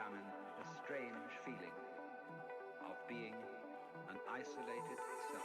examine the strange feeling of being an isolated self.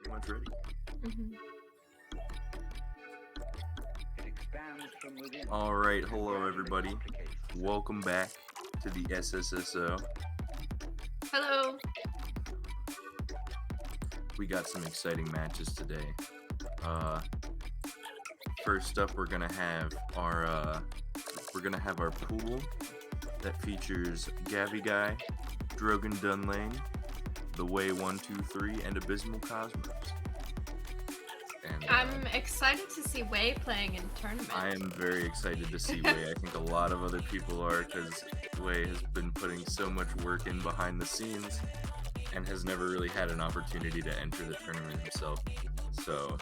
Pretty much ready. It expands from within. All right, hello everybody. Welcome back to the SSSO. Hello. We got some exciting matches today. First up, we're gonna have our pool that features Gavi Guy, Drogan Dunlane, The Way 123, and Abysmal Cosmos. And I'm excited to see Wei playing in tournament. I am very excited to see Wei. I think a lot of other people are, because Wei has been putting so much work in behind the scenes and has never really had an opportunity to enter the tournament himself. So,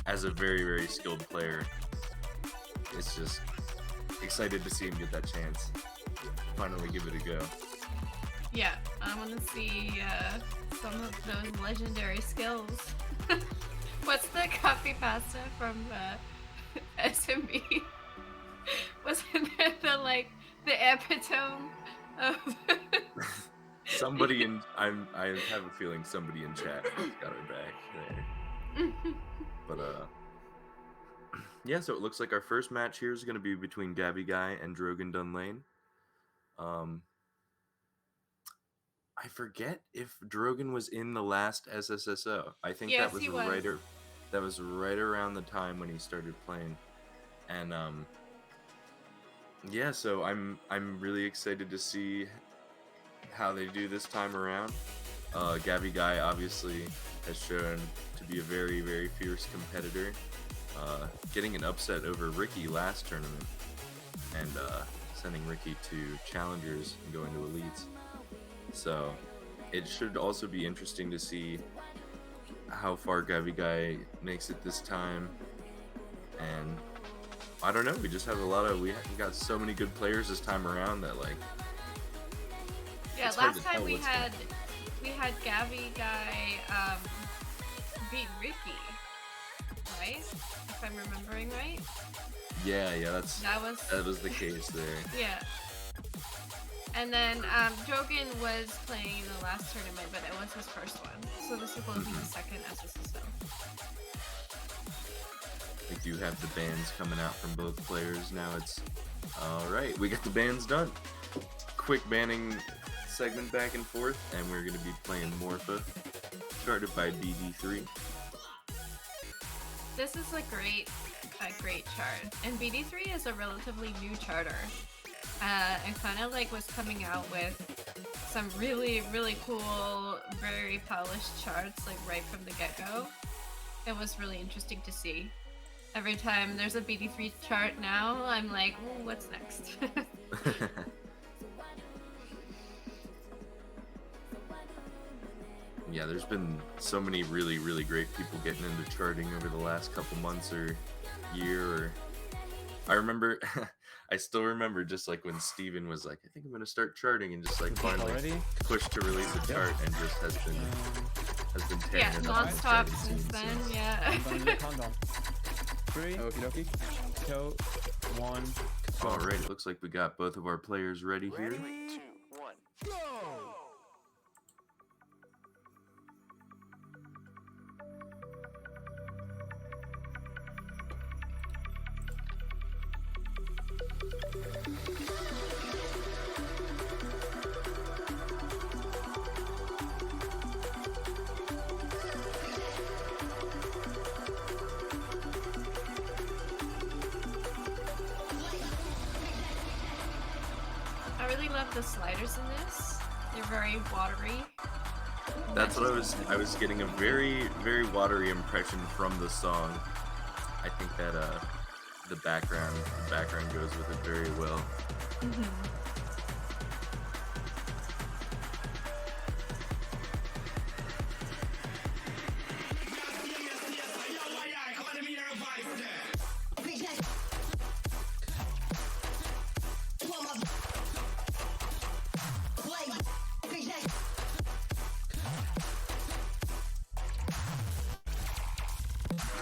as a very, very skilled player, it's just excited to see him get that chance. Finally give it a go. Yeah, I want to see some of those legendary skills. What's the coffee pasta from SMB? Wasn't that the epitome of... Somebody in... I have a feeling somebody in chat has got our back there. But, yeah, so it looks like our first match here is going to be between Gavi Guy and Drogan Dunlane. I forget if Drogan was in the last SSSO. I think yes, that was he was. That was right around the time when he started playing. And yeah, so I'm really excited to see how they do this time around. Gavi Guy obviously has shown to be a very, very fierce competitor. Getting an upset over Ricky last tournament and sending Ricky to challengers and going to elites. So it should also be interesting to see how far Gavi Guy makes it this time. And I don't know, we just have we got so many good players this time around that Yeah, last time we had Gavi Guy beat Ricky, right? If I'm remembering right. Yeah, that was the case there. Yeah. And then Drogan was playing in the last tournament, but it was his first one. So this is going to be the second SSSO. We do have the bans coming out from both players. Now it's... Alright, we got the bans done. Quick banning segment back and forth, and we're going to be playing Morpha, started by BD3. This is a great chart. And BD3 is a relatively new charter. And kind of was coming out with some really, really cool, very polished charts right from the get-go. It was really interesting to see. Every time there's a BD3 chart now, I'm like, ooh, what's next? Yeah, there's been so many really, really great people getting into charting over the last couple months or year. Or I remember, I still remember just like when Steven was like, I think I'm gonna start charting, and just like finally pushed to release a chart and just has been tearing it up. Non-stop since then. Yeah. Countdown. 3, okie dokie, 2, 1. Alright, it looks like we got both of our players ready here. 3, 2, 1, go! I really love the sliders in this. They're very watery. That's what I was getting a very, very watery impression from the song. I think that the background goes with it very well.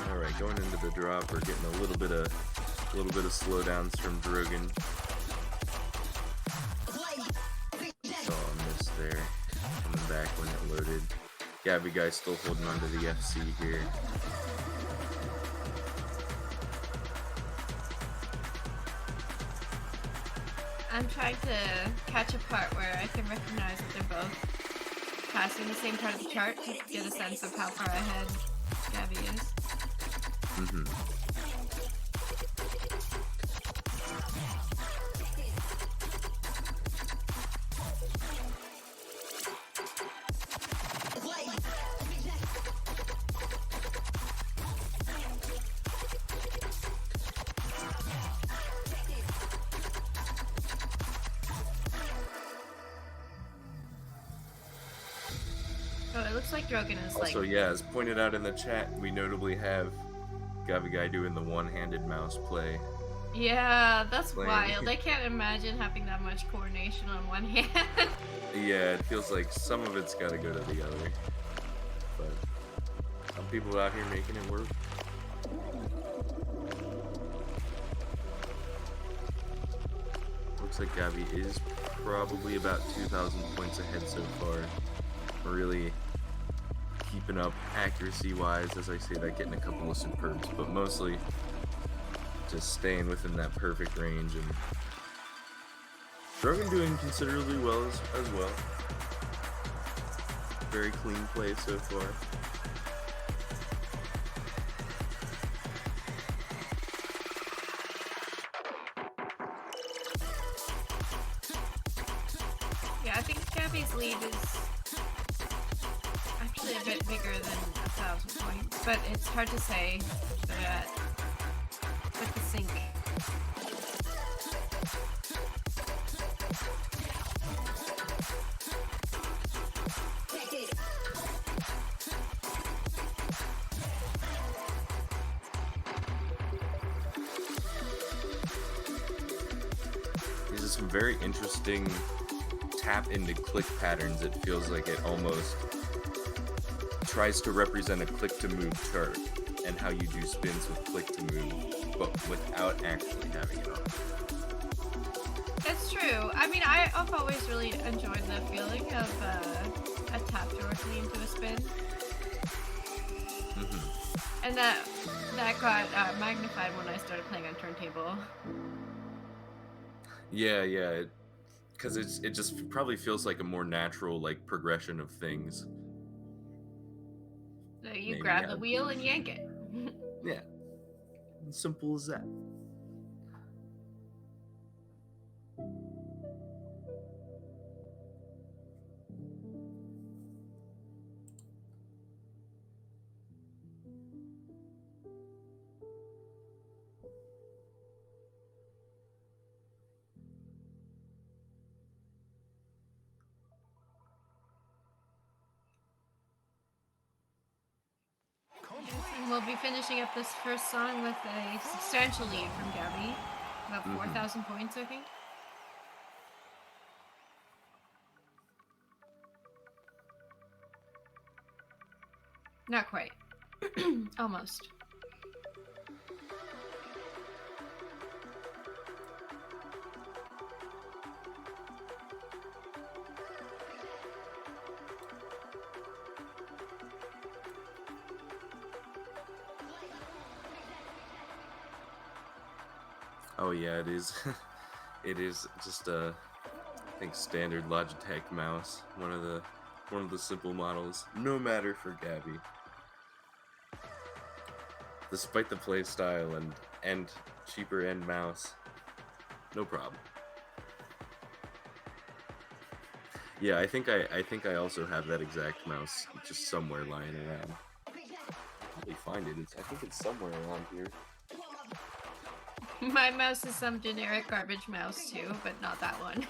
Alright, going into the drop, we're getting a little bit of slowdowns from Drogon. Saw a miss there, coming back when it loaded. Gavi Guy still holding on to the FC here. I'm trying to catch a part where I can recognize that they're both passing the same part of the chart to get a sense of how far ahead Gavi is. Oh, it looks like Drogon is Also, yeah, as pointed out in the chat, we notably have Gavi Guy doing the one-handed mouse play. Yeah, that's wild. I can't imagine having that much coordination on one hand. Yeah, it feels like some of it's got to go to the other. But some people out here making it work. Looks like Gavi is probably about 2,000 points ahead so far. Really keeping up accuracy-wise, as I say that, getting a couple of superbs, but mostly just staying within that perfect range. And Drogon doing considerably well as well. Very clean play so far. Yeah, I think Gavi's lead is actually a bit bigger than 1,000 points, but it's hard to say that with the sync. These are some very interesting tap into click patterns. It feels like it almost tries to represent a click to move chart and how you do spins with click to move, but without actually having it on. It's true. I mean, I've always really enjoyed the feeling of a tap directly into a spin. And that got magnified when I started playing on turntable. Yeah, because it just probably feels like a more natural like progression of things. So you Maybe, grab yeah. the wheel and yank it. Yeah, simple as that. We'll be finishing up this first song with a substantial lead from Gavi. About 4,000 points, I think. Not quite. Almost. Oh yeah, it is. It is just a, I think, standard Logitech mouse. One of the simple models. No matter for Gavi. Despite the play style and cheaper end mouse, no problem. Yeah, I think I also have that exact mouse just somewhere lying around. Let me find it. I think it's somewhere around here. My mouse is some generic garbage mouse too, but not that one.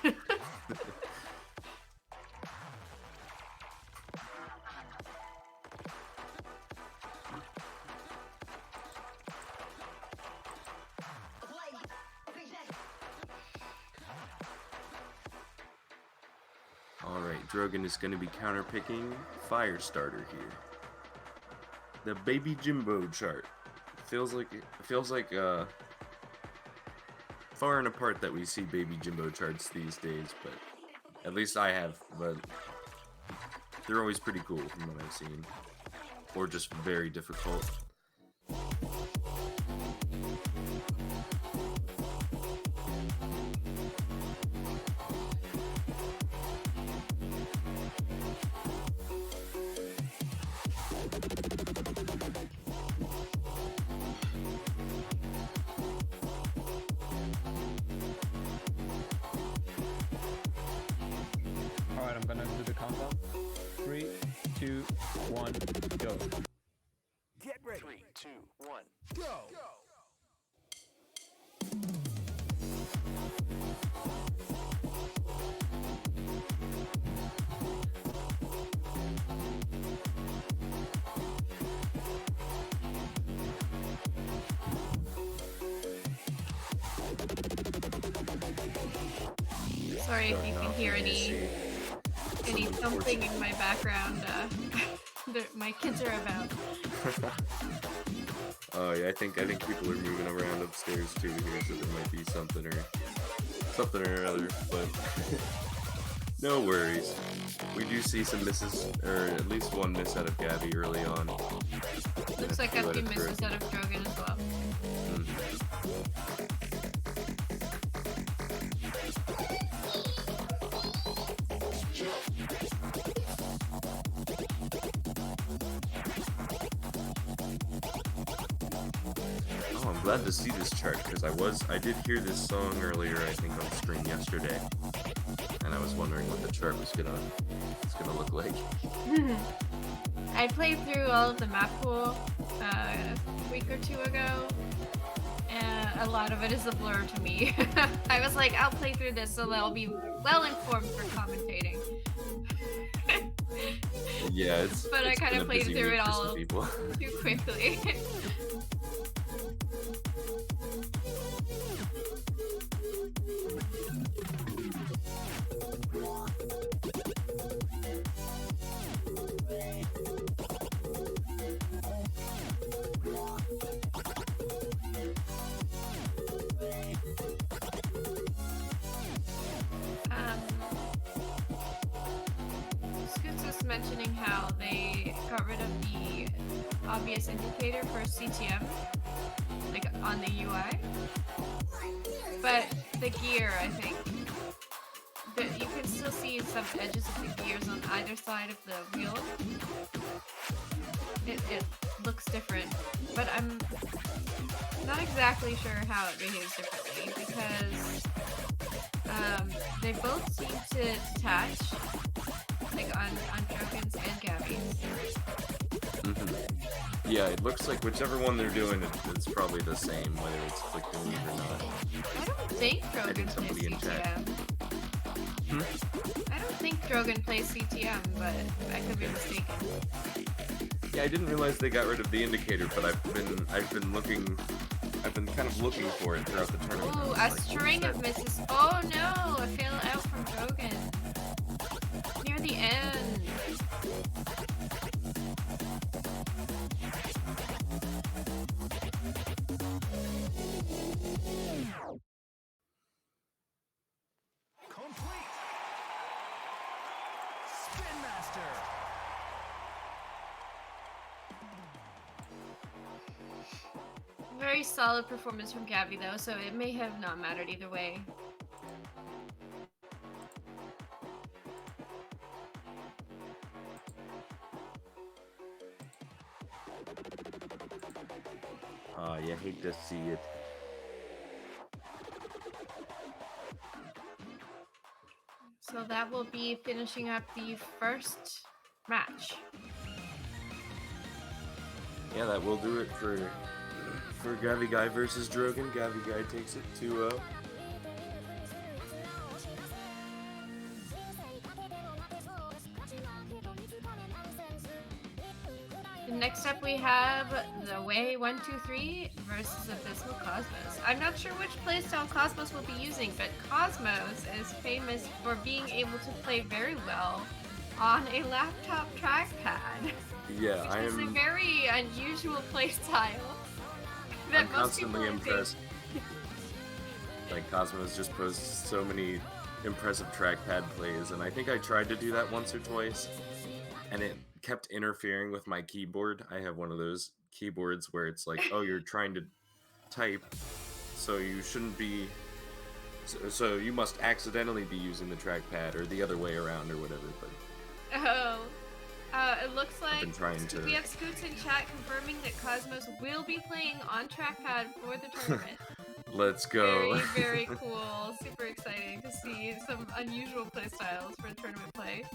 Alright, Drogon is going to be counterpicking Firestarter here. The Baby Jimbo chart. Feels like far and apart that we see Baby Jimbo charts these days, but at least I have, but they're always pretty cool from what I've seen. Or just very difficult. Alright, I'm gonna do the countdown. 3, 2, 1, go. Get ready. 3, 2, 1, go. Sorry if you can hear any thumping in my background. My kids are about. Oh yeah, I think people are moving around upstairs too here, so there might be something or other, but no worries. We do see some misses, or at least one miss out of Gavi early on. Looks like a few misses out of Drogon as well. Oh, I'm glad to see this chart because I did hear this song earlier, I think on stream yesterday, and I was wondering what the chart was gonna look like. I played through all of the map pool a week or two ago, and a lot of it is a blur to me. I was like, I'll play through this so that I'll be well informed for commentating. Yeah, but I kind of played through it all people. too quickly. Mentioning how they got rid of the obvious indicator for CTM, like on the UI, but the gear, I think, that you can still see some edges of the gears on either side of the wheel. It looks different, but I'm not exactly sure how it behaves differently because they both seem to detach. Like on Drogon's and Gavi's. Yeah, it looks like whichever one they're doing, it's probably the same, whether it's click delete or not. I don't think Drogon plays CTM. I don't think Drogon plays CTM, but I could be mistaken. Yeah, I didn't realize they got rid of the indicator, but I've been kind of looking for it throughout the tournament. Ooh, a string of misses. Oh no, a fail out from Drogon. Near the end. Complete. Spin Master. Very solid performance from Gavi though, so it may have not mattered either way. You hate to see it. So that will be finishing up the first match. Yeah, that will do it for Gavi Guy versus Drogon. Gavi Guy takes it 2-0. Next up we have the Way 123 versus Abysmal Cosmos. I'm not sure which playstyle Cosmos will be using, but Cosmos is famous for being able to play very well on a laptop trackpad. Yeah, Which is a very unusual playstyle. I'm constantly impressed. Like, Cosmos just posts so many impressive trackpad plays, and I think I tried to do that once or twice, and it kept interfering with my keyboard. I have one of those keyboards where it's like, oh, you're trying to type, so you shouldn't be, so you must accidentally be using the trackpad, or the other way around, or whatever, but... Oh. It looks like we have Scoots in chat confirming that Cosmos will be playing on trackpad for the tournament. Let's go. Very, very cool. Super exciting to see some unusual playstyles for tournament play.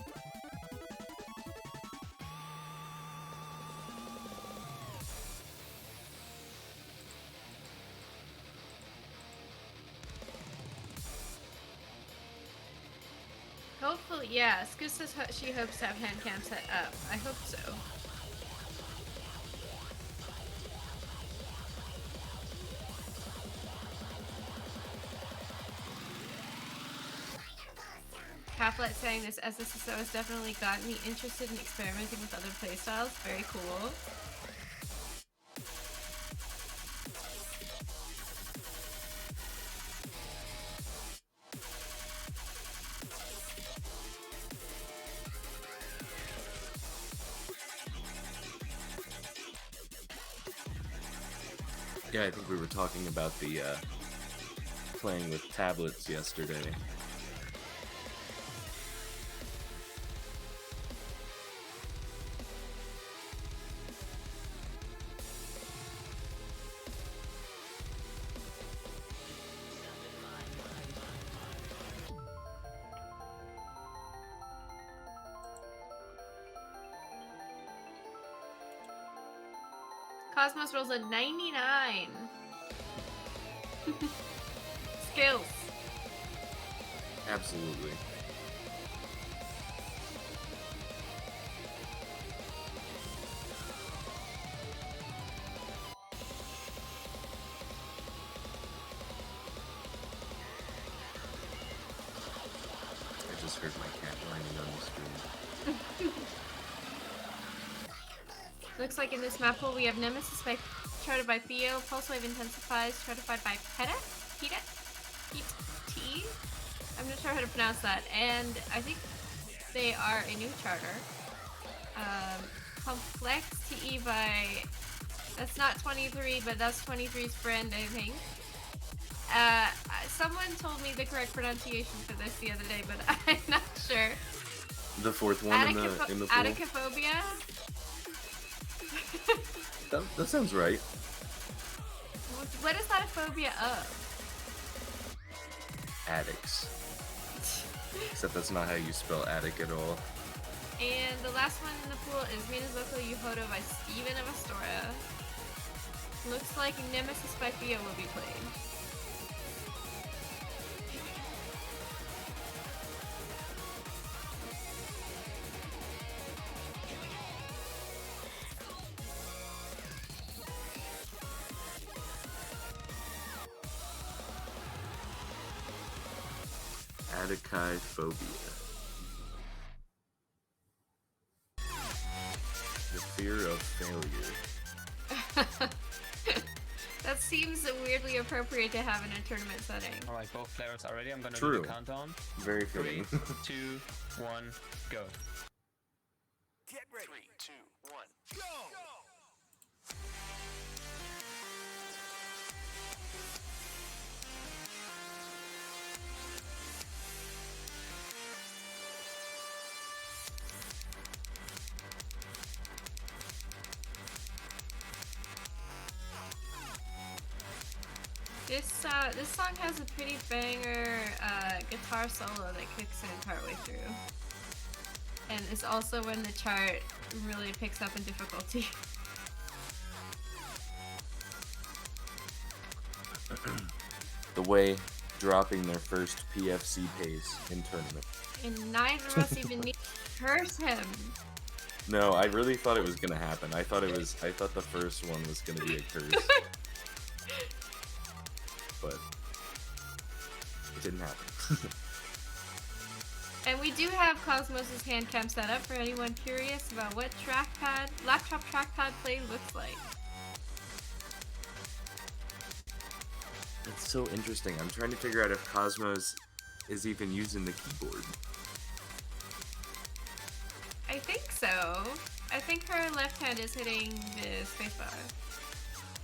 Hopefully, yeah. Scoots says she hopes to have hand cam set up. I hope so. Halflet saying this SSSO has definitely gotten me interested in experimenting with other playstyles. Very cool. Yeah, I think we were talking about the playing with tablets yesterday. Cosmos rolls a 99. Skills. Absolutely. I just heard my cat whining on the screen. Looks like in this map pool we have Nemesis charted by Theo, Pulse Wave Intensifies charted by Peta? T? I'm not sure how to pronounce that. And I think they are a new charter. Complex TE by... That's not 23, but that's 23's friend, I think. Someone told me the correct pronunciation for this the other day, but I'm not sure. The fourth one in the pool? Atticophobia? That sounds right. What is that a phobia of? Addicts. Except that's not how you spell attic at all. And the last one in the pool is Minazoko Yuhodo by Steven of Astoria. Looks like Nemesis by Theo will be played. Catechinophobia. The fear of failure. That seems weirdly appropriate to have in a tournament setting. Alright, both players are ready. I'm gonna True. do the countdown. Very 3, fitting. 2, 1, go. Get ready. 3, 2, 1, go! This song has a pretty banger guitar solo that kicks in partway through. And it's also when the chart really picks up in difficulty. The Way dropping their first PFC pace in tournament. And neither of us even need to curse him. No, I really thought it was gonna happen. I thought the first one was gonna be a curse. But it didn't happen. And we do have Cosmos' hand cam set up for anyone curious about what laptop trackpad play looks like. It's so interesting. I'm trying to figure out if Cosmos is even using the keyboard. I think so. I think her left hand is hitting the spacebar.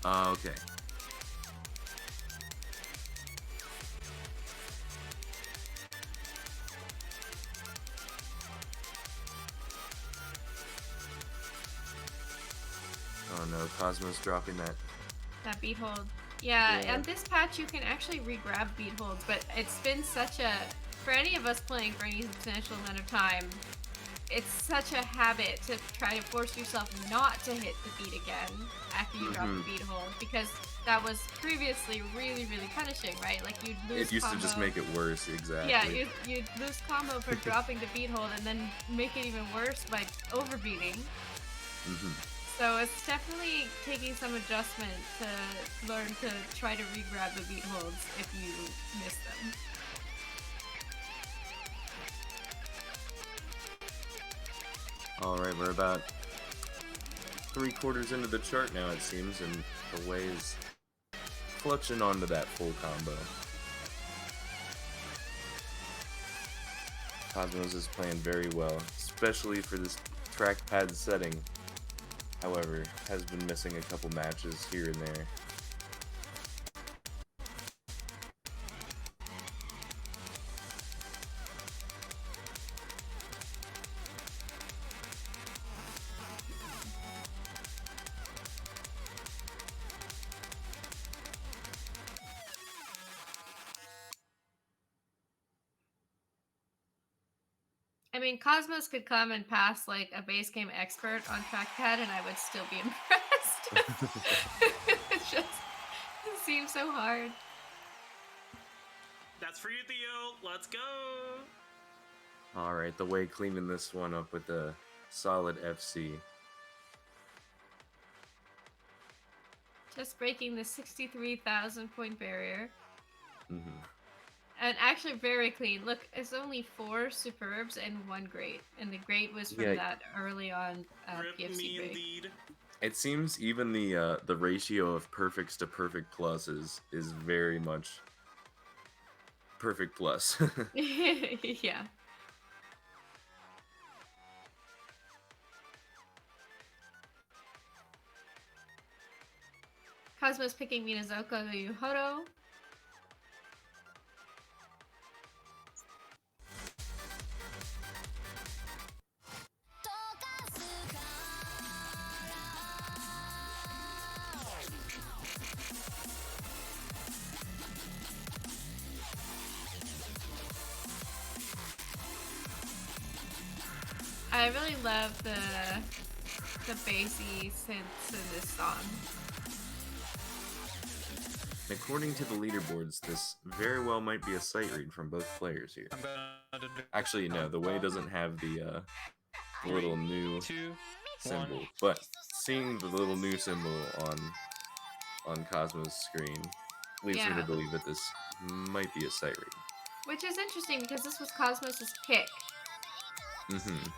Oh, okay. Oh no, Cosmos dropping that. Beat hold. Yeah, Yeah. on this patch you can actually re-grab beat holds, but it's been such a... For any of us playing for any substantial amount of time, it's such a habit to try to force yourself not to hit the beat again after you drop the beat hold, because that was previously really, really punishing, right? Like you'd lose It used combo. to just make it worse, exactly. Yeah, you'd lose combo for dropping the beat hold and then make it even worse by overbeating. So it's definitely taking some adjustment to learn to try to re-grab the beat holds if you miss them. Alright, we're about 3/4 into the chart now, it seems, and the Way is clutching onto that full combo. Cosmos is playing very well, especially for this trackpad setting. However, has been missing a couple matches here and there. I mean, Cosmos could come and pass like a base game expert on trackpad and I would still be impressed. It seems so hard. That's for you, Theo. Let's go. Alright, the Way cleaning this one up with a solid FC. Just breaking the 63,000 point barrier. And actually very clean. Look, it's only 4 superbs and 1 great. And the great was from that early on Rip PFC me break. indeed. It seems even the ratio of perfects to perfect pluses is very much perfect plus. Yeah. Cosmos picking Minazuka Yuhoto. I really love the bassy synths in this song. According to the leaderboards, this very well might be a sight read from both players here. I'm gonna do Actually, no, the Way doesn't have the little new 2, symbol, 1. but seeing the little new symbol on Cosmo's screen leads me Yeah. to believe that this might be a sight read. Which is interesting because this was Cosmos' pick. Mm-hmm.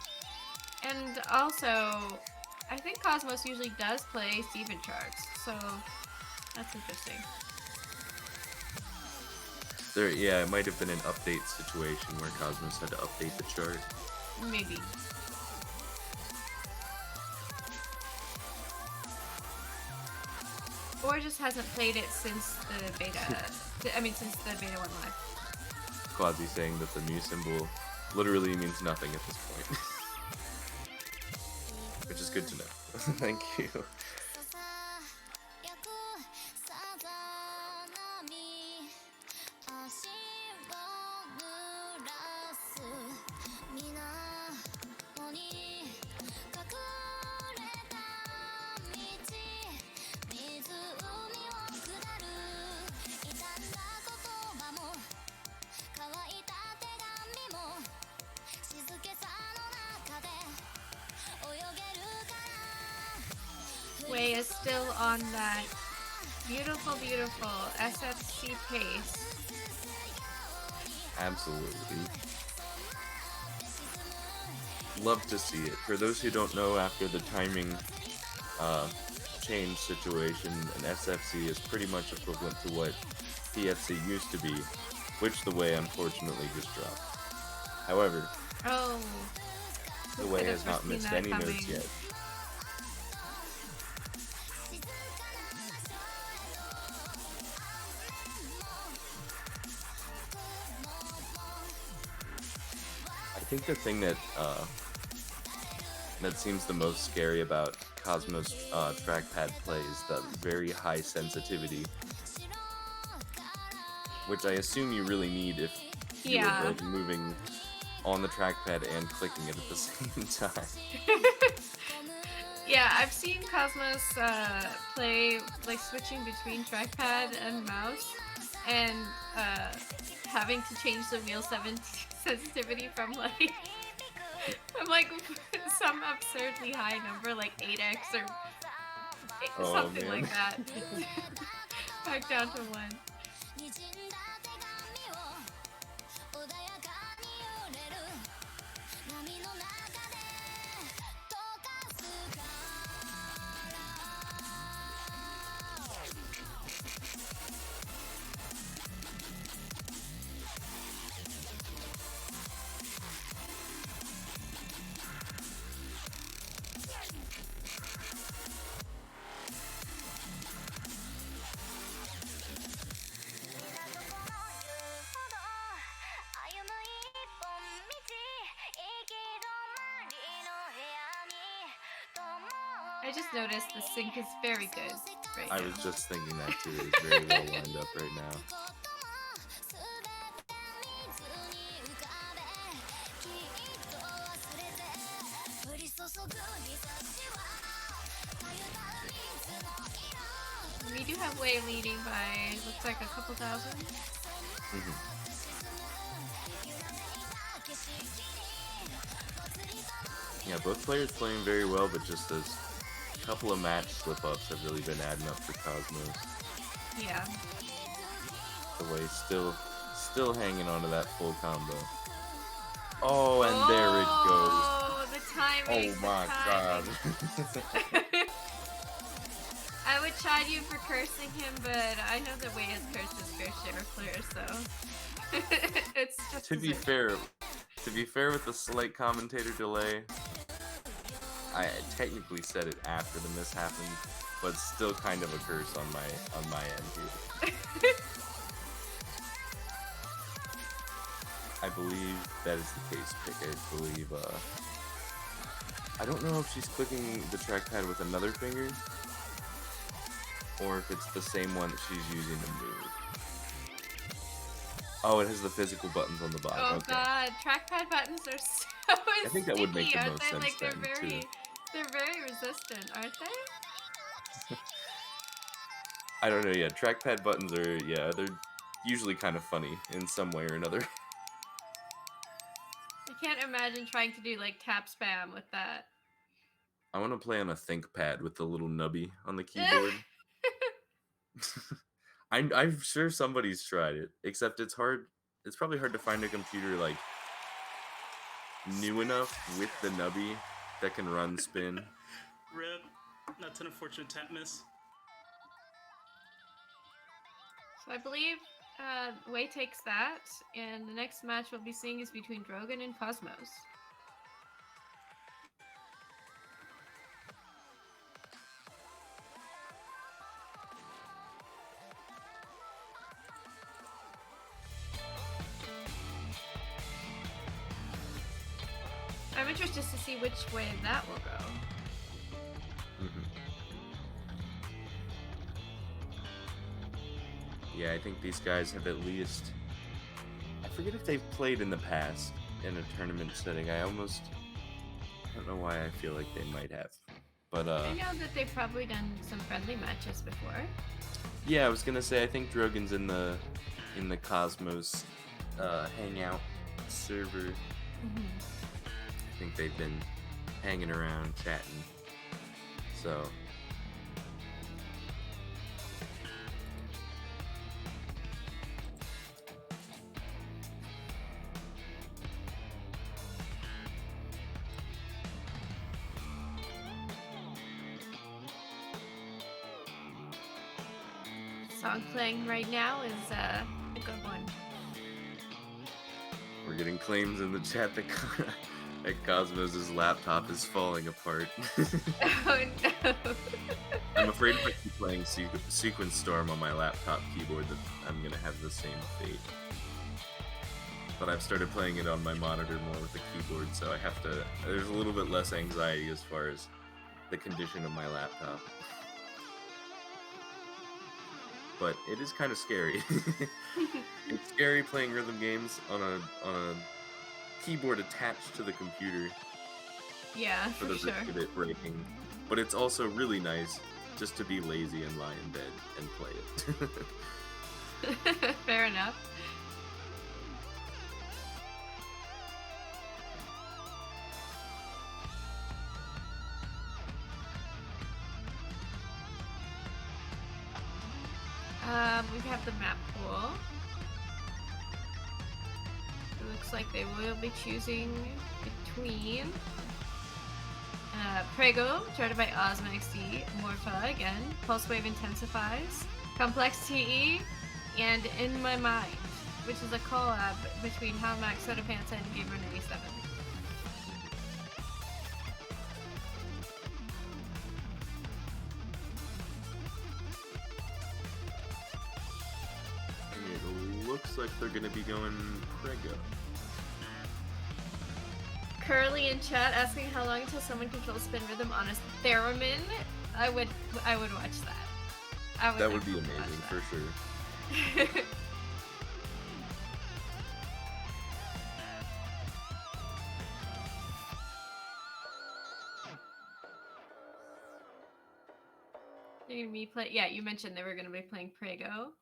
And also, I think Cosmos usually does play Steven charts, so that's interesting. Yeah, it might have been an update situation where Cosmos had to update the chart. Maybe. Or just hasn't played it since the beta. Since the beta went live. Quasi saying that the mu symbol literally means nothing at this point. Which is good to know. Thank you. Wei is still on that beautiful, beautiful SFC pace. Absolutely. Love to see it. For those who don't know, after the timing change situation, an SFC is pretty much equivalent to what PFC used to be, which the Wei unfortunately just dropped. However, the Wei has not missed any notes yet. I think the thing that seems the most scary about Cosmos trackpad play is the very high sensitivity, which I assume you really need if you're both moving on the trackpad and clicking it at the same time. Yeah, I've seen Cosmos play like switching between trackpad and mouse, and having to change the wheel sensitivity from like some absurdly high number like 8x or something like that back down to 1. I just noticed the sync is very good right now. I was just thinking that too. It's very well lined up right now. We do have Wei leading by, looks like a couple thousand. Yeah, both players playing very well, but just those couple of match slip-ups have really been adding up for Cosmos. Yeah. The Wei still hanging on to that full combo. Oh, and there it goes. Oh, the timing. Oh my god. I would chide you for cursing him, but I know that Wei has cursed his fair share of players, so it's just To be fair, with the slight commentator delay, I technically said it after the miss happened, but still kind of a curse on my end here. I believe that is the case, Pick. I believe, I don't know if she's clicking the trackpad with another finger, or if it's the same one that she's using to move. Oh, it has the physical buttons on the bottom. Oh okay. god, trackpad buttons are so I think that would make the aren't most they? sense Like then, too. they're very resistant, aren't they? I don't know, yeah, trackpad buttons are, yeah, they're usually kind of funny in some way or another. I can't imagine trying to do like tap spam with that. I want to play on a ThinkPad with the little nubby on the keyboard. I'm sure somebody's tried it, except it's hard it's probably hard to find a computer like new enough with the nubby that can run spin. Rip. That's an unfortunate tap miss. So I believe Wei takes that, and the next match we'll be seeing is between Drogon and Cosmos. I'm interested to see which way that will go. Yeah, I think these guys have at least... I forget if they've played in the past in a tournament setting. I don't know why I feel like they might have. But I know that they've probably done some friendly matches before. yeah, I was gonna say I think Drogon's in the Cosmos hangout server. I think they've been hanging around, chatting. So Song playing right now is a good one. we're getting claims in the chat that Cosmos' laptop is falling apart. Oh no! I'm afraid if I keep playing Sequence Storm on my laptop keyboard that I'm gonna have the same fate. But I've started playing it on my monitor more with the keyboard, so I have to... There's a little bit less anxiety as far as the condition of my laptop. But it is kind of scary. It's scary playing rhythm games on a keyboard attached to the computer. Yeah, For for the sure. risk of it breaking. But it's also really nice just to be lazy and lie in bed and play it. Fair enough. We have the map pool. It looks like they will be choosing between Prego, charted by Ozma XD, Morpha again, Pulse Wave Intensifies, Complex TE, and In My Mind, which is a collab between Halmax, Soda Pants, and Gamer 97. It looks like they're gonna be going Prego. Curly in chat asking how long until someone controls spin rhythm on a theremin. I would watch that. That would be definitely watch amazing that. for sure. They're gonna be play. Yeah, you mentioned they were gonna be playing Prego.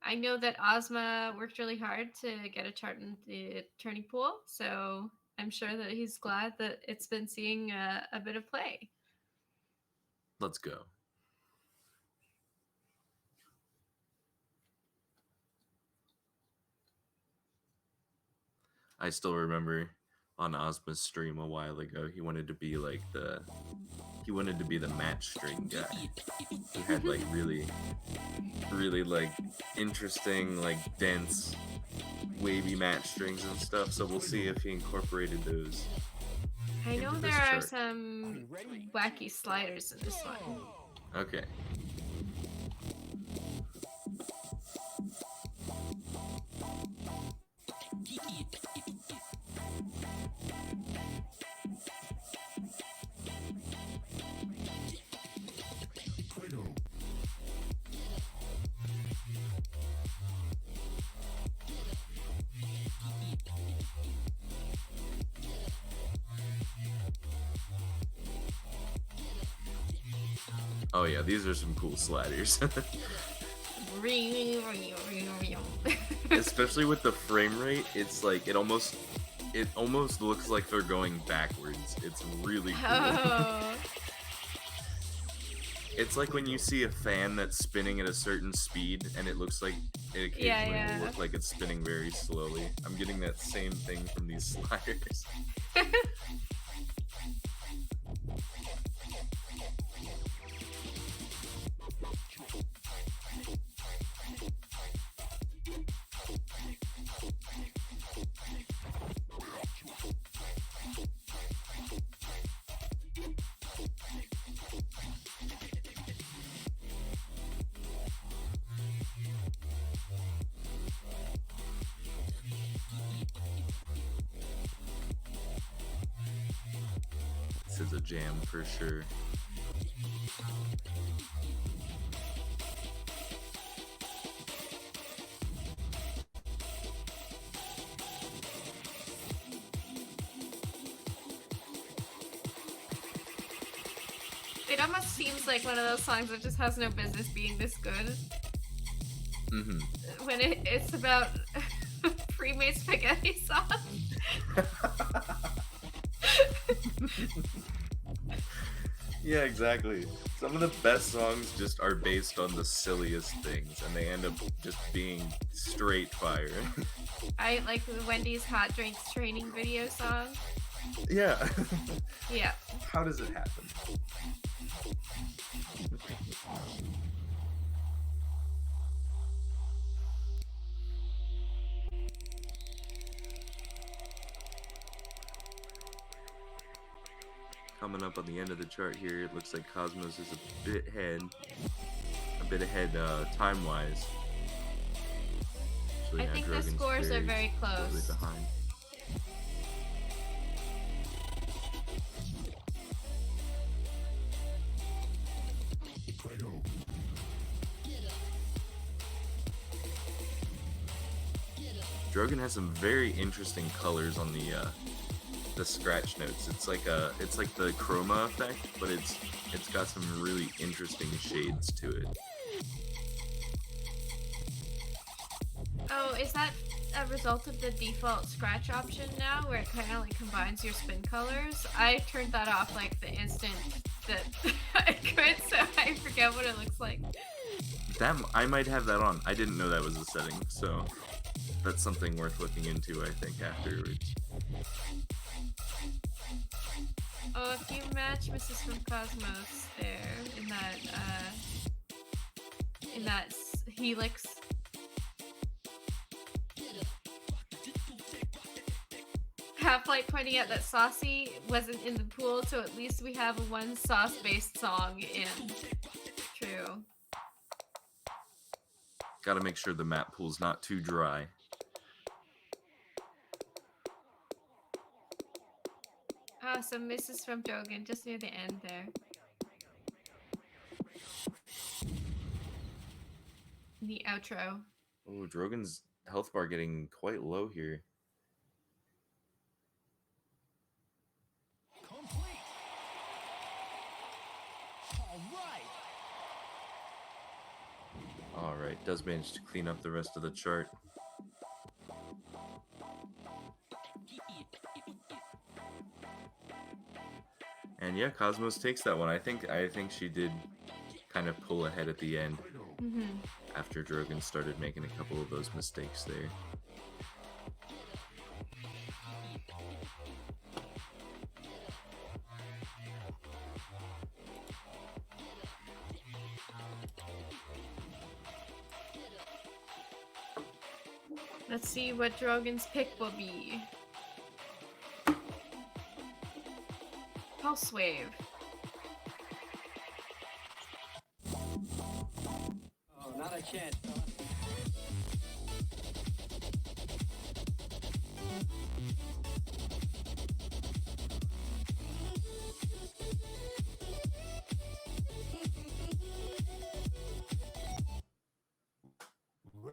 I know that Ozma worked really hard to get a chart in the tourney pool, so I'm sure that he's glad that it's been seeing a bit of play. Let's go. I still remember on Ozma's stream a while ago, he wanted to be like the match string guy. He had like really like interesting, like dense, wavy match strings and stuff. So we'll see if he incorporated those. I know into there this are chart. some wacky sliders in this one. Okay. Oh yeah, these are some cool sliders. Especially with the frame rate, it's like it almost looks like they're going backwards. It's really cool. Oh. It's like when you see a fan that's spinning at a certain speed, and it looks like it occasionally will look like it's spinning very slowly. I'm getting that same thing from these sliders. This is a jam for sure. It almost seems like one of those songs that just has no business being this good. When it's about pre-made spaghetti sauce. Yeah, exactly. Some of the best songs just are based on the silliest things, and they end up just being straight fire. I like the Wendy's hot drinks training video song. Yeah. Yeah. How does it happen? Coming up on the end of the chart here, it looks like Cosmos is a bit ahead time-wise. I think the scores are very close. Behind. Drogon has some very interesting colors on the scratch notes. It's like the chroma effect, but it's got some really interesting shades to it. Oh, is that a result of the default scratch option now, where it kind of like combines your spin colors? I turned that off like the instant that I could, so I forget what it looks like. That I might have that on. I didn't know that was a setting, so that's something worth looking into, I think, afterwards. Oh, if you match Mrs. from Cosmos there in that helix. Half-Light pointing out that Saucy wasn't in the pool, so at least we have one sauce-based song in. True. Gotta make sure the map pool's not too dry. Oh, so Mrs. from Drogon, just near the end there. The outro. Oh, Drogon's health bar getting quite low here. Complete. All Alright, does manage to clean up the rest of the chart. And yeah, Cosmos takes that one. I think she did kind of pull ahead at the end after Drogon started making a couple of those mistakes there. Let's see what Drogon's pick will be. Pulse Wave. Oh, not a chance.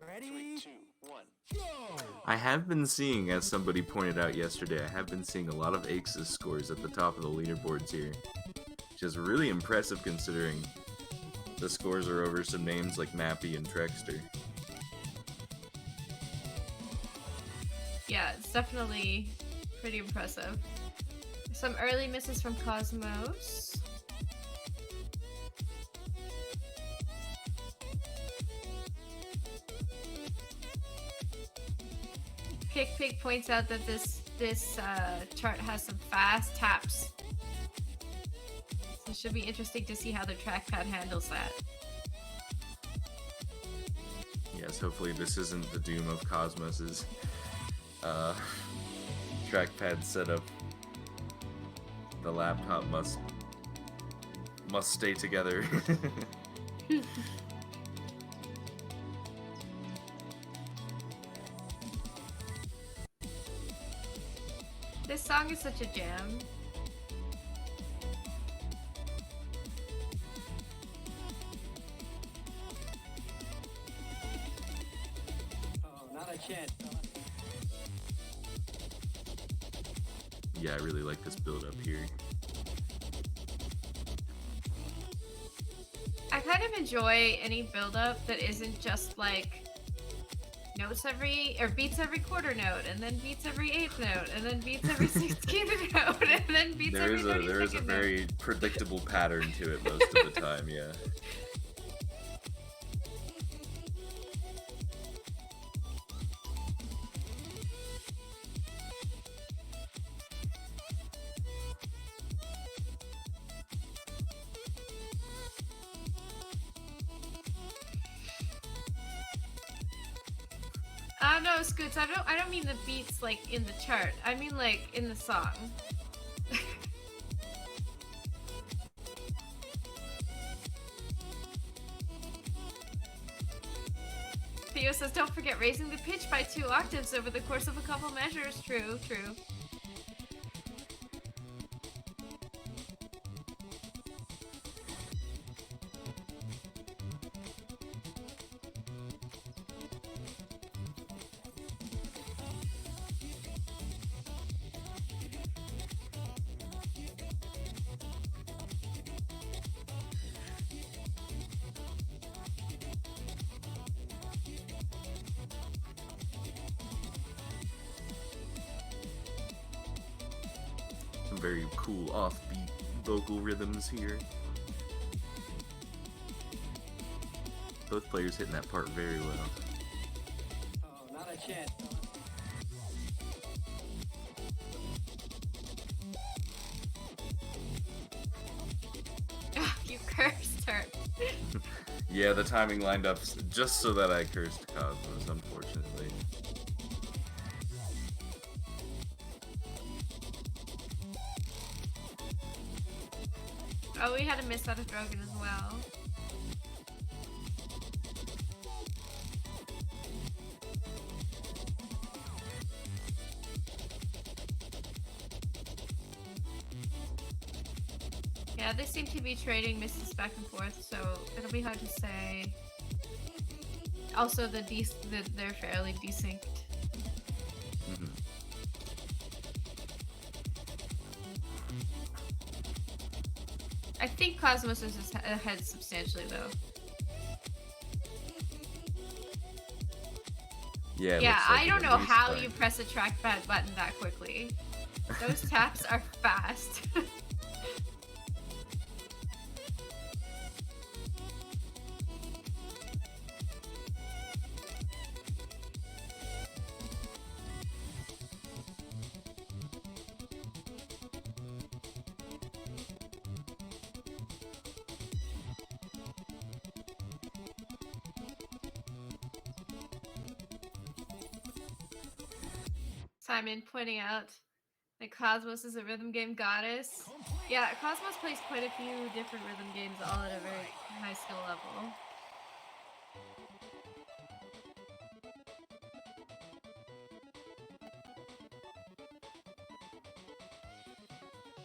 Ready? 3, 2, 1, go! I have been seeing, as somebody pointed out yesterday, I have been seeing a lot of Aexus scores at the top of the leaderboards here. Which is really impressive considering the scores are over some names like Mappy and Trexter. Yeah, it's definitely pretty impressive. Some early misses from Cosmos. Pig points out that this chart has some fast taps. So it should be interesting to see how the trackpad handles that. Yes, hopefully this isn't the doom of Cosmos's trackpad setup. The laptop must stay together. This song is such a jam. Oh, not a chance. Yeah, I really like this build up here. I kind of enjoy any build-up that isn't just like notes beats every quarter note, and then beats every eighth note, and then beats every 16th note, and then beats every 32nd There is a very predictable pattern to it most of the time, yeah. No, Scoots, I don't mean the beats like in the chart. I mean like in the song. Theo says, don't forget raising the pitch by 2 octaves over the course of a couple measures. True, true. Some very cool offbeat vocal rhythms here. Both players hitting that part very well. Oh, not a chance. You cursed her. Yeah, the timing lined up just so that I cursed Cosmos, unfortunately. Oh, we had a miss out of Drogon as well. Yeah, they seem to be trading misses back and forth, so it'll be hard to say. Also, they're fairly desynced. Mm-hmm. I think Cosmos is ahead substantially, though. Yeah, it Yeah, looks like I an don't know abuse how fight. you press a trackpad button that quickly. Those taps are fast. Simon pointing out that Cosmos is a rhythm game goddess. Yeah, Cosmos plays quite a few different rhythm games, all at a very high skill level.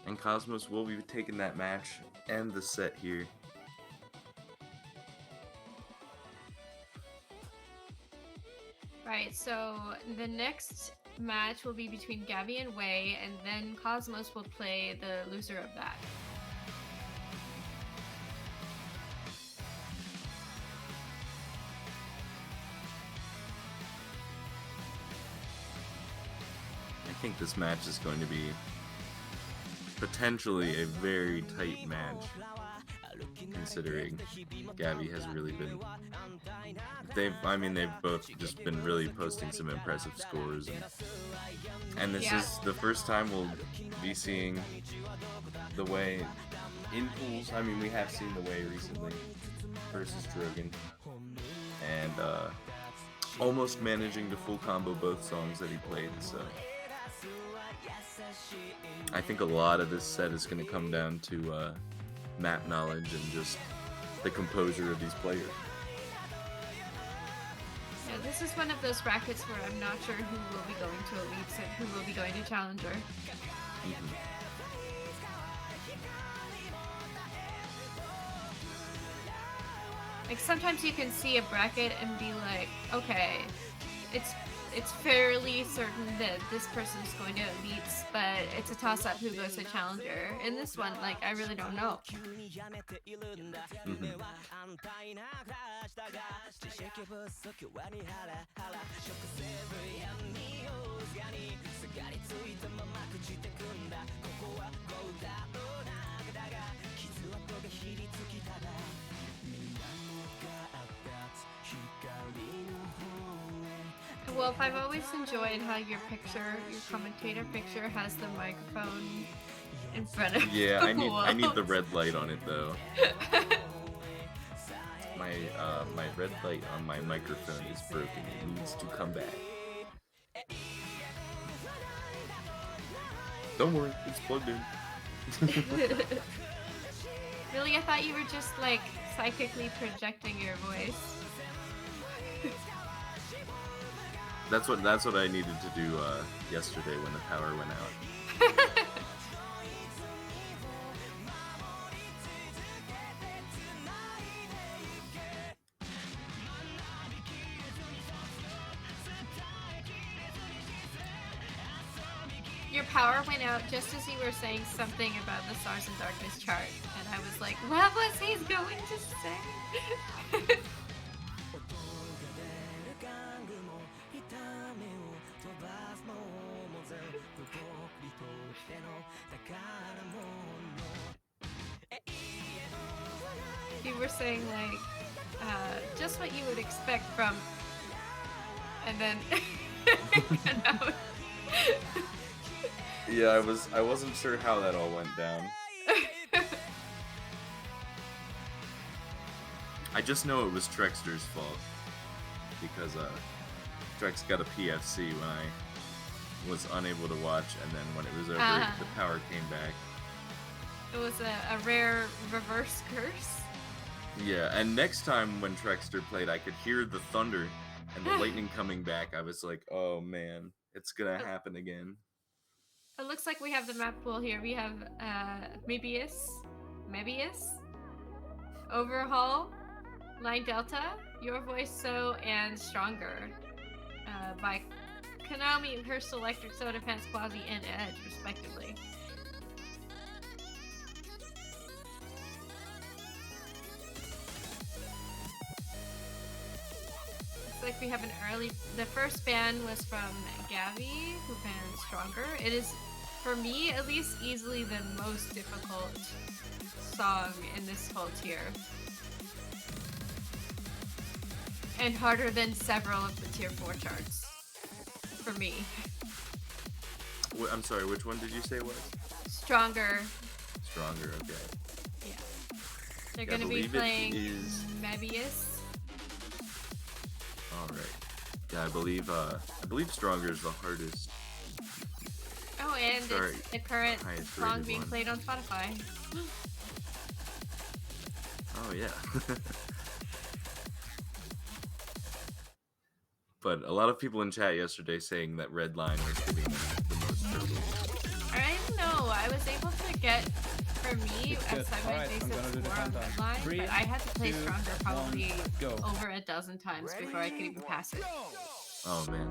And Cosmos will be taking that match and the set here. Right, so the next match will be between Gavi and Wei, and then Cosmos will play the loser of that. I think this match is going to be potentially a very tight match. considering Gavi has really been. They've both just been really posting some impressive scores, and this is the first time we'll be seeing the way in pools. I mean, we have seen the way recently versus Drogan, and almost managing to full combo both songs that he played. So I think a lot of this set is going to come down to map knowledge and just the composure of these players. Yeah, this is one of those brackets where I'm not sure who will be going to Elites and who will be going to Challenger. Like, sometimes you can see a bracket and be like, okay, it's fairly certain that this person's going to Elites, but it's a toss-up who goes to Challenger. In this one, like, I really don't know. Wolf, I've always enjoyed how your commentator picture has the microphone in front of Yeah, I need the red light on it though. My red light on my microphone is broken. It needs to come back. Don't worry, it's plugged in. Really, I thought you were just like psychically projecting your voice. That's what I needed to do yesterday when the power went out. Your power went out just as you were saying something about the Stars and Darkness chart, and I was like, what was he going to say? You were saying like just what you would expect from, and then Yeah, I wasn't sure how that all went down. I just know it was Trexter's fault because Trex got a PFC when I was unable to watch, and then when it was over, the power came back. It was a rare reverse curse. Yeah, and next time when Trexter played, I could hear the thunder and the lightning coming back. I was like, oh man, it's gonna happen again. It looks like we have the map pool here. We have Mebius, Overhaul, Line Delta, Your Voice So, and Stronger by Konami, CursedElectric, Soda Pants, Quasi, and Edge, respectively. Like we have an early. The first ban was from Gavi, who banned Stronger. It is, for me at least, easily the most difficult song in this whole tier, and harder than several of the tier 4 charts for me. I'm sorry, which one did you say was? Stronger. Stronger, okay. Yeah. They're gonna be playing Mebius. Alright. Yeah, I believe Stronger is the hardest. Oh, and it's the current song being played on Spotify. Oh, yeah. But a lot of people in chat yesterday saying that Red Line was giving them the most trouble. I don't know. I was able to get, for me, at Sideways Basis 4 on Red Line, but I had to play Stronger probably over a dozen times before I could even pass it. Oh, man.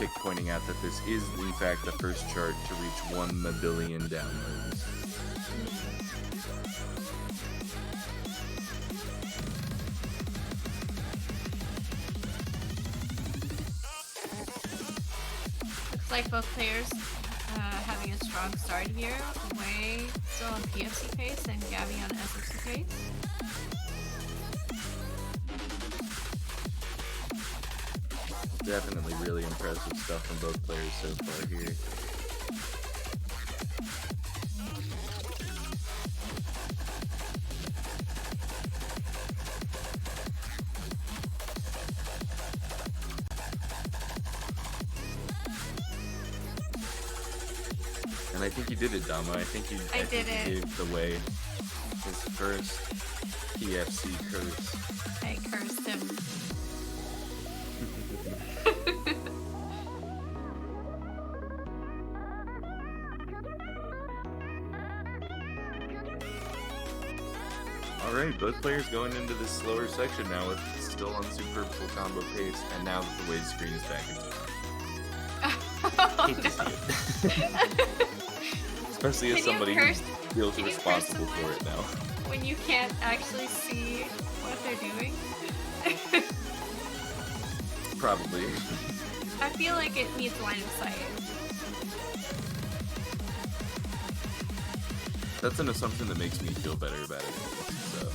pick pointing out that this is in fact the first chart to reach 1 billion downloads. Looks like both players having a strong start here. Way still on PFC pace and Gavi on SSSO pace. Definitely really impressive stuff from both players so far here. And I think you did it, Dama. I think you gave the way. His first PFC curse. I cursed him. Alright, both players going into this slower section now with still on superb full combo pace, and now that the wave screen is back in hate to see it. Especially as somebody who feels responsible for it now. When you can't actually see what they're doing? Probably. I feel like it needs line of sight. That's an assumption that makes me feel better about it. So.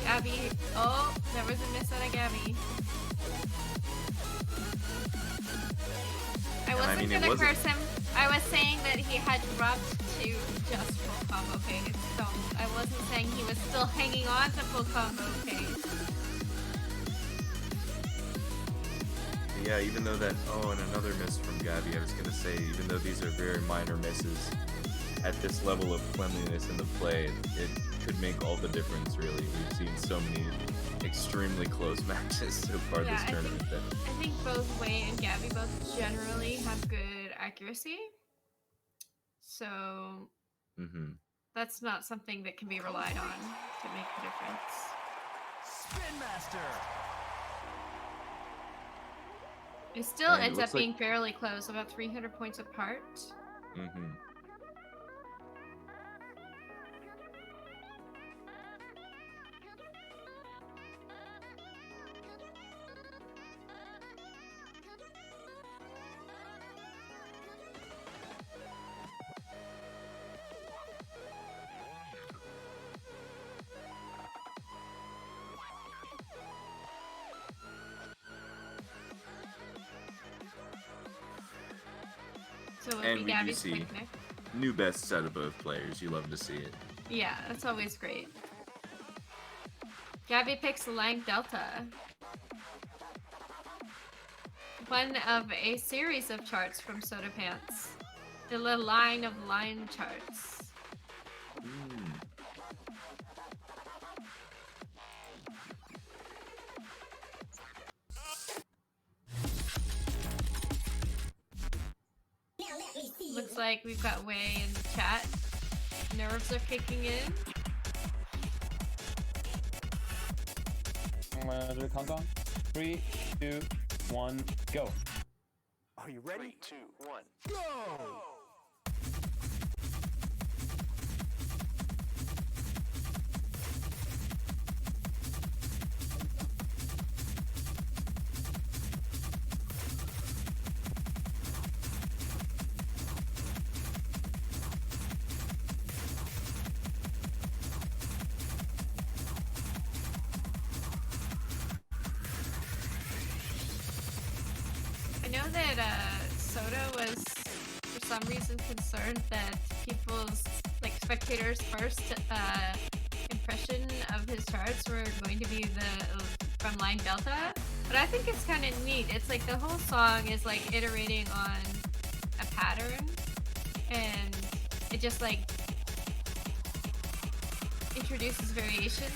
Gavi. Oh, there was a miss out of Gavi. I wasn't gonna curse him. I was saying that he had dropped to just full combo pace. So I wasn't saying he was still hanging on to full combo pace. Yeah, even though that... Oh, and another miss from Gavi. I was gonna say, even though these are very minor misses, at this level of cleanliness in the play, it could make all the difference, really. We've seen so many extremely close matches so far this tournament. I think both Wei and Gavi both generally have good accuracy. So that's not something that can be relied on to make the difference. Spin Master. It still ends up being fairly close, about 300 points apart. So and we do see new bests out of both players. You love to see it. Yeah, that's always great. Gavi picks Lang Delta. One of a series of charts from Soda Pants. The line of line charts. Looks like we've got Wei in the chat. Nerves are kicking in. I'm gonna do a countdown. 3, 2, 1, go. Are you ready? 3, 2, 1, go! I know that Soda was, for some reason, concerned that people's, like, spectators' first impression of his charts were going to be the from Line Delta, but I think it's kind of neat. It's like the whole song is like iterating on a pattern, and it just like introduces variations,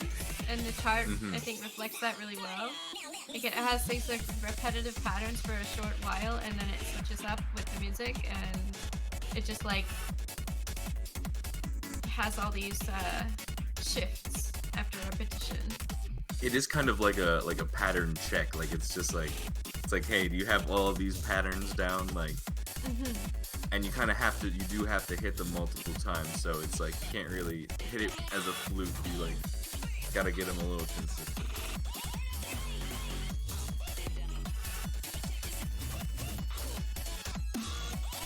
and the chart I think reflects that really well. Like it has these like repetitive patterns for a short while, and then it switches up with the music, and it just like has all these shifts after repetition. It is kind of like a pattern check. Like it's just like hey, do you have all of these patterns down? Like, and you kind of have to, you do have to hit them multiple times. So it's like you can't really hit it as a fluke. You like gotta get them a little consistent.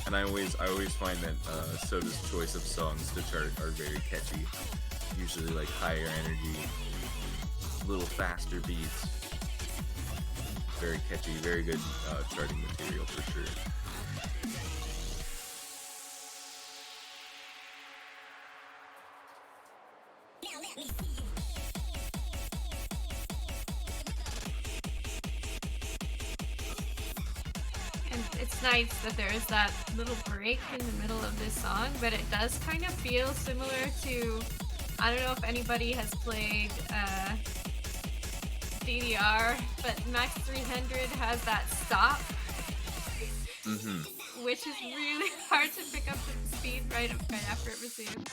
And I always find that Soda's choice of songs to chart are very catchy. Usually like higher energy, little faster beats. Very catchy, very good charting material for sure. And it's nice that there is that little break in the middle of this song, but it does kind of feel similar to, I don't know if anybody has played DDR, but Max 300 has that stop, which is really hard to pick up the speed right after it resumes.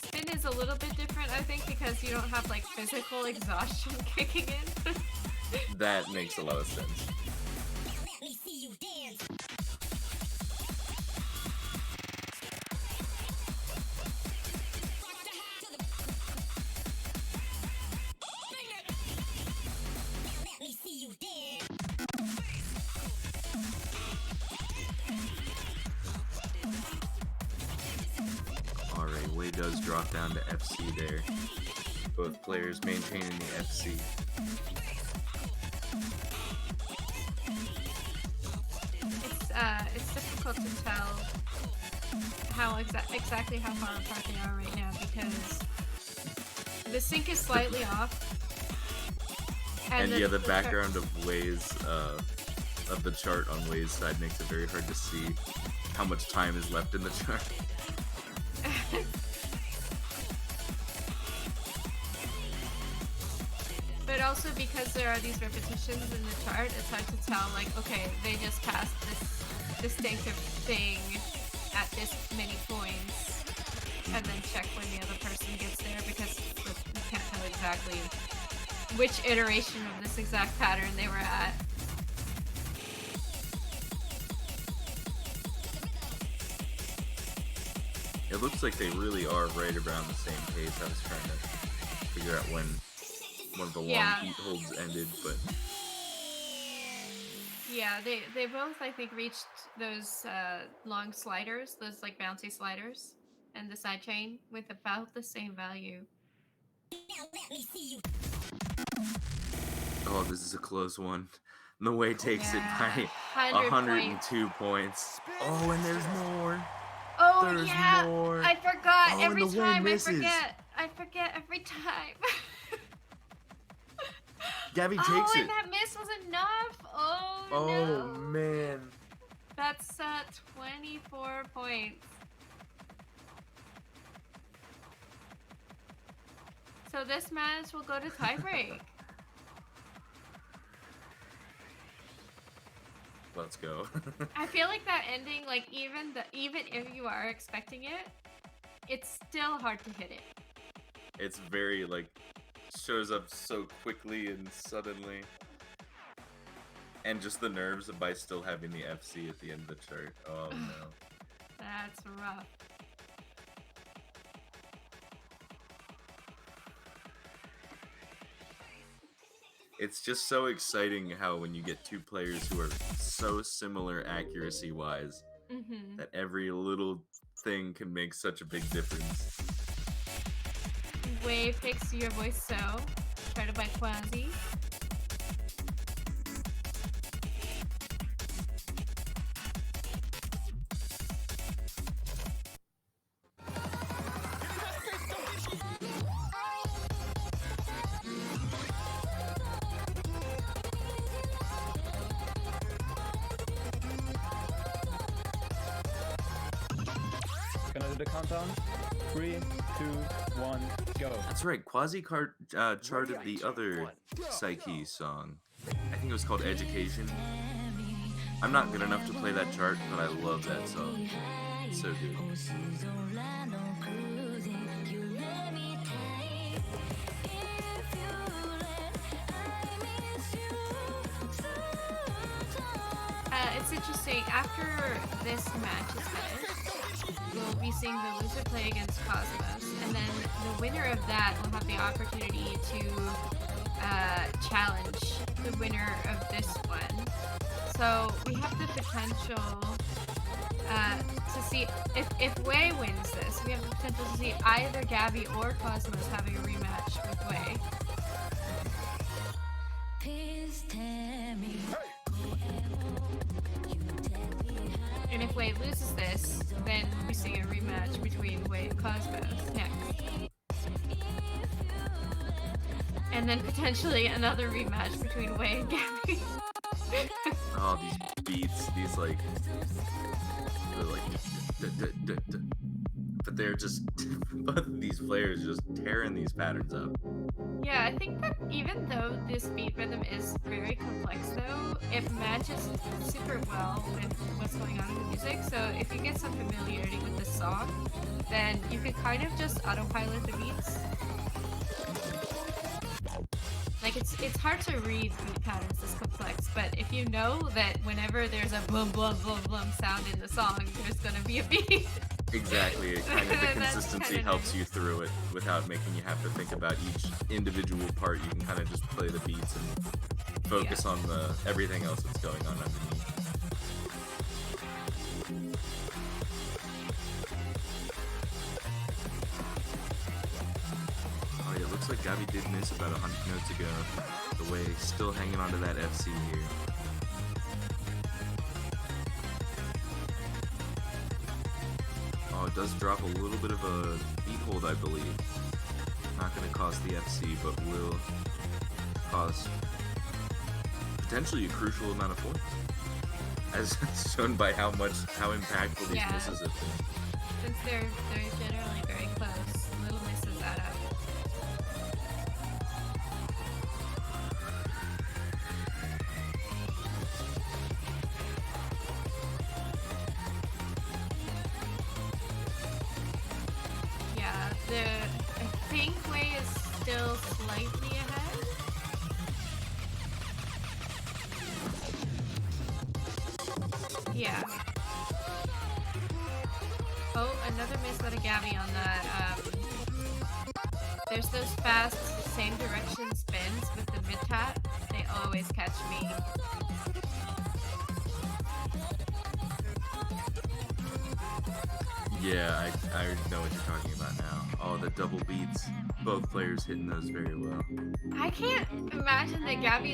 Spin is a little bit different, I think, because you don't have like physical exhaustion kicking in. That makes a lot of sense. Alright, Way does drop down to FC there. Both players maintaining the FC. It's difficult to tell how exactly how far apart they are right now because the sync is slightly off. And yeah, the background of Way's of the chart on Way's side makes it very hard to see how much time is left in the chart. But also because there are these repetitions in the chart, it's hard to tell, like, okay, they just passed this distinctive thing at this many points, and then check when the other person gets there, because you can't tell exactly which iteration of this exact pattern they were at. It looks like they really are right around the same pace. I was trying to figure out when one of the long heat holds ended, but yeah, they both, I think, reached those long sliders, those like bouncy sliders, and the sidechain with about the same value. Oh, this is a close one. The Way takes it by 102 points. Oh, and there's more. Oh, there's yeah, more. I forgot. Oh, Every and the Way time misses. I forget every time. Gavi takes oh, it. and that miss was enough. Oh, Oh, no. man. That's 24 points. So this match will go to tiebreak. Let's go. I feel like that ending, like even if you are expecting it, it's still hard to hit it. It's very, like, shows up so quickly and suddenly. And just the nerves by still having the FC at the end of the chart. Oh, no. That's rough. It's just so exciting how when you get two players who are so similar accuracy-wise, that every little thing can make such a big difference. Way picks Your Voice So, started by Quasi. gonna do the countdown. 3, 2, 1, go. That's right. Quasi charted the other Psyche song. I think it was called Education. I'm not good enough to play that chart, but I love that song. It's so good. It's interesting. After this match is finished, we'll be seeing the loser play against Cosmos, and then the winner of that will have the opportunity to challenge the winner of this one. So we have the potential to see if Wei wins this. We have the potential to see either Gavi or Cosmos having a rematch with Wei. And if Wei loses this, then we see a rematch between Wei and Cosmos next. And then potentially another rematch between Wei and Gavi. Oh, these beats, these like, they're like, but they're just, both of these players just tearing these patterns up. Yeah, I think that even though this beat rhythm is very complex though, it matches super well with what's going on in the music. So if you get some familiarity with this song, then you can kind of just autopilot the beats. Like it's hard to read beat patterns this complex, but if you know that whenever there's a blum blum blum blum sound in the song, there's gonna be a beat. Exactly, it kind of, the consistency helps you through it without making you have to think about each individual part. You can kind of just play the beats and focus on the everything else that's going on underneath. Oh yeah, it looks like Gavi did miss about 100 notes ago. The way still hanging on to that FC here. Oh, it does drop a little bit of a beat hold, I believe. Not going to cost the FC, but will cost potentially a crucial amount of points, as shown by how impactful these misses have been. Since they're generally very close, little misses add up. I think Wei is still slightly ahead. Yeah. Oh, another miss out of Gavi on that. There's those fast, same direction spins with the mid-tap. They always catch me. Yeah, I know what you're talking about now. Oh, the double beats. Both players hitting those very well. I can't imagine that Gavi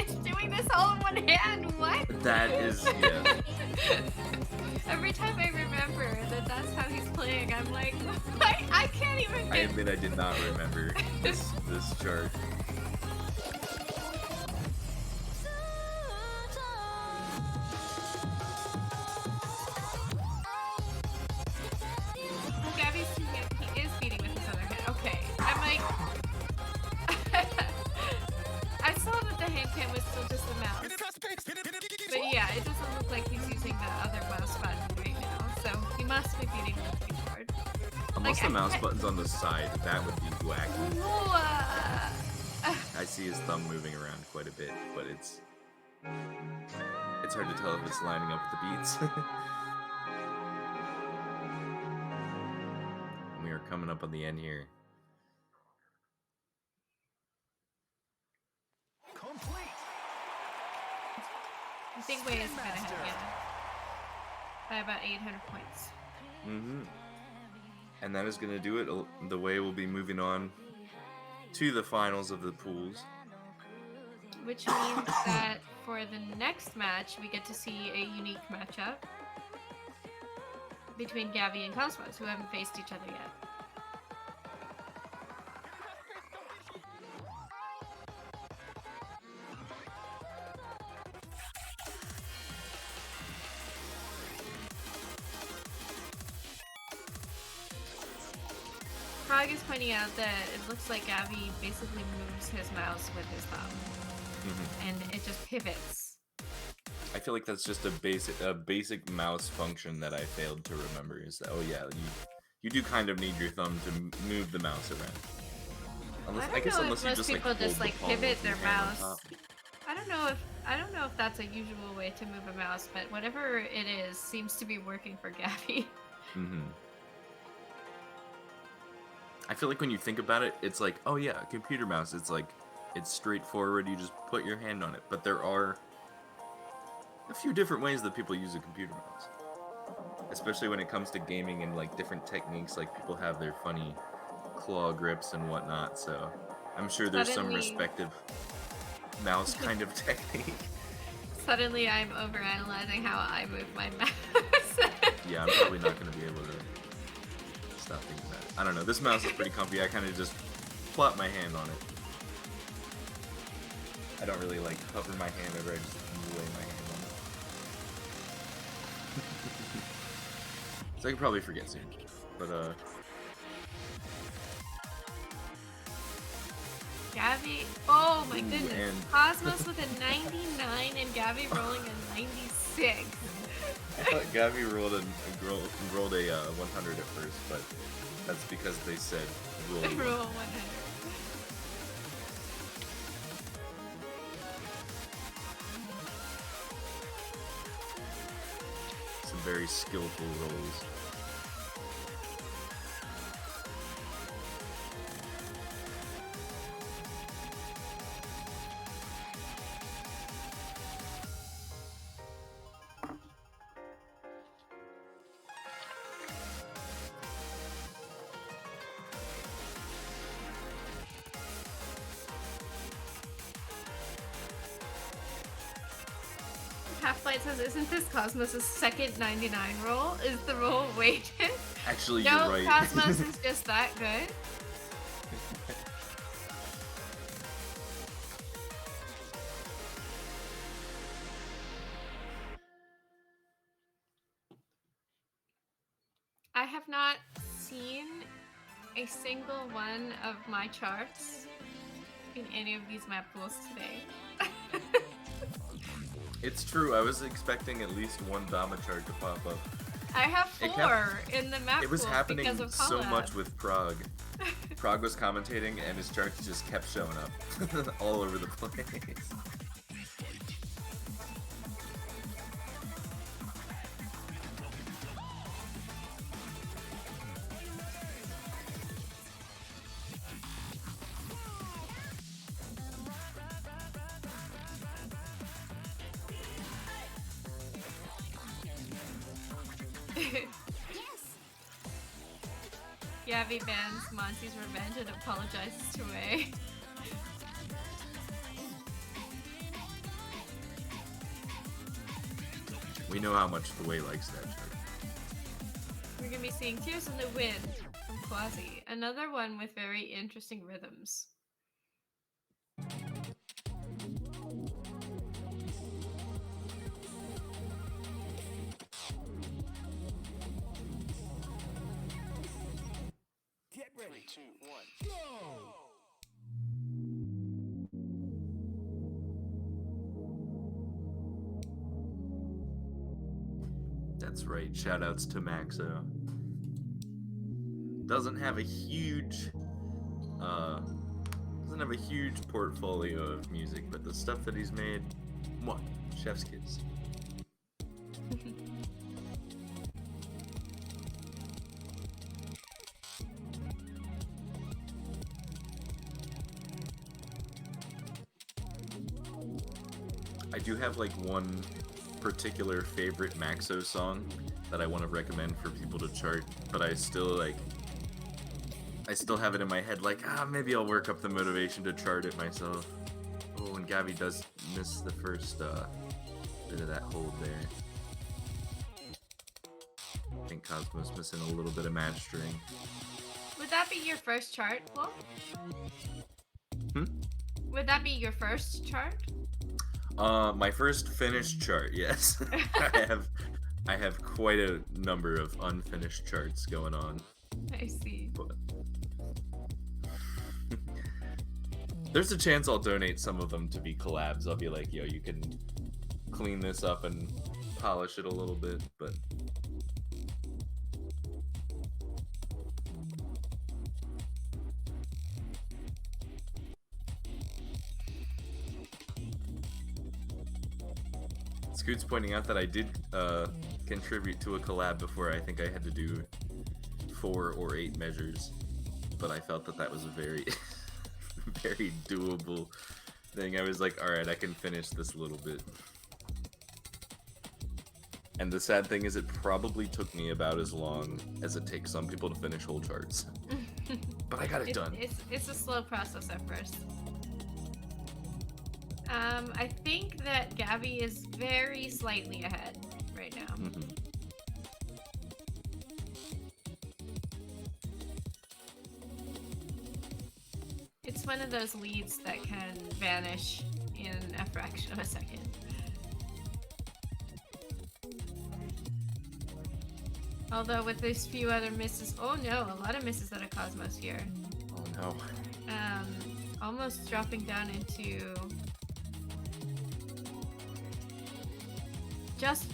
is doing this all in one hand. What? That is, yeah. Every time I remember that that's how he's playing, I'm like, I can't even. I admit I did not remember this chart. Unless the mouse button's on the side, that would be wacky. I see his thumb moving around quite a bit, but it's hard to tell if it's lining up with the beats. We are coming up on the end here. Complete. I think Wei is kind of ahead, yeah. By about 800 points. Mm-hmm. And that is going to do it. The Wei will be moving on to the finals of the pools. Which means that for the next match, we get to see a unique matchup between Gavi and Cosmos, who haven't faced each other yet. Frog is pointing out that it looks like Gavi basically moves his mouse with his thumb, and it just pivots. I feel like that's just a basic mouse function that I failed to remember. Is that, oh yeah, you do kind of need your thumb to move the mouse around. Unless, I guess don't know unless if you most just people like just hold like the palm pivot with their your hand on mouse. top. I don't know if that's a usual way to move a mouse, but whatever it is seems to be working for Gavi. I feel like when you think about it, it's like, oh yeah, a computer mouse. It's like, it's straightforward. You just put your hand on it. But there are a few different ways that people use a computer mouse, especially when it comes to gaming and like different techniques. Like people have their funny claw grips and whatnot. So I'm sure there's some respective mouse kind of technique. Suddenly, I'm overanalyzing how I move my mouse. Yeah, I'm probably not going to be able to stop thinking that. I don't know. This mouse is pretty comfy. I kind of just plop my hand on it. I don't really like hover my hand over. I just lay my hand on it. So I could probably forget soon. But Gavi, oh my goodness. and- Cosmos with a 99 and Gavi rolling a 96. I thought Gavi rolled a 100 at first, but that's because they said roll. Roll 100. Some very skillful rolls. Half-Light says, isn't this Cosmos' second 99 roll? Is the roll weighted? Actually, No, you're right. Cosmos is just that good. I have not seen a single one of my charts in any of these map pools today. It's true. I was expecting at least one Dama chart to pop up. I have It 4 in the map It was pool happening because of so collab. much with Prague. Prague was commentating, and his charts just kept showing up all over the place. Gavi bans Monty's Revenge and apologizes to Way. We know how much the Way likes that chart. We're gonna be seeing Tears in the Wind from Quasi, another one with very interesting rhythms. Get ready. 3, 2, 1, go! That's right. Shoutouts to Maxo. Doesn't have a huge portfolio of music, but the stuff that he's made, what? Chef's kiss. I do have like one particular favorite Maxo song that I want to recommend for people to chart, but I still have it in my head like, maybe I'll work up the motivation to chart it myself. Oh, and Gavi does miss the first bit of that hold there. I think Cosmo's missing a little bit of match string. Would that be your first chart, Wolf? Would that be your first chart? My first finished chart, yes. I have quite a number of unfinished charts going on. I see. But There's a chance I'll donate some of them to be collabs. I'll be like, yo, you can clean this up and polish it a little bit, but Scoot's pointing out that I did contribute to a collab before. I think I had to do 4 or 8 measures, but I felt that that was a very, very doable thing. I was like, alright, I can finish this little bit. And the sad thing is it probably took me about as long as it takes some people to finish whole charts. But I got it done. It's a slow process at first. I think that Gavi is very slightly ahead right now. Mm-hmm. It's one of those leads that can vanish in a fraction of a second. Although with these few other misses, oh no, a lot of misses out of Cosmos here. Oh no. Almost dropping down into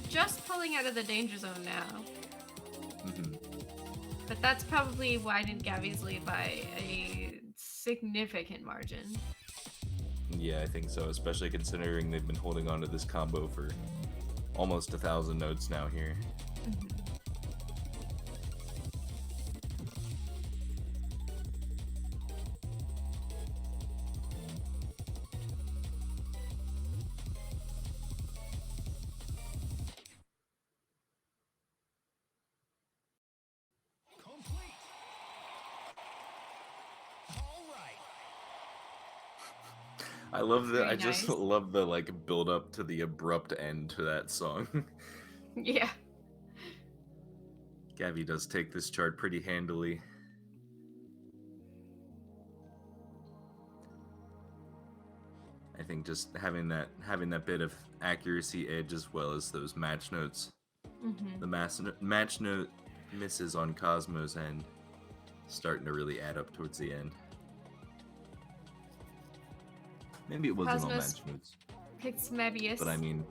just pulling out of the danger zone now. Mm-hmm. But that's probably widened Gavi's lead by a significant margin. Yeah, I think so, especially considering they've been holding on to this combo for almost 1,000 nodes now here. Mm-hmm. I love the. Very I just nice. love the like build up to the abrupt end to that song. Yeah. Gavi does take this chart pretty handily. I think just having that bit of accuracy edge as well as those match notes. Mm-hmm. The match note misses on Cosmos end starting to really add up towards the end. Maybe it wasn't on Cosmos match notes, picks Mebius. but I mean.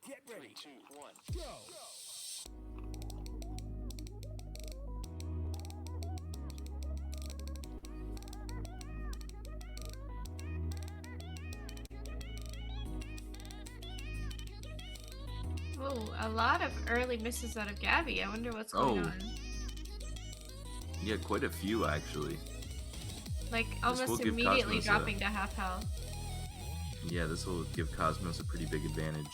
Get ready. 3, 2, 1, go. Oh, a lot of early misses out of Gavi. I wonder what's going Oh. on. Yeah, quite a few actually. Like will almost give immediately Cosmos a- dropping to half health. Yeah, this will give Cosmos a pretty big advantage.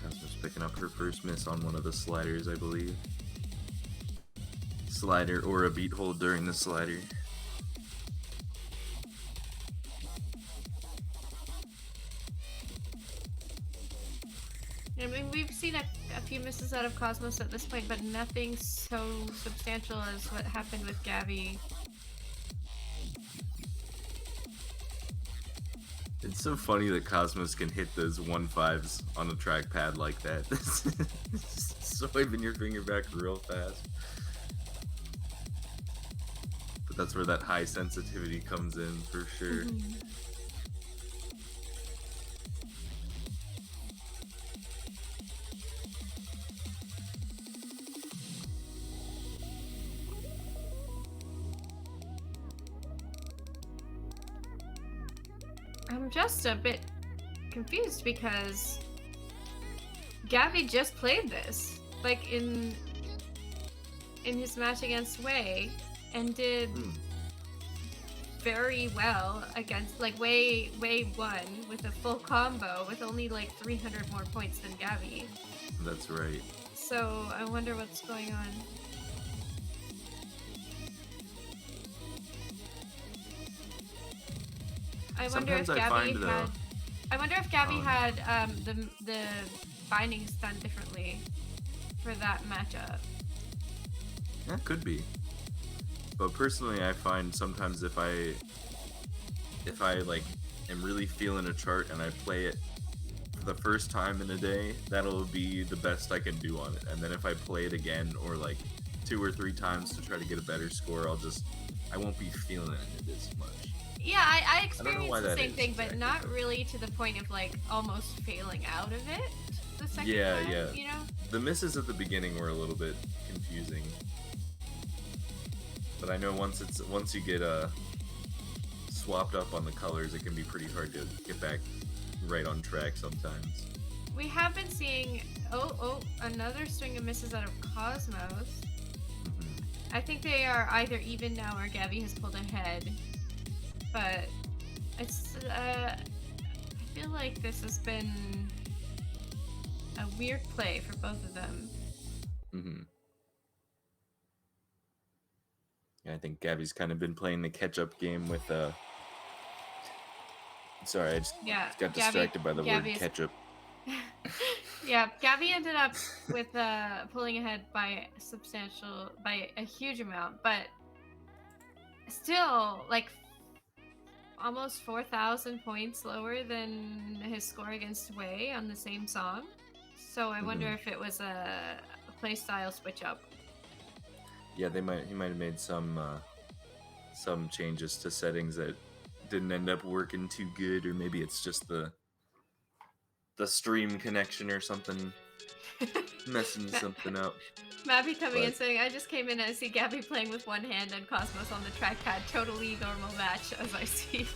Cosmos picking up her first miss on one of the sliders, I believe. Slider or a beat hold during the slider. I mean, we've seen a few misses out of Cosmos at this point, but nothing so substantial as what happened with Gavi. It's so funny that Cosmos can hit those 1-5s on a trackpad like that. Swiping your finger back real fast. But that's where that high sensitivity comes in for sure. Mhm. I'm just a bit confused because Gavi just played this, like in his match against Wei, and did very well against Wei won with a full combo with only like 300 more points than Gavi. That's right. So I wonder what's going on. I wonder if Sometimes I Gavi find, though- had. I wonder if Gavi Oh, no. had the bindings done differently for that matchup. Yeah, could be. But personally, I find sometimes if I like am really feeling a chart and I play it for the first time in a day, that'll be the best I can do on it. And then if I play it again or like 2 or 3 times to try to get a better score, I won't be feeling it as much. Yeah, I I don't know experienced why the that same is thing, but exactly, not but- really to the point of like almost failing out of it the second Yeah, time. yeah. You know? The misses at the beginning were a little bit confusing. But I know once you get swapped up on the colors, it can be pretty hard to get back right on track sometimes. We have been seeing another string of misses out of Cosmos. Mhm. I think they are either even now or Gavi has pulled ahead. But it's I feel like this has been a weird play for both of them. Mhm. Yeah, I think Gavi's kind of been playing the catch-up game with Sorry, I just Yeah, got Gavi- distracted by the word Gavi's- ketchup. Yeah, Gavi ended up with pulling ahead by a huge amount, but still like almost 4,000 points lower than his score against Wei on the same song. So I wonder if it was a playstyle switch up. Yeah, he might have made some changes to settings that didn't end up working too good, or maybe it's just the stream connection or something messing something up. Mappy coming in But- saying, I just came in and I see Gavi playing with one hand and Cosmos on the trackpad. Totally normal match, as I see.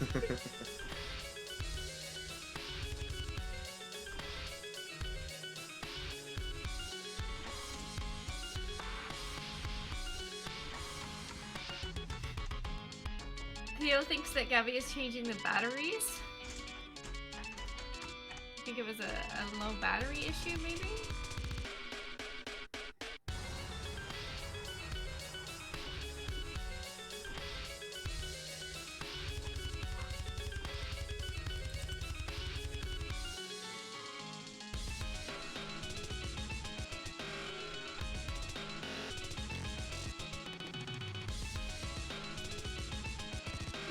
Theo thinks that Gavi is changing the batteries. I think it was a low battery issue, maybe?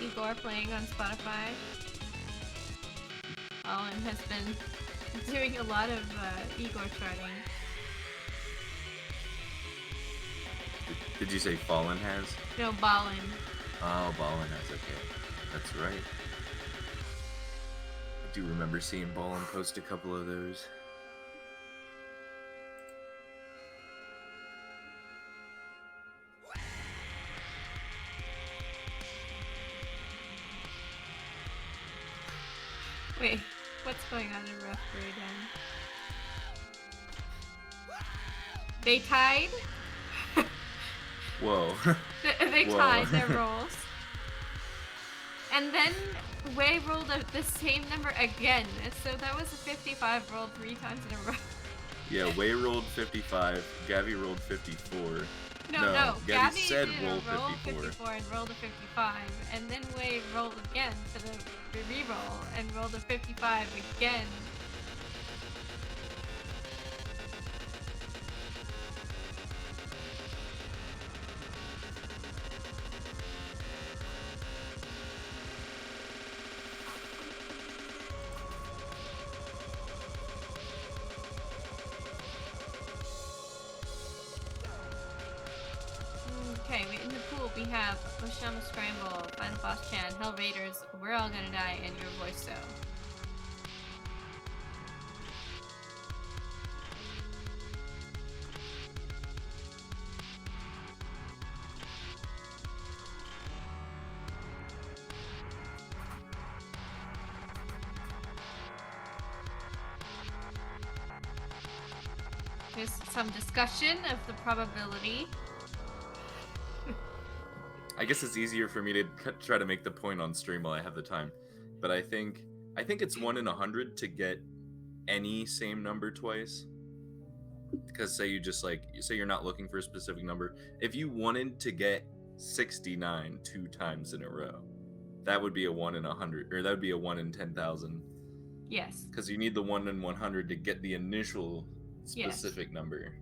Igor playing on Spotify. Alan has been doing a lot of Igor charting. Did you say Fallen has? No, Ballin. Oh, Ballin has, okay. That's right. I do remember seeing Ballin post a couple of those. Wait, what's going on in Rough again? They tied? Whoa. They Whoa. tied their rolls. And then Wei rolled the same number again. So that was a 55 rolled 3 times in a row. Yeah, Wei rolled 55, Gavi rolled 54. No, Gavi Gavi said did roll a roll 54. 54 and rolled a 55. And then Wei rolled again for the re-roll and rolled a 55 again. Okay, in the pool we have Oshama Scramble, Final Boss Chan, Hell Raiders, We're All Gonna Die, and Your Voice So. There's some discussion of the probability. I guess it's easier for me to try to make the point on stream while I have the time. But I think it's 1 in 100 to get any same number twice. Because say you just like, say you're not looking for a specific number. If you wanted to get 69 2 times in a row, that would be a 1 in 100, or that would be a 1 in 10,000. Yes. Because you need the 1 in 100 to get the initial specific number.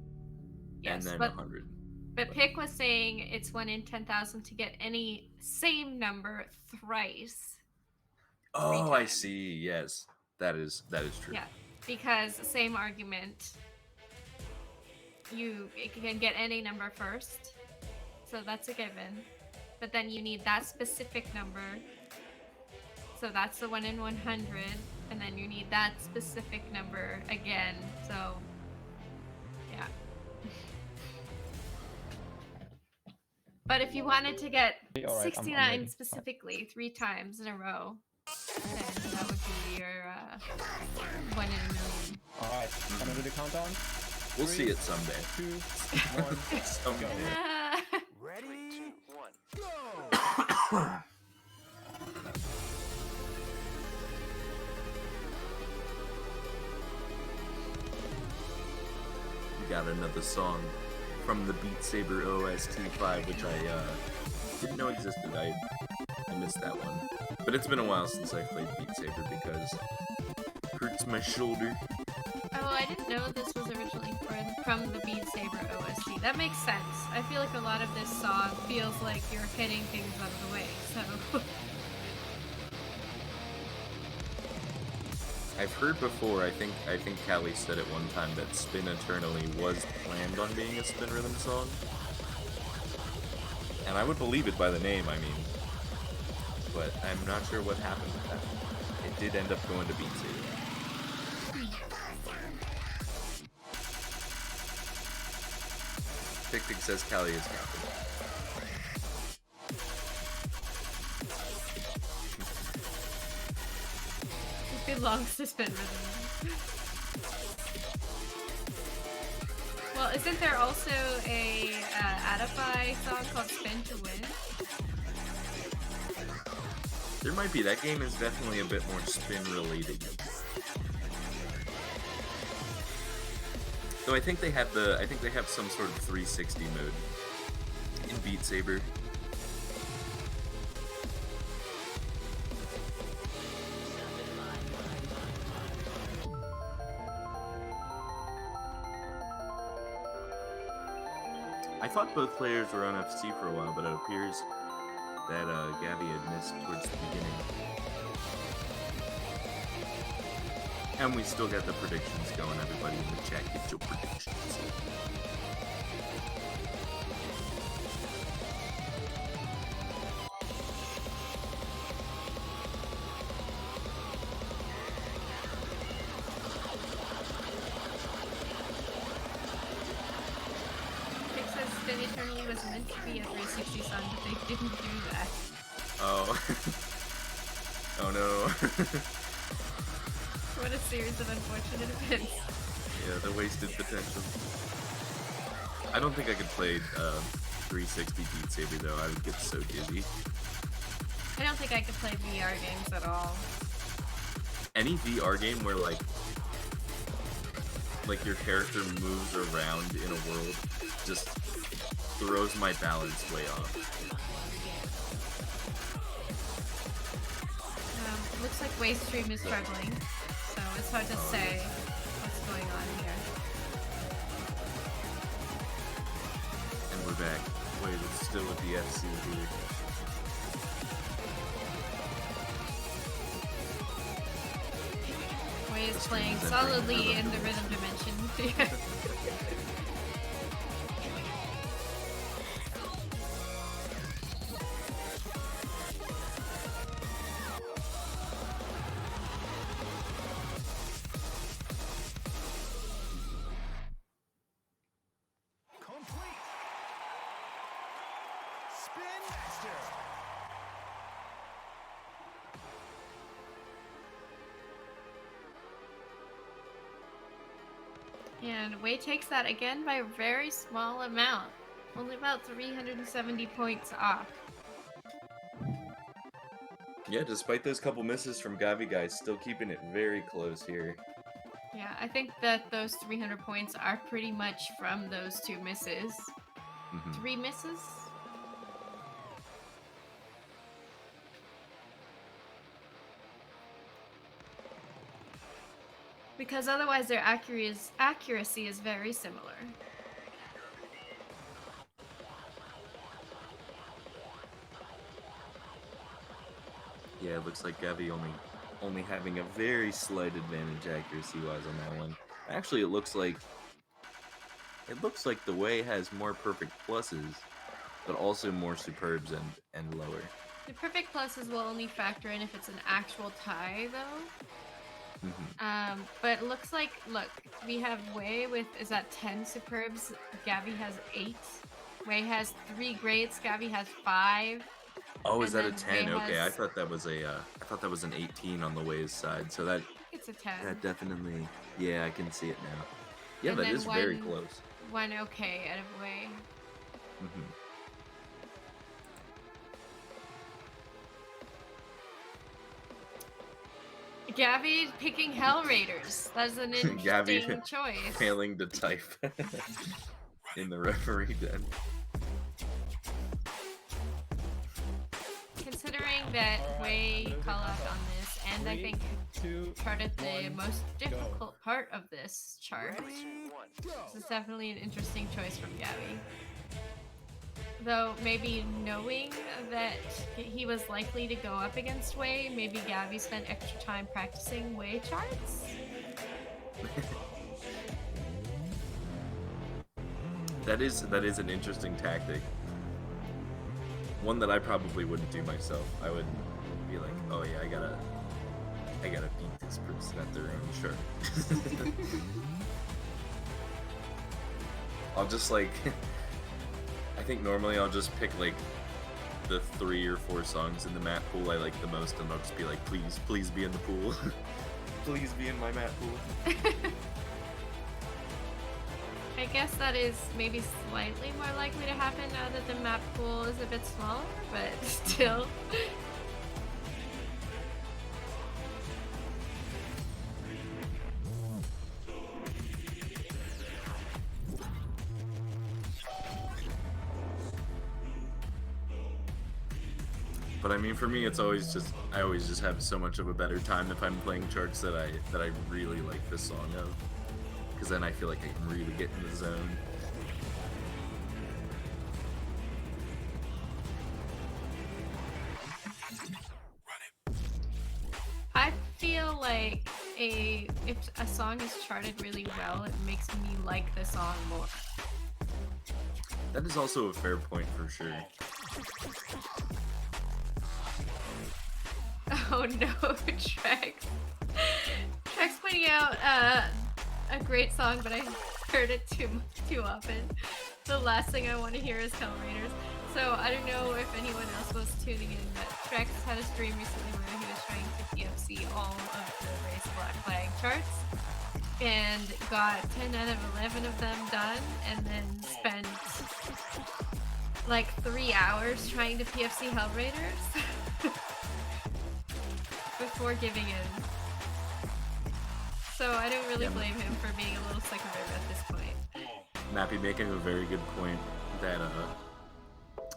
Yes, And then but 100. But Pick was saying it's 1 in 10,000 to get any same number thrice. Oh, I see. Yes, that is true. Yeah, because same argument. You can get any number first, so that's a given. But then you need that specific number, so that's the 1 in 100, and then you need that specific number again. So, yeah. But if you wanted to get 69 specifically 3 times in a row, then that would be your 1 in a million. Alright, I'm gonna do the countdown. We'll see it someday. 2, 1, Someday. Ready? 3, 2, 1, go! We got another song from the Beat Saber OST 5, which I didn't know existed. I missed that one. But it's been a while since I played Beat Saber because it hurts my shoulder. Oh, I didn't know this was originally from the Beat Saber OST. That makes sense. I feel like a lot of this song feels like you're hitting things out of the way, so... I've heard before, I think Callie said at one time that Spin Eternally was planned on being a Spin Rhythm song. And I would believe it by the name, I mean. But I'm not sure what happened with that. It did end up going to Beat Saber. Pick says Callie is counted. Belongs to Spin Rhythm. Well, isn't there also a Adify song called Spin to Win? There might be. That game is definitely a bit more spin related. Though I think they have some sort of 360 mode in Beat Saber. I thought both players were on FC for a while, but it appears that Gavi had missed towards the beginning. And we still got the predictions going. Everybody in the chat, get your predictions. It says Spin Eternally was meant to be a 360 song, but they didn't do that. Oh. Oh no. What a series of unfortunate events. Yeah, the wasted potential. I don't think I could play 360 Beat Saber though. I would get so dizzy. I don't think I could play VR games at all. Any VR game where like your character moves around in a world just throws my balance way off. Looks like Wavestream is struggling, so it's hard to say what's going on here. And we're back. Wait, it's still with the FC here. Way is playing solidly in the rhythm dimension. Complete. Spin Master. And Wei takes that again by a very small amount. Only about 370 points off. Yeah, despite those couple misses from Gavi Guy, still keeping it very close here. Yeah, I think that those 300 points are pretty much from those 2 misses. 3 misses? Because otherwise their accuracy is very similar. Yeah, it looks like Gavi only having a very slight advantage accuracy-wise on that one. Actually, it looks like the Way has more perfect pluses, but also more superbs and lower. The perfect pluses will only factor in if it's an actual tie, though. But it looks like, look, we have Way with, is that 10 superbs? Gavi has 8. Way has 3 greats. Gavi has 5. Oh, is And that a then 10? Way Okay, has- I thought that was an 18 on the Way's side. So that It's a 10. definitely, yeah, I can see it now. Yeah, And that then is very close. 1 okay out of Way. Gavi picking Hell Raiders. That's an interesting Gavi choice. Failing to type in the referee den. Considering that Way call out on this, and I think charted the most difficult part of this chart, this is definitely an interesting choice from Gavi. Though maybe knowing that he was likely to go up against Way, maybe Gavi spent extra time practicing Way charts. That is an interesting tactic. One that I probably wouldn't do myself. I would be like, oh yeah, I gotta beat this person at their own chart. I'll just like I think normally I'll just pick like the 3 or 4 songs in the map pool I like the most, and I'll just be like, please be in the pool. Please be in my map pool. I guess that is maybe slightly more likely to happen now that the map pool is a bit smaller, but still. But I mean, for me, it's always just I always just have so much of a better time if I'm playing charts that I really like the song of, because then I feel like I can really get in the zone. I feel like if a song is charted really well, it makes me like the song more. That is also a fair point for sure. Oh no, Trex. Trex pointing out a great song, but I heard it too often. The last thing I want to hear is Hell Raiders. So I don't know if anyone else was tuning in, but Trex had a stream recently where he was trying to PFC all of the Race Black Flag charts and got 10 out of 11 of them done, and then spent like 3 hours trying to PFC Hell Raiders before giving in. So I don't really blame him for being a little sick of it at this point. Nappy making a very good point that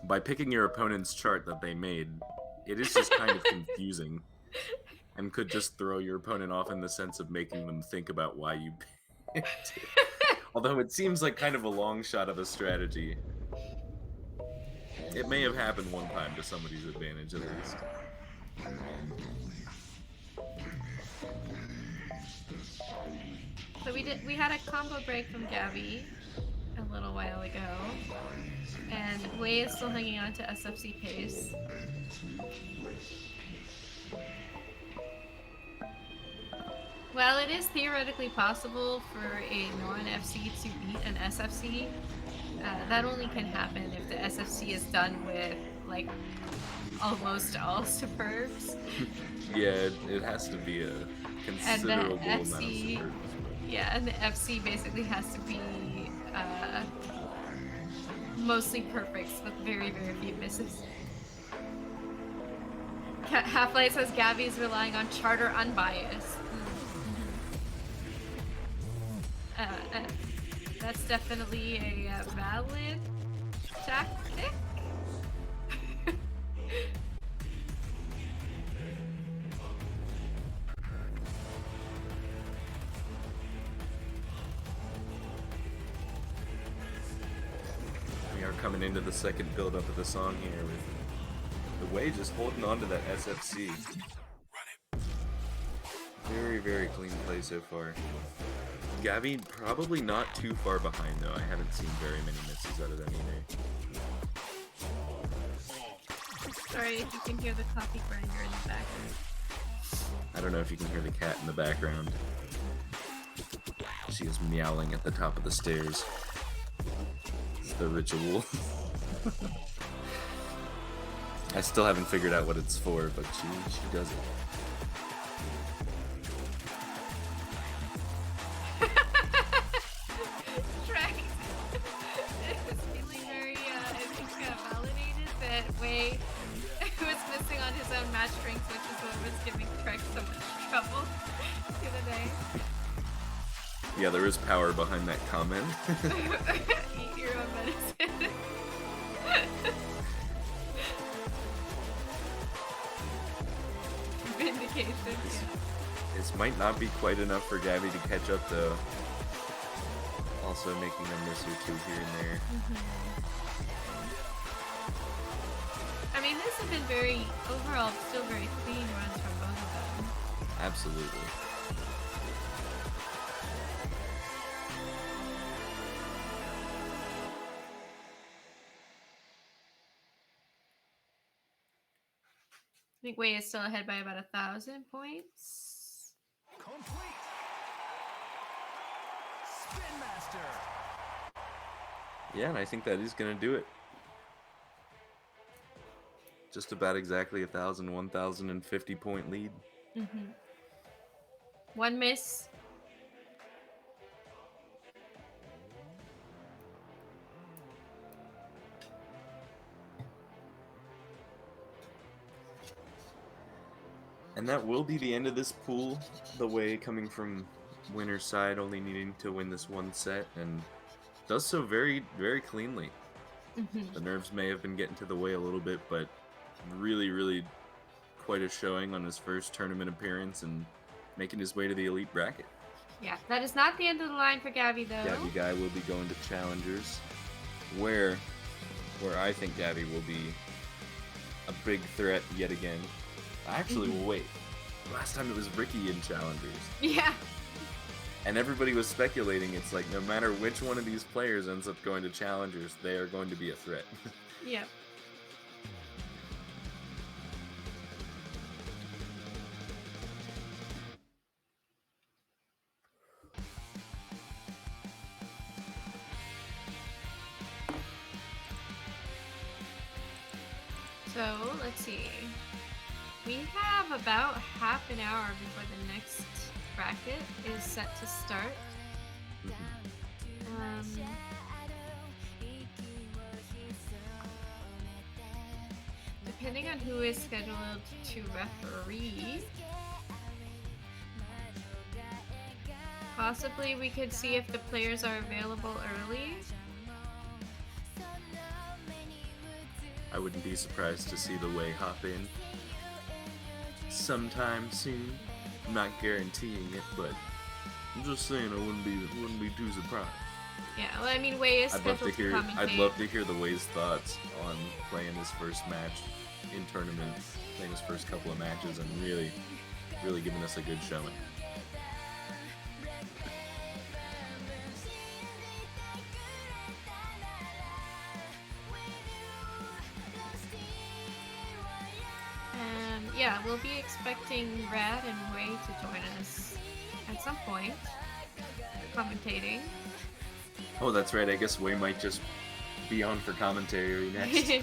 by picking your opponent's chart that they made, it is just kind of confusing and could just throw your opponent off in the sense of making them think about why you picked it. Although it seems like kind of a long shot of a strategy. It may have happened one time to somebody's advantage at least. So we had a combo break from Gavi a little while ago, and Wei is still hanging on to SFC pace. While it is theoretically possible for a non-FC to beat an SFC, that only can happen if the SFC is done with like almost all superbs. Yeah, it has to be a considerable amount of FC, superbs. yeah, and the FC basically has to be mostly perfects with very, very few misses. Half-Light says Gavi's relying on charter unbiased. That's definitely a valid tactic. We are coming into the second build-up of the song here with the Way just holding on to that SFC. Very, very clean play so far. Gavi probably not too far behind though. I haven't seen very many misses out of them either. Sorry if you can hear the coffee grinder in the background. I don't know if you can hear the cat in the background. She is meowing at the top of the stairs. It's the ritual. I still haven't figured out what it's for, but she does it. Shrek is feeling very, I think, validated that Wei was missing on his own match drinks, which is what was giving Shrek so much trouble the other day. Yeah, there is power behind that comment. Eat your own medicine. Vindication, yeah. This might not be quite enough for Gavi to catch up though. Also making a miss or two here and there. I mean, this has been very, overall, still very clean runs from both of them. Absolutely. I think Wei is still ahead by about 1,000 points. Complete. Spin Master. Yeah, and I think that is gonna do it. Just about exactly 1,050 point lead. One miss. And that will be the end of this pool. The Way coming from winner's side, only needing to win this one set, and does so very, very cleanly. The nerves may have been getting to the Way a little bit, but really, really quite a showing on his first tournament appearance and making his way to the elite bracket. Yeah, that is not the end of the line for Gavi, though. Gavi Guy will be going to Challengers, where I think Gavi will be a big threat yet again. Actually, well, wait. Last time it was Ricky in Challengers. Yeah. And everybody was speculating, it's like, no matter which one of these players ends up going to Challengers, they are going to be a threat. Yep. So, let's see. We have about half an hour before the next bracket is set to start. Depending on who is scheduled to referee, possibly we could see if the players are available early. I wouldn't be surprised to see the Way hop in sometime soon. I'm not guaranteeing it, but I'm just saying I wouldn't be too surprised. Yeah, well, I mean, Wei is scheduled to commentate. I'd love to hear the Way's thoughts on playing his first match in tournament, playing his first couple of matches, and really giving us a good showing. Yeah, we'll be expecting Rad and Wei to join us at some point, commentating. Oh, that's right. I guess Way might just be on for commentary next. Yes.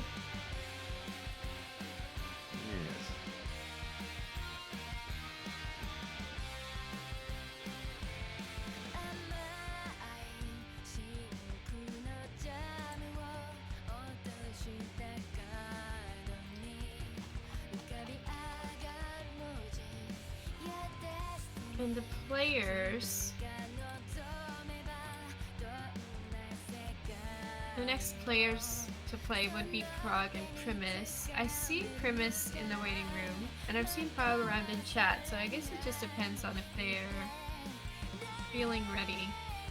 And the players The next players to play would be Prog and Primis. I see Primis in the waiting room, and I've seen Prog around in chat, so I guess it just depends on if they're feeling ready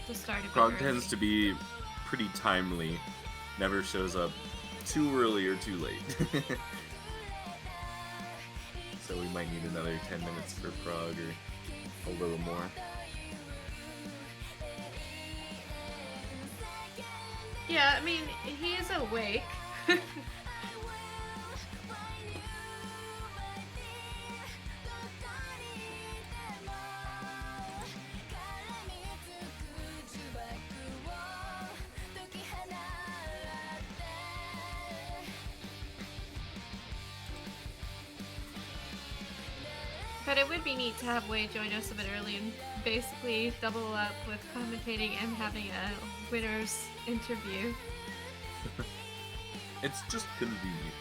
to start a bit Prog early. tends to be pretty timely, never shows up too early or too late. So we might need another 10 minutes for Prog or a little more. Yeah, I mean, he is awake. But it would be neat to have Wei join us a bit early and basically double up with commentating and having a winner's interview. It's just convenient.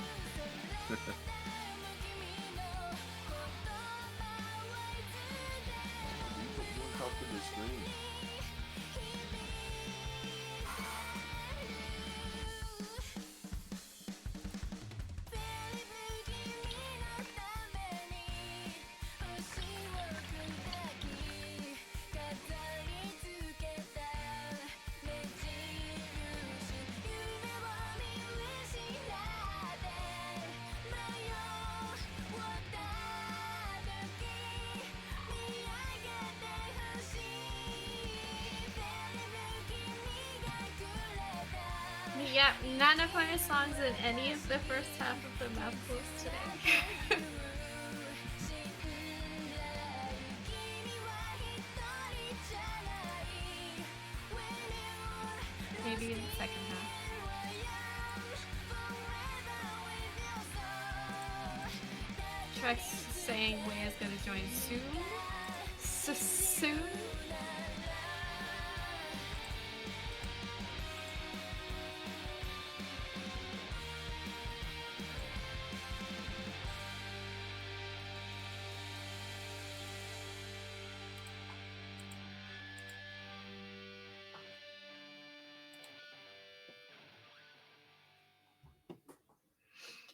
Yeah, none of my songs in any of the first half of the map quiz today. Maybe in the second half. Trek's saying Wei is going to join soon. Soon?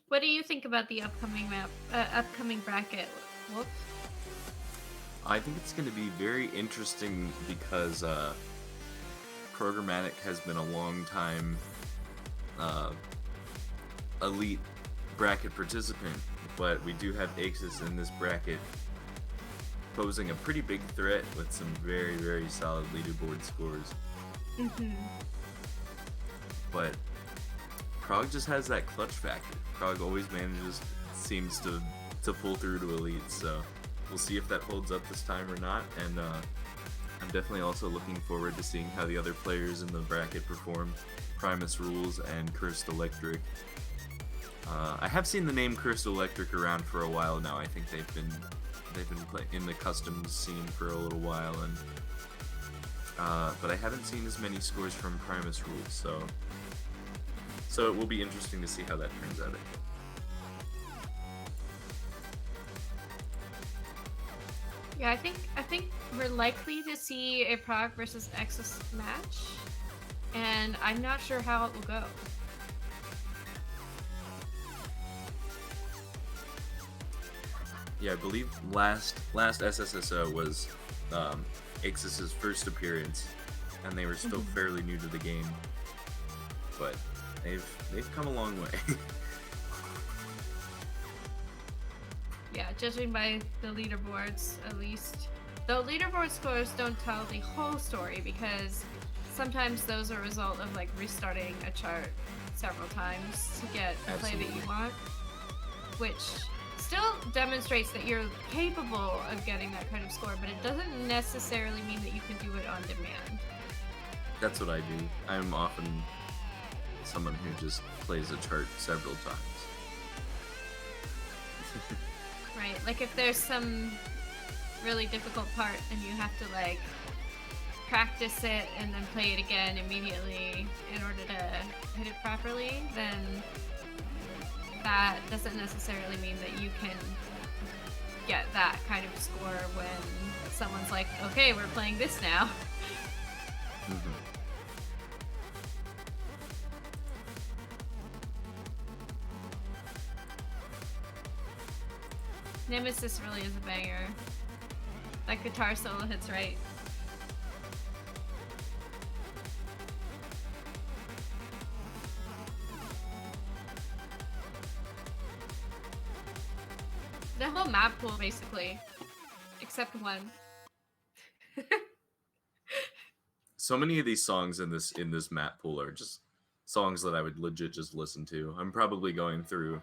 What do you think about the upcoming map, upcoming bracket? Whoops. I think it's going to be very interesting because Programmatic has been a long time elite bracket participant, but we do have Aexus in this bracket posing a pretty big threat with some very, very solid leaderboard scores. Mm-hmm. But Prog just has that clutch factor. Prog always seems to pull through to elite, so we'll see if that holds up this time or not, and I'm definitely also looking forward to seeing how the other players in the bracket perform. Primis, Rulz, and CursedElectric. I have seen the name CursedElectric around for a while now. I think they've been in the customs scene for a little while, and but I haven't seen as many scores from Primis, Rulz, so it will be interesting to see how that turns out. Yeah, I think we're likely to see a Prog versus Aexus match, and I'm not sure how it will go. Yeah, I believe last SSSO was Aexus' first appearance, and they were still fairly new to the game, but they've come a long way. Yeah, judging by the leaderboards, at least. Though leaderboard scores don't tell the whole story, because sometimes those are a result of like restarting a chart several times to get the play that you want, which still demonstrates that you're capable of getting that kind of score, but it doesn't necessarily mean that you can do it on demand. That's what I do. I'm often someone who just plays a chart several times. Right, like if there's some really difficult part and you have to like practice it and then play it again immediately in order to hit it properly, then that doesn't necessarily mean that you can get that kind of score when someone's like, okay, we're playing this now. Nemesis really is a banger. That guitar solo hits right. The whole map pool, basically. Except one. So many of these songs in this map pool are just songs that I would legit just listen to. I'm probably going through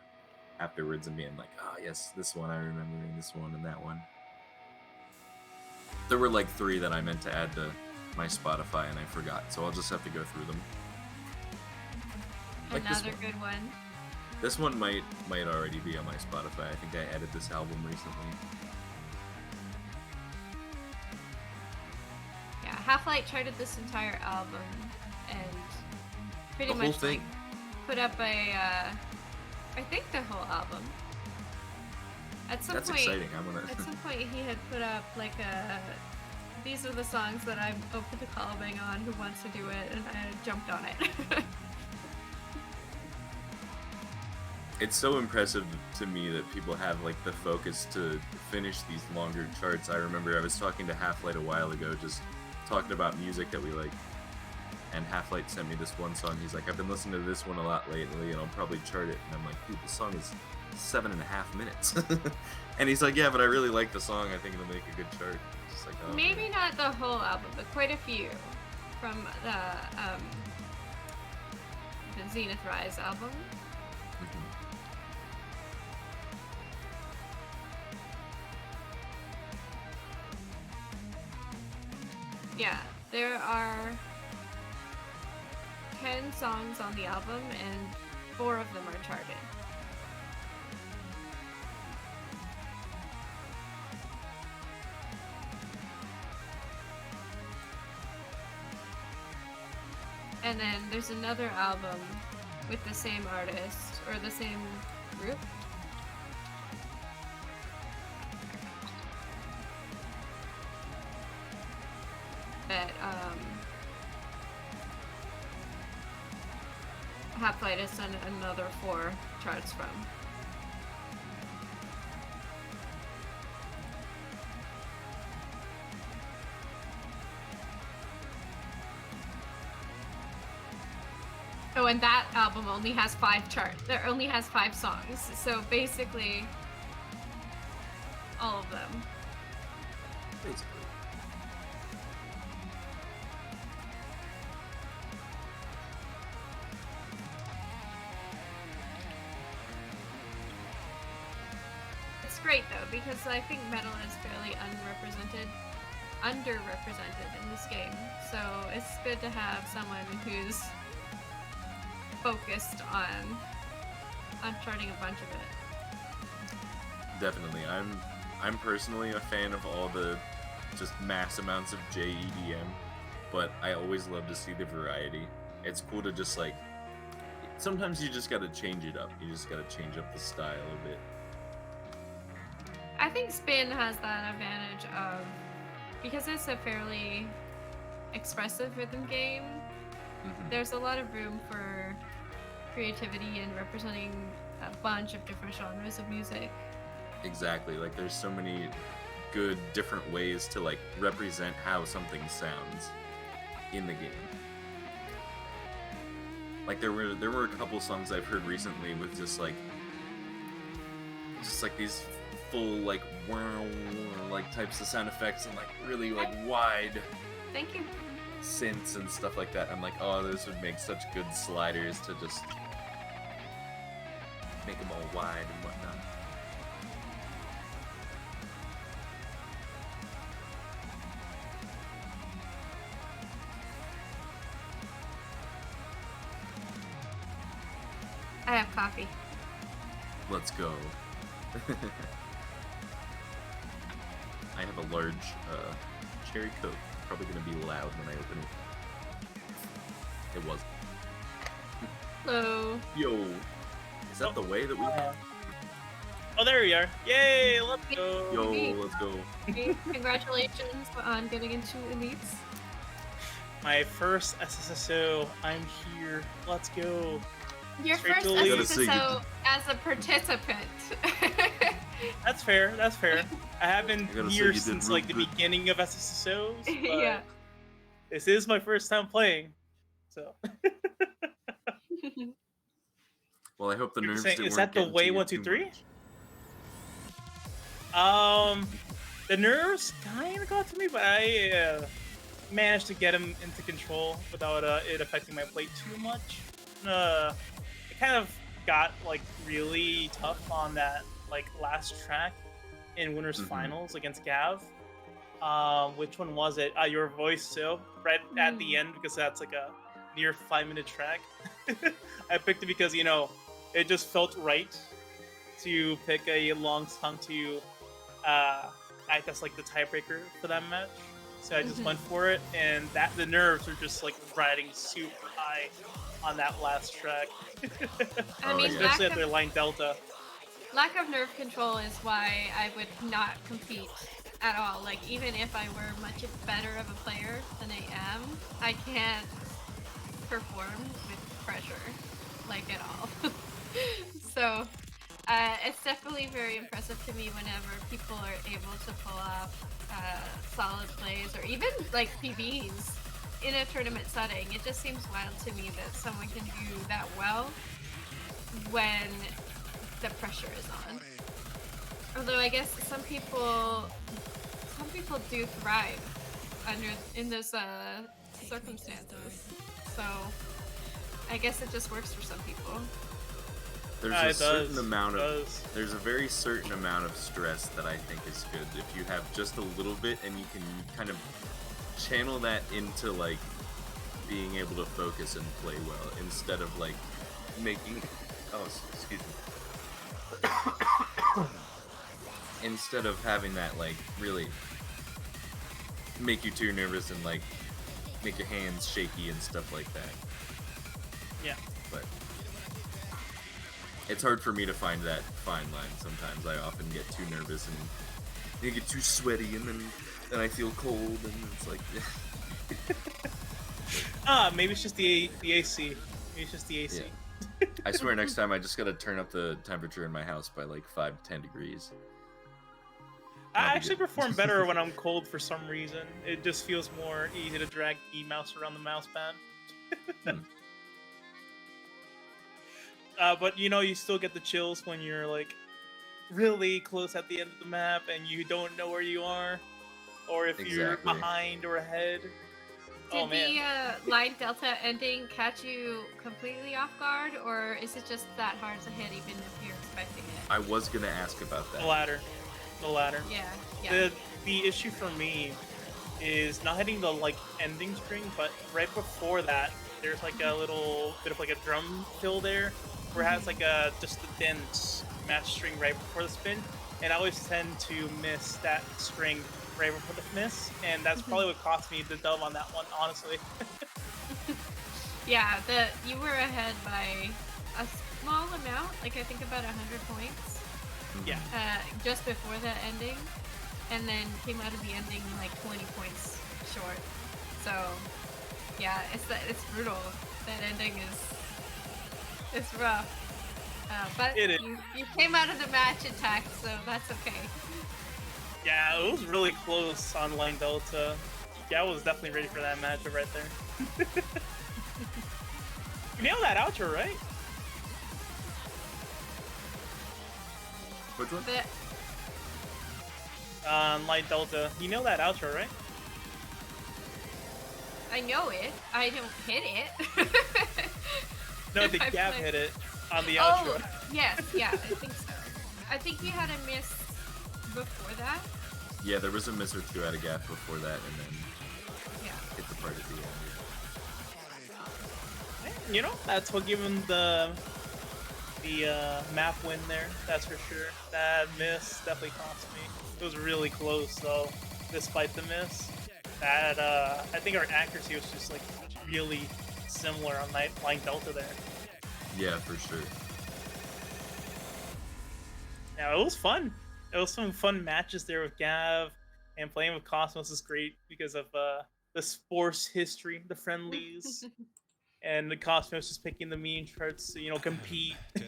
afterwards and being like, oh yes, this one I remember, and this one and that one. There were like 3 that I meant to add to my Spotify and I forgot, so I'll just have to go through them. Like Another good one. This one might already be on my Spotify. I think I added this album recently. Yeah, Half-Light charted this entire album and pretty The whole much thing. like put up a I think the whole album. At some That's point, exciting. I'm gonna. At some point, he had put up like a. These are the songs that I'm open to collabing on. Who wants to do it? And I jumped on it. It's so impressive to me that people have like the focus to finish these longer charts. I remember I was talking to Half-Light a while ago, just talking about music that we like, and Half-Light sent me this one song. He's like, I've been listening to this one a lot lately, and I'll probably chart it. And I'm like, dude, this song is 7.5 minutes. And he's like, yeah, but I really like the song. I think it'll make a good chart. It's just like, oh, Maybe not the whole album, but quite a few from the Zenith Rise album. Yeah, there are 10 songs on the album, and 4 of them are charted. And then there's another album with the same artist, or the same group. That Half-Light has done another 4 charts from. Oh, and that album only has 5 charts. There only has 5 songs. So basically, all of them. Basically. It's great though, because I think metal is fairly underrepresented in this game. So it's good to have someone who's focused on charting a bunch of it. Definitely. I'm personally a fan of all the just mass amounts of JEDM, but I always love to see the variety. It's cool to just like, sometimes you just gotta change it up. You just gotta change up the style a bit. I think Spin has that advantage of, because it's a fairly expressive rhythm game, there's a lot of room for creativity and representing a bunch of different genres of music. Exactly. Like there's so many good different ways to like represent how something sounds in the game. Like there were a couple songs I've heard recently with just like these full like wow like types of sound effects and like really like wide Thank you. synths and stuff like that. I'm like, oh, this would make such good sliders to just make them all wide and whatnot. I have coffee. Let's go. I have a large cherry Coke. Probably gonna be loud when I open it. It was. Hello. Yo, is that the way that we have? Oh, there we are. Yay, let's go. Yo, let's go. Congratulations on getting into Elites. My first SSSO. I'm here. Let's go. Your Straight first to Elite. Gotta sing SSSO as a participant. That's fair. That's fair. I haven't I gotta say, here you did since real like the good. beginning of SSSOs. But Yeah. this is my first time playing, so. Well, I hope the You're nerves saying, that is weren't that the getting to way you 1, 2, too 3? much. The nerves kind of got to me, but I managed to get him into control without it affecting my play too much. It kind of got like really tough on that like last track in winners finals against Gav. Which one was it? Your voice, so right at the end, because that's like a near 5-minute track. I picked it because it just felt right to pick a long song to act as like the tiebreaker for that match. So I just went for it, and the nerves are just like riding super high on that last track. I mean, Especially at their line delta. lack of nerve control is why I would not compete at all. Like, even if I were much better of a player than I am, I can't perform with pressure, like, at all. So, it's definitely very impressive to me whenever people are able to pull off solid plays, or even, like, PBs in a tournament setting. It just seems wild to me that someone can do that well when the pressure is on. Although I guess some people do thrive in those circumstances. So I guess it just works for some people. There's there's a very certain amount of stress that I think is good if you have just a little bit and you can kind of channel that into like being able to focus and play well instead of like making excuse me instead of having that like really make you too nervous and like make your hands shaky and stuff like that. Yeah. But it's hard for me to find that fine line sometimes. I often get too nervous and I get too sweaty and then I feel cold and it's like maybe it's just the AC. Maybe it's just the AC. Yeah. I swear next time I just gotta turn up the temperature in my house by like 5 to 10 degrees. I actually perform better when I'm cold for some reason. It just feels more easy to drag the mouse around the mouse pad. But you still get the chills when you're like really close at the end of the map and you don't know where you are, or if you're behind or ahead. Did the line delta ending catch you completely off guard, or is it just that hard to hit even if you're expecting it? I was gonna ask about that. The latter. Yeah. The issue for me is not hitting the like ending string, but right before that, there's like a little bit of like a drum fill there, where it has like just a dense match string right before the spin, and I always tend to miss that string right before the miss, and that's probably what cost me the dub on that one, honestly. Yeah, you were ahead by a small amount, like I think about 100 points. Yeah. Just before that ending, and then came out of the ending like 20 points short. So, yeah, it's brutal. That ending it's rough. But It is. You came out of the match intact, so that's okay. Yeah, it was really close on line delta. Yeah, I was definitely ready for that matchup right there. You nailed that outro, right? Which one? Line delta. You nailed that outro, right? I know it. I don't hit it. No, the Gav hit it on the outro. Oh, yes, yeah, I think so. I think you had a miss before that. Yeah, there was a miss or two at a gap before that, and then hit the part at the end. That's what gave him the map win there. That's for sure. That miss definitely cost me. It was really close though, despite the miss. That I think our accuracy was just like really similar on line delta there. Yeah, for sure. Yeah, it was fun. It was some fun matches there with Gav, and playing with Cosmos is great because of the sports history, the friendlies, and the Cosmos is picking the meme charts to, compete. You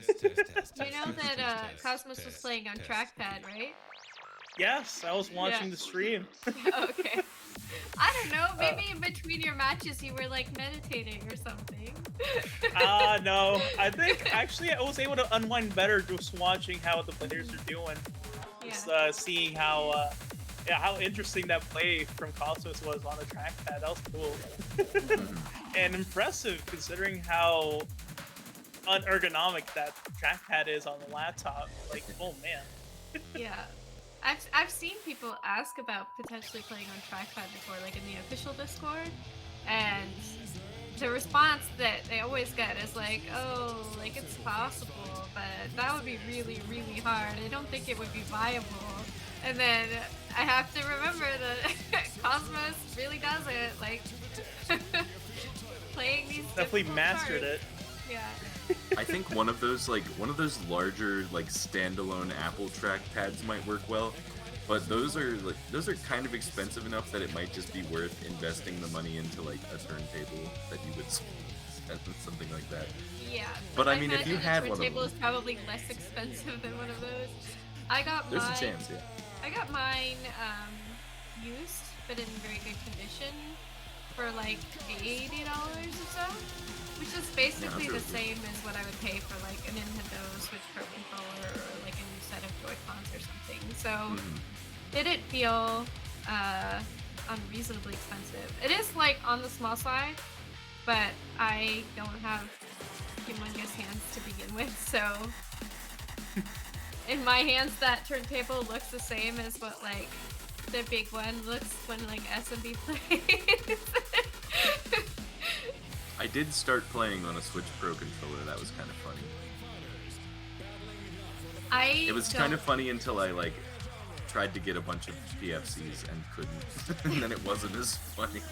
know that Cosmos was playing on trackpad, right? Yes, I was watching the stream. Okay. I don't know, maybe in between your matches you were like meditating or something. No. I think actually I was able to unwind better just watching how the players are doing. Yeah. Just seeing how interesting that play from Cosmos was on the trackpad. That was cool. And impressive considering how unergonomic that trackpad is on the laptop. Like, oh man. Yeah. I've seen people ask about potentially playing on trackpad before, like in the official Discord, and the response that they always get is like, oh, like it's possible, but that would be really, really hard. I don't think it would be viable. And then I have to remember that Cosmos really does it, like playing these definitely difficult mastered cards. it. Yeah. I think one of those larger like standalone Apple trackpads might work well, but those are kind of expensive enough that it might just be worth investing the money into like a turntable that you would spend something like that. Yeah. But I mean, if you imagine had a one of turntable them, is probably less expensive than one of those. I got there's mine. a chance, yeah. I got mine used, but in very good condition, for like $80 or so, which is basically the same as what I would pay for like a Nintendo Switch Pro controller or like a new set of Joy-Cons or something. So didn't feel unreasonably expensive. It is like on the small side, but I don't have humongous hands to begin with, so in my hands that turntable looks the same as what like the big one looks when like SMB plays. I did start playing on a Switch Pro controller. That was kind of funny. It was kind of funny until I like tried to get a bunch of PFCs and couldn't, and then it wasn't as funny.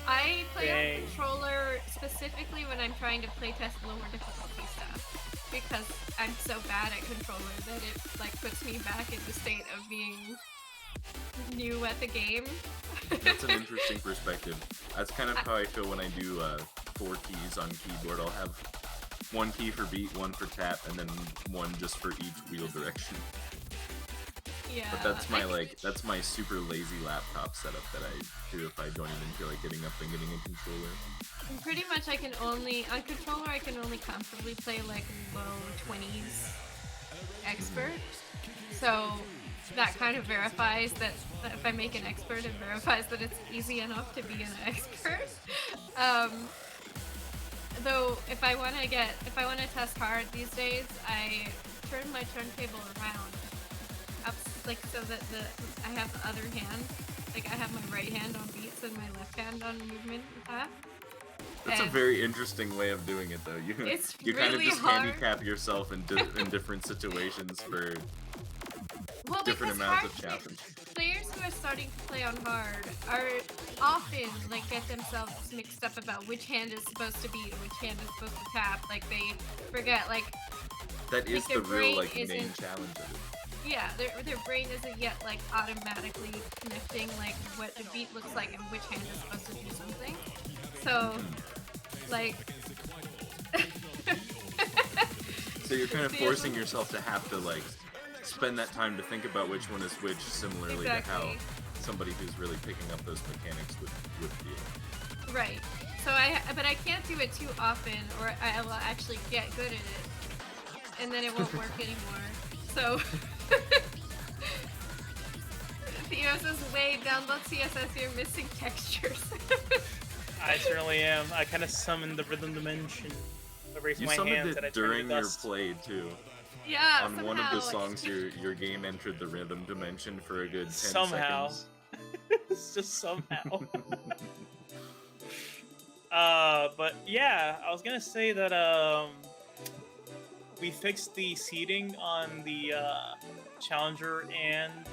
I play on controller specifically when I'm trying to playtest lower difficulty stuff, because I'm so bad at controller that it like puts me back in the state of being new at the game. That's an interesting perspective. That's kind of how I feel when I do 4 keys on keyboard. I'll have 1 key for beat, 1 for tap, and then 1 just for each wheel direction. Yeah. But that's my super lazy laptop setup that I do if I don't even feel like getting up and getting a controller. And pretty much on controller I can only comfortably play like low 20s expert. So that kind of verifies that if I make an expert, it verifies that it's easy enough to be an expert. Though if I want to test hard these days, I turn my turntable around up like so that I have the other hand, like I have my right hand on beats and my left hand on movement and path. That's a very interesting way of doing it, though. You kind of really just hard. handicap yourself in different situations for different because amounts of challenge. Players who are starting to play on hard are often like get themselves mixed up about which hand is supposed to beat or which hand is supposed to tap. Like they forget like that is their the real brain like main isn't- challenge of it. Yeah, their brain isn't yet like automatically connecting like what the beat looks like and which hand is supposed to do something. So like So you're kind of forcing yourself to have to like spend that time to think about which one is which, similarly to how somebody who's really picking up those mechanics would feel. Right. So but I can't do it too often or I will actually get good at it. And then it won't work anymore. So Theo says, Wade, download CSS, you're missing textures. I certainly am. I kind of summoned the rhythm dimension. I raised my hands and I turned to during your dust. play too. Yeah, On one of the songs, your game entered the rhythm dimension for a good 10 seconds. It's just somehow. But yeah, I was gonna say that we fixed the seating on the challenger and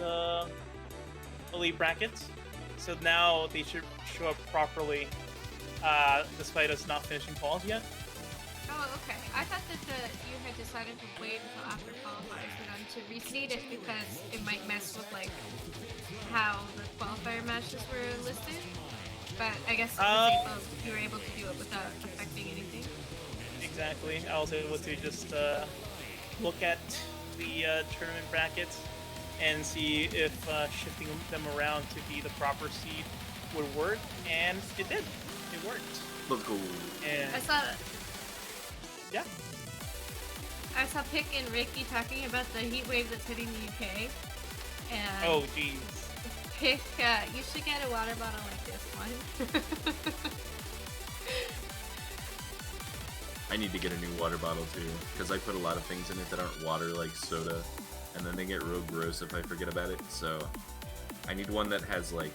elite brackets, so now they should show up properly, despite us not finishing calls yet. Oh, okay. I thought that you had decided to wait until after qualifiers for them to reseed it because it might mess with like how the qualifier matches were listed. but I guess you were able to do it without affecting anything. Exactly. I was able to just look at the tournament brackets and see if shifting them around to be the proper seed would work, and it did. It worked. Let's go. And I saw Pick and Ricky talking about the heat wave that's hitting the UK, and oh jeez. Pick, you should get a water bottle like this one. I need to get a new water bottle too, because I put a lot of things in it that aren't water, like soda, and then they get real gross if I forget about it. So I need one that has like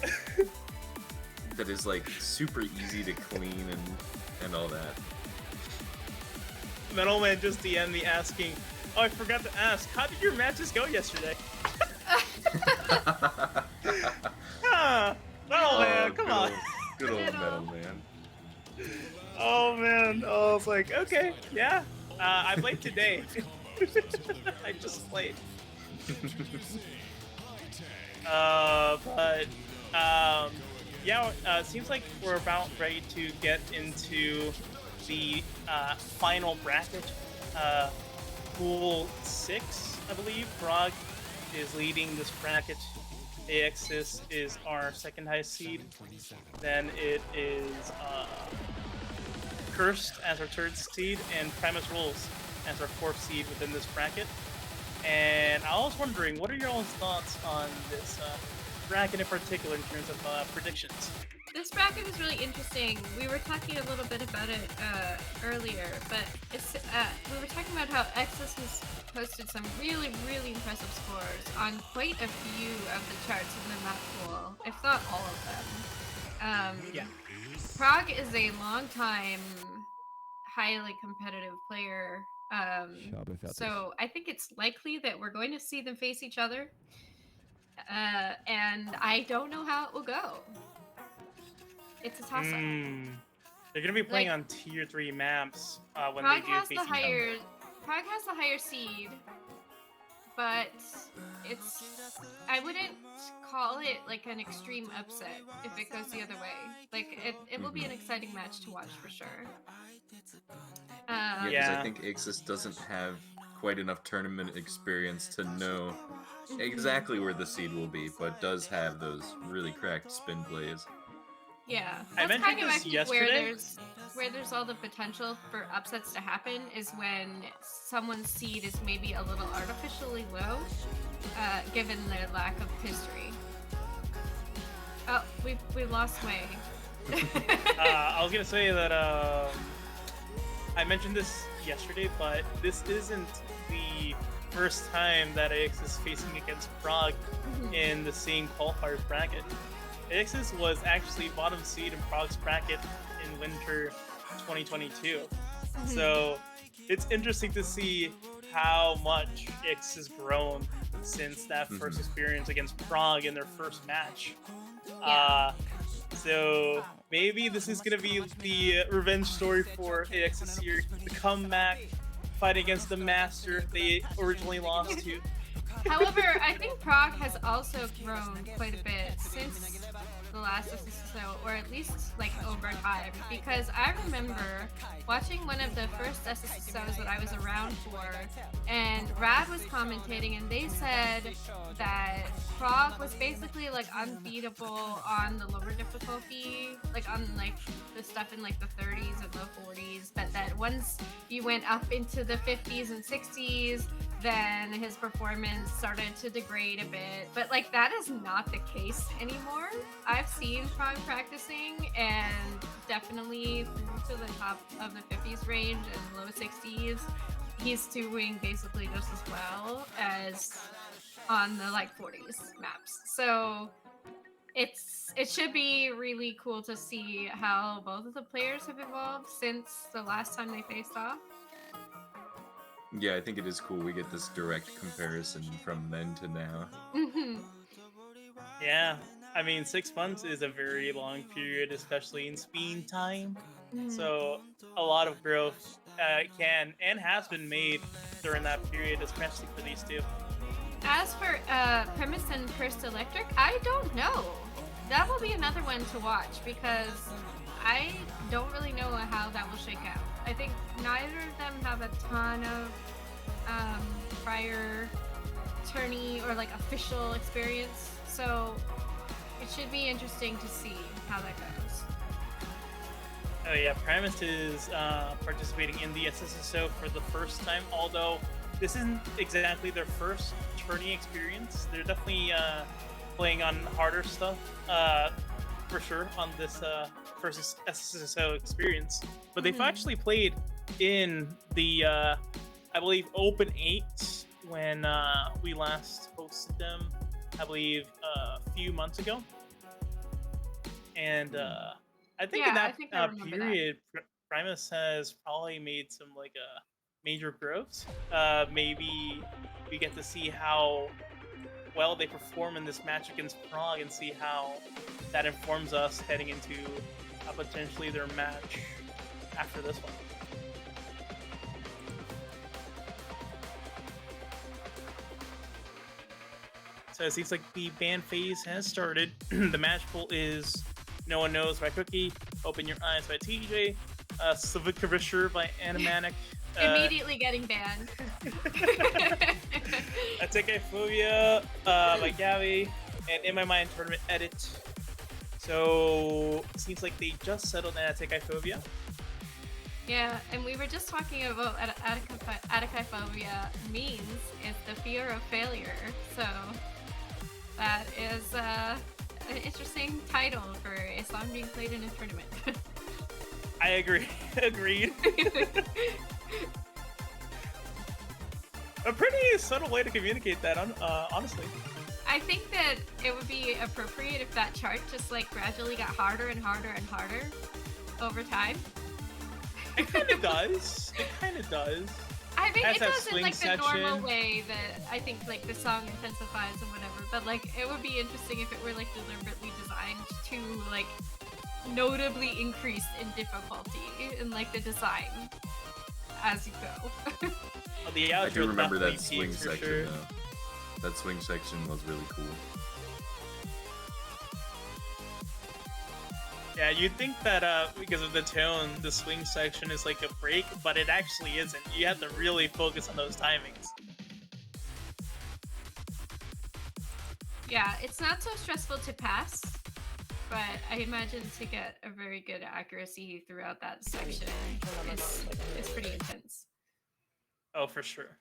that is like super easy to clean and all that. Metal Man just DM'd me asking, "Oh, I forgot to ask, how did your matches go yesterday?" Metal Man, come on. Good old Metal Man. Oh man, I was like, okay, yeah. I played today. I just played. It seems like we're about ready to get into the final bracket. Pool 6, I believe. Prague is leading this bracket. Aexus is our second highest seed. Then it is Cursed as our third seed, and Primis Rulz as our fourth seed within this bracket. And I was wondering, what are your own thoughts on this bracket in particular in terms of predictions? This bracket is really interesting. We were talking a little bit about it earlier, but it's we were talking about how Aexus has posted some really, really impressive scores on quite a few of the charts in the map pool, if not all of them. Yeah. Prague is a long-time, highly competitive player, so I think it's likely that we're going to see them face each other, and I don't know how it will go. It's a toss-up. They're gonna be playing on tier 3 maps when Prague they do has face the each other. higher. Prague has the higher seed, but it's. I wouldn't call it like an extreme upset if it goes the other way. Like it will be an exciting match to watch for sure. Yeah, because I think Aexus doesn't have quite enough tournament experience to know exactly where the seed will be, but does have those really cracked spin plays. Yeah, I that's mentioned kind of this actually yesterday. where there's all the potential for upsets to happen is when someone's seed is maybe a little artificially low, given their lack of history. Oh, we lost Wei. I was gonna say that I mentioned this yesterday, but this isn't the first time that Aexus is facing against Prague in the same qualifiers bracket. Aexus was actually bottom seed in Prague's bracket in winter 2022. So it's interesting to see how much Aexus has grown since that first experience against Prague in their first match. So maybe this is going to be the revenge story for Aexus here. The comeback, fight against the master they originally lost to. However, I think Prague has also grown quite a bit since the last SSSO, or at least like over time, because I remember watching one of the first SSSOs that I was around for, and Rad was commentating, and they said that Prague was basically like unbeatable on the lower difficulty, like on like the stuff in like the 30s and low 40s, but that once you went up into the 50s and 60s, then his performance started to degrade a bit. But like that is not the case anymore. I've seen Prague practicing, and definitely through to the top of the 50s range and low 60s, he's doing basically just as well as on the like 40s maps. So it should be really cool to see how both of the players have evolved since the last time they faced off. Yeah, I think it is cool we get this direct comparison from then to now. Yeah, I mean, 6 months is a very long period, especially in speed time. So a lot of growth can and has been made during that period, especially for these two. As for Primis and CursedElectric, I don't know. that will be another one to watch because I don't really know how that will shake out. I think neither of them have a ton of prior tourney or like official experience, so it should be interesting to see how that goes. Oh yeah, Primis is participating in the SSSO for the first time, although this isn't exactly their first tourney experience. They're definitely playing on harder stuff, for sure, on this first SSSO experience. But they've actually played in the, I believe, Open 8 when we last hosted them, I believe, a few months ago. And I think in that period, Primis has probably made some like major growth. Maybe we get to see how well they perform in this match against Prague and see how that informs us heading into potentially their match after this one. So it seems like the ban phase has started. The match pool is No One Knows by Cookie, Open Your Eyes by TJ, Civic Carisher by Animanic. Immediately getting banned. Aexus by Gavi, and In My Mind Tournament Edit. So it seems like they just settled on Aexus. Yeah, and we were just talking about what Aexus means. It's the fear of failure. So that is an interesting title for a song being played in a tournament. I agree. Agreed. A pretty subtle way to communicate that, honestly. I think that it would be appropriate if that chart just like gradually got harder and harder and harder over time. It kind of does. It kind of does. I think it does in like the section. normal way that I think like the song intensifies and whatever. But like it would be interesting if it were like deliberately designed to like notably increase in difficulty in like the design as you go. I do remember that swing for section sure. though. That swing section was really cool. Yeah, you'd think that because of the tone, the swing section is like a break, but it actually isn't. You have to really focus on those timings. Yeah, it's not so stressful to pass, but I imagine to get a very good accuracy throughout that section is pretty intense. Oh, for sure.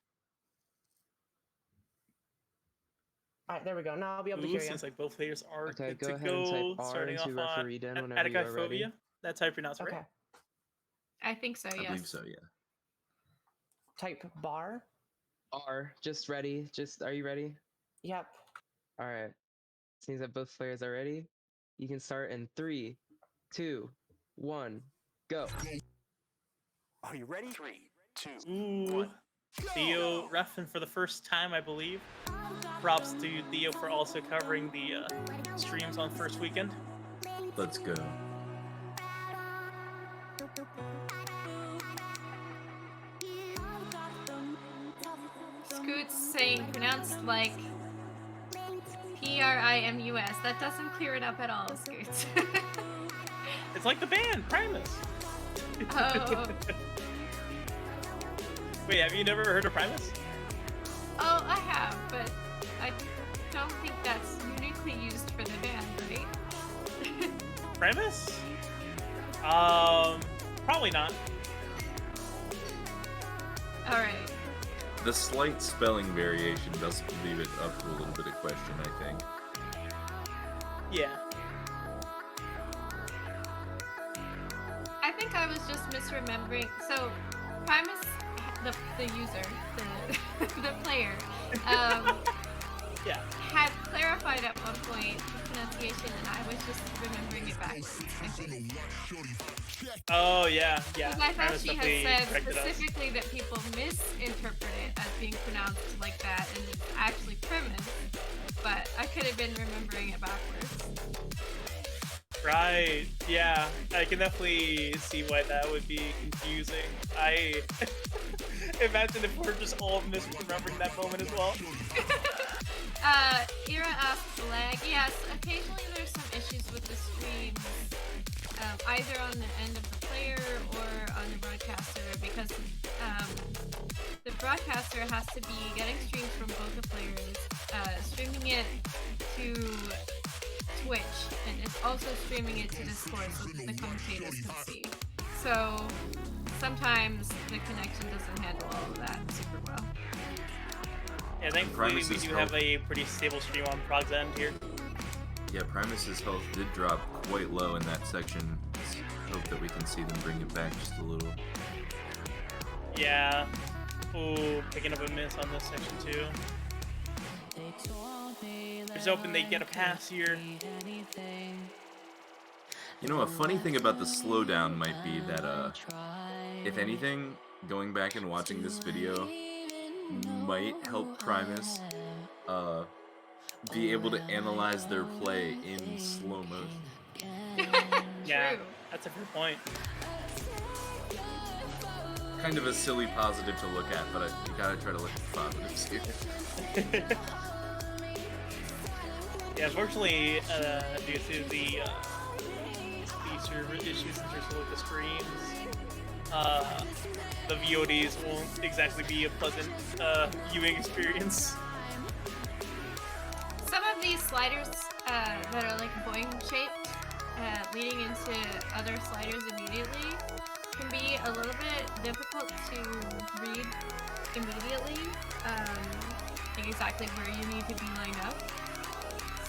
All right, there we go. Now I'll be able to Ooh, hear you. seems like both players are Okay, good go to ahead and go. type R Starting off into on referee den whenever you are ready. Aexus. That's how you pronounce it, Okay. right? I think so, I yes. believe so, yeah. Type bar. R, just ready. Are you ready? Yep. All right. Seems that both players are ready. You can start in 3, 2, 1, go. Are you ready? 3, 2, Ooh. 1. Theo reffing for the first time, I believe. Props to Theo for also covering the streams on first weekend. Let's go. Scoot's saying pronounced like Primus. That doesn't clear it up at all, Scoots. It's like the band, Primis. Oh. Wait, have you never heard of Primis? Oh, I have, but I don't think that's uniquely used for the band, right? Primis? Probably not. Alright. The slight spelling variation does leave it up to a little bit of question, I think. Yeah. I think I was just misremembering. So, Primus, the user, the player, Yeah. had clarified at one point the pronunciation, and I was just remembering it backwards, I think. Oh, yeah, yeah. Because I thought Primis she definitely had said corrected us. specifically that people misinterpret it as being pronounced like that, and it's actually Primis, but I could have been remembering it backwards. Right, yeah. I can definitely see why that would be confusing. I imagine if we're just all misremembering that moment as well. Ira asks lag. Yes, occasionally there's some issues with the streams, either on the end of the player or on the broadcaster, because the broadcaster has to be getting streams from both the players, streaming it to Twitch, and it's also streaming it to Discord so that the commentators can see. So sometimes the connection doesn't handle all of that super well. Yeah, thankfully we Primis's do have a pretty stable stream on Prog's end here. Yeah, Primus's health did drop quite low in that section. Let's hope that we can see them bring it back just a little. Yeah. Ooh, picking up a miss on this section too. Just hoping they get a pass here. You know, a funny thing about the slowdown might be that, if anything, going back and watching this video might help Primus, be able to analyze their play in slow motion. Yeah, True. that's a good point. Kind of a silly positive to look at, but you gotta try to look at the positives here. Yeah, unfortunately, due to the server issues in terms of like the streams, the VODs won't exactly be a pleasant viewing experience. Some of these sliders that are like boing shaped, leading into other sliders immediately, can be a little bit difficult to read immediately, like exactly where you need to be lined up.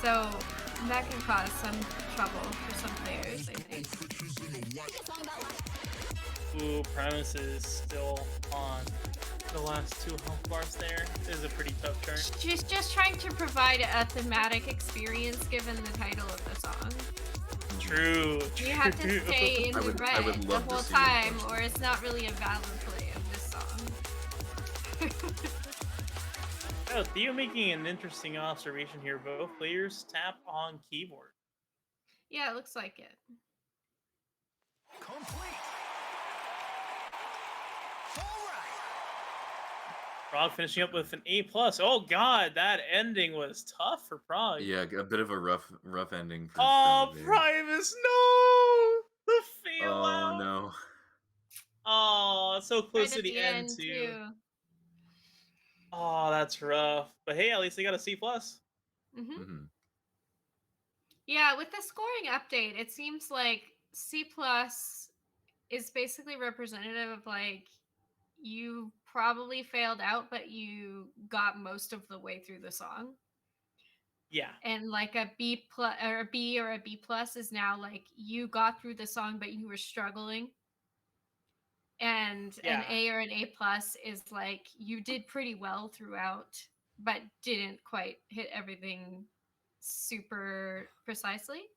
So that can cause some trouble for some players, I think. Ooh, Primis is still on the last 2 health bars there. This is a pretty tough turn. She's just trying to provide a thematic experience given the title of the song. True. You have to stay in I the would red the love to whole see time, it. or it's not really a valid play of this song. Oh, Theo making an interesting observation here. Both players tap on keyboard. Yeah, it looks like it. Complete. All right. Prague finishing up with an A+. Oh god, that ending was tough for Prague. Yeah, a bit of a rough ending for Oh, Prague there. Primus, no! The fail Oh out. no. Oh, so close Right to at the end too. Oh, that's rough. But hey, at least they got a C+. Mhm. Yeah, with the scoring update, it seems like C+ is basically representative of like you probably failed out, but you got most of the way through the song. Yeah. And like a B+ or a B or a B+ is now like you got through the song, but you were struggling. And Yeah. an A or an A+ is like you did pretty well throughout, but didn't quite hit everything super precisely.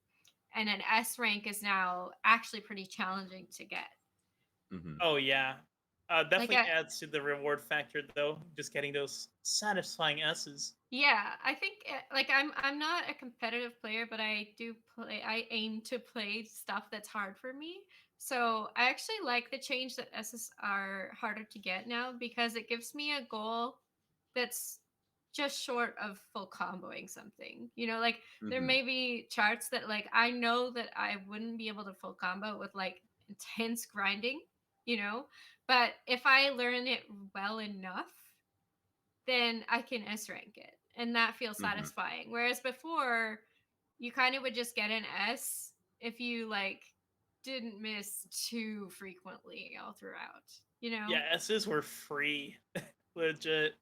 And an S rank is now actually pretty challenging to get. Oh yeah. Definitely Like adds to the reward factor though, just getting those satisfying S's. Yeah, I think like I'm not a competitive player, but I aim to play stuff that's hard for me. So I actually like the change that S's are harder to get now, because it gives me a goal that's just short of full comboing something. You know, like there may be charts that like I know that I wouldn't be able to full combo with like intense grinding, you know, but if I learn it well enough, then I can S rank it, and that feels satisfying. Whereas before, you kind of would just get an S if you like didn't miss too frequently all throughout, you know? Yeah, S's were free. Legit.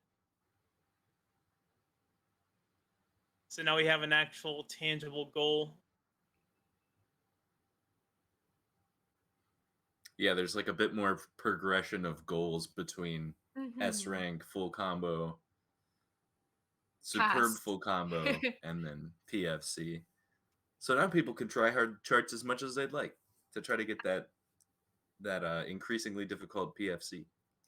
So now we have an actual tangible goal. Yeah, there's like a bit more progression of goals between S rank, full combo, superb Past. full combo, and then PFC. So now people can try hard charts as much as they'd like to try to get that increasingly difficult PFC.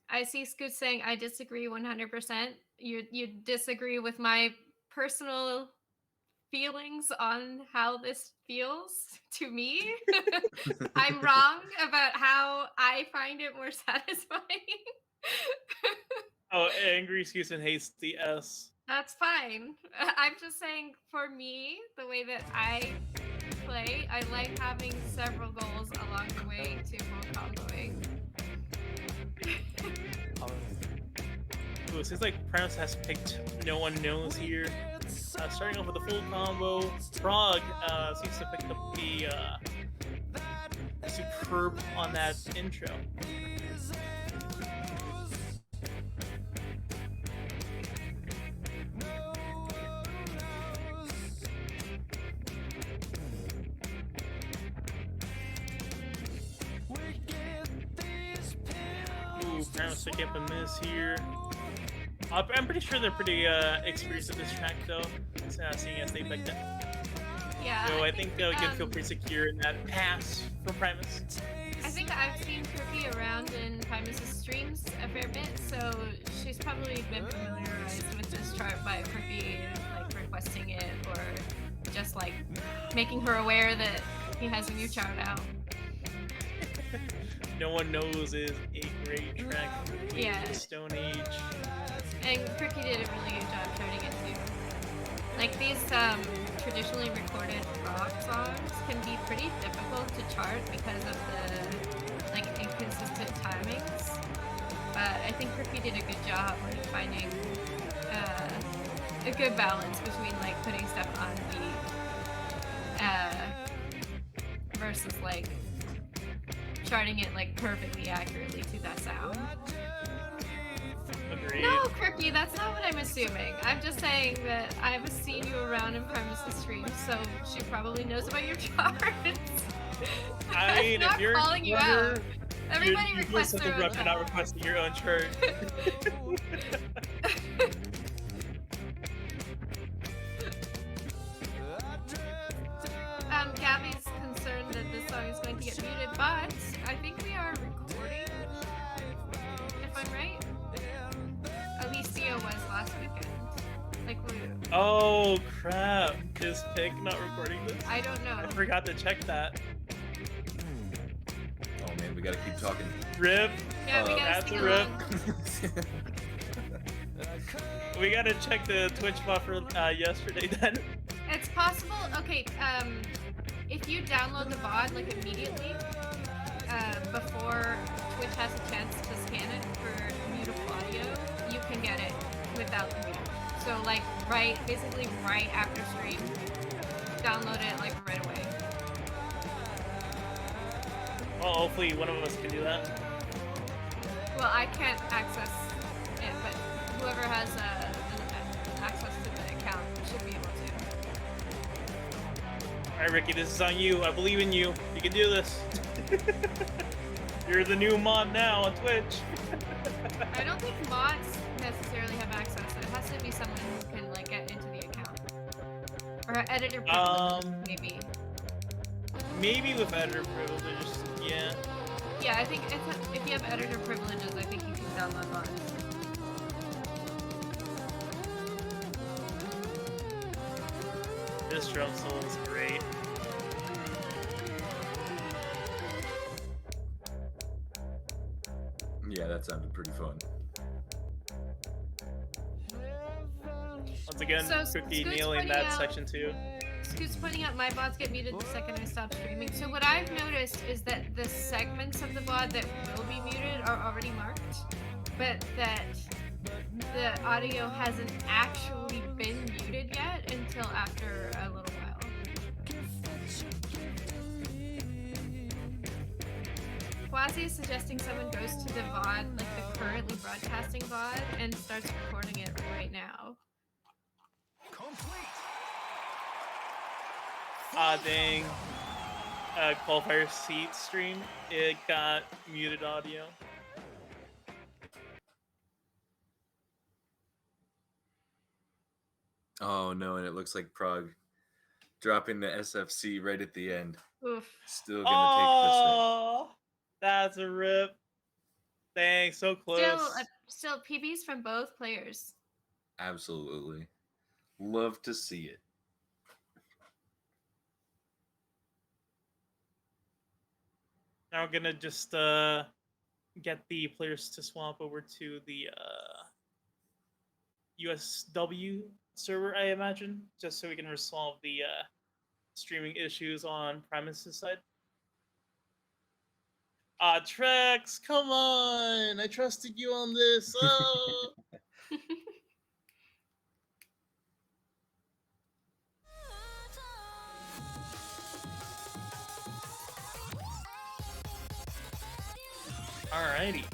I see Scoot saying I disagree 100%. You disagree with my personal feelings on how this feels to me. I'm wrong about how I find it more satisfying. Oh, Angry Susan hates the S. That's fine. I'm just saying, for me, the way that I play, I like having several goals along the way to full comboing. Ooh, it seems like Primis has picked no one knows here. Starting off with a full combo, Frog seems to pick up the superb on that intro. Ooh, Primis picking up a miss here. I'm pretty sure they're pretty experienced at this track, though, seeing as they picked it. Yeah. So I think they can feel pretty secure in that pass for Primis. I think I've seen Kirby around in Primus' streams a fair bit, so she's probably been familiarized with this chart by Kirby like requesting it or just like making her aware that he has a new chart out. No One Knows is a great track. Yeah. Stone Age. And Kirky did a really good job charting it too. Like these traditionally recorded rock songs can be pretty difficult to chart because of the like inconsistent timings. But I think Kirky did a good job like finding a good balance between like putting stuff on beat versus like charting it like perfectly accurately to that sound. Agreed. No, Kirky, that's not what I'm assuming. I'm just saying that I've seen you around in Primus' stream, so she probably knows about your charts. I mean, I'm not if you're calling you out. Everybody you requests something their own rough for not chart. requesting your own chart. Gabby's concerned that this song is going to get muted, but I think we are recording, if I'm right. Alicia was last weekend. Like, Oh crap! Is Pick not recording this? I don't know. I forgot to check that. Oh man, we gotta keep talking. Rip. Yeah, we gotta That's sing a rip. along. We gotta check the Twitch buffer yesterday then. It's possible. Okay, if you download the VOD like immediately, before Twitch has a chance to scan it for mutable audio, you can get it without the mute. So like basically right after stream, download it like right away. Well, hopefully one of us can do that. Well, I can't access it, but whoever has access to the account should be able to. Alright, Ricky, this is on you. I believe in you. You can do this. You're the new mod now on Twitch. I don't think mods necessarily have access. It has to be someone who can like get into the account. Or editor privileges, maybe. Maybe with editor privileges, yeah. Yeah, I think if you have editor privileges, I think you can download mods. This drum solo is great. Yeah, that sounded pretty fun. Once again, So, Cookie Scoot's nailing pointing that out- section too. Scoot's pointing out my VODs get muted the second I stop streaming. So what I've noticed is that the segments of the VOD that will be muted are already marked, but that the audio hasn't actually been muted yet until after a little while. Quasi is suggesting someone goes to the VOD, like the currently broadcasting VOD, and starts recording it right now. Dang. Qualifier seat stream, it got muted audio. Oh no, and it looks like Prague dropping the SFC right at the end. Oof. Still gonna Oh, that's a rip. Dang, so close. Still PBs from both players. take this. Absolutely. Love to see it. Now we're gonna just get the players to swap over to the USW server, I imagine, just so we can resolve the streaming issues on Primis' side. Trex, come on! I trusted you on this. Oh. Alrighty.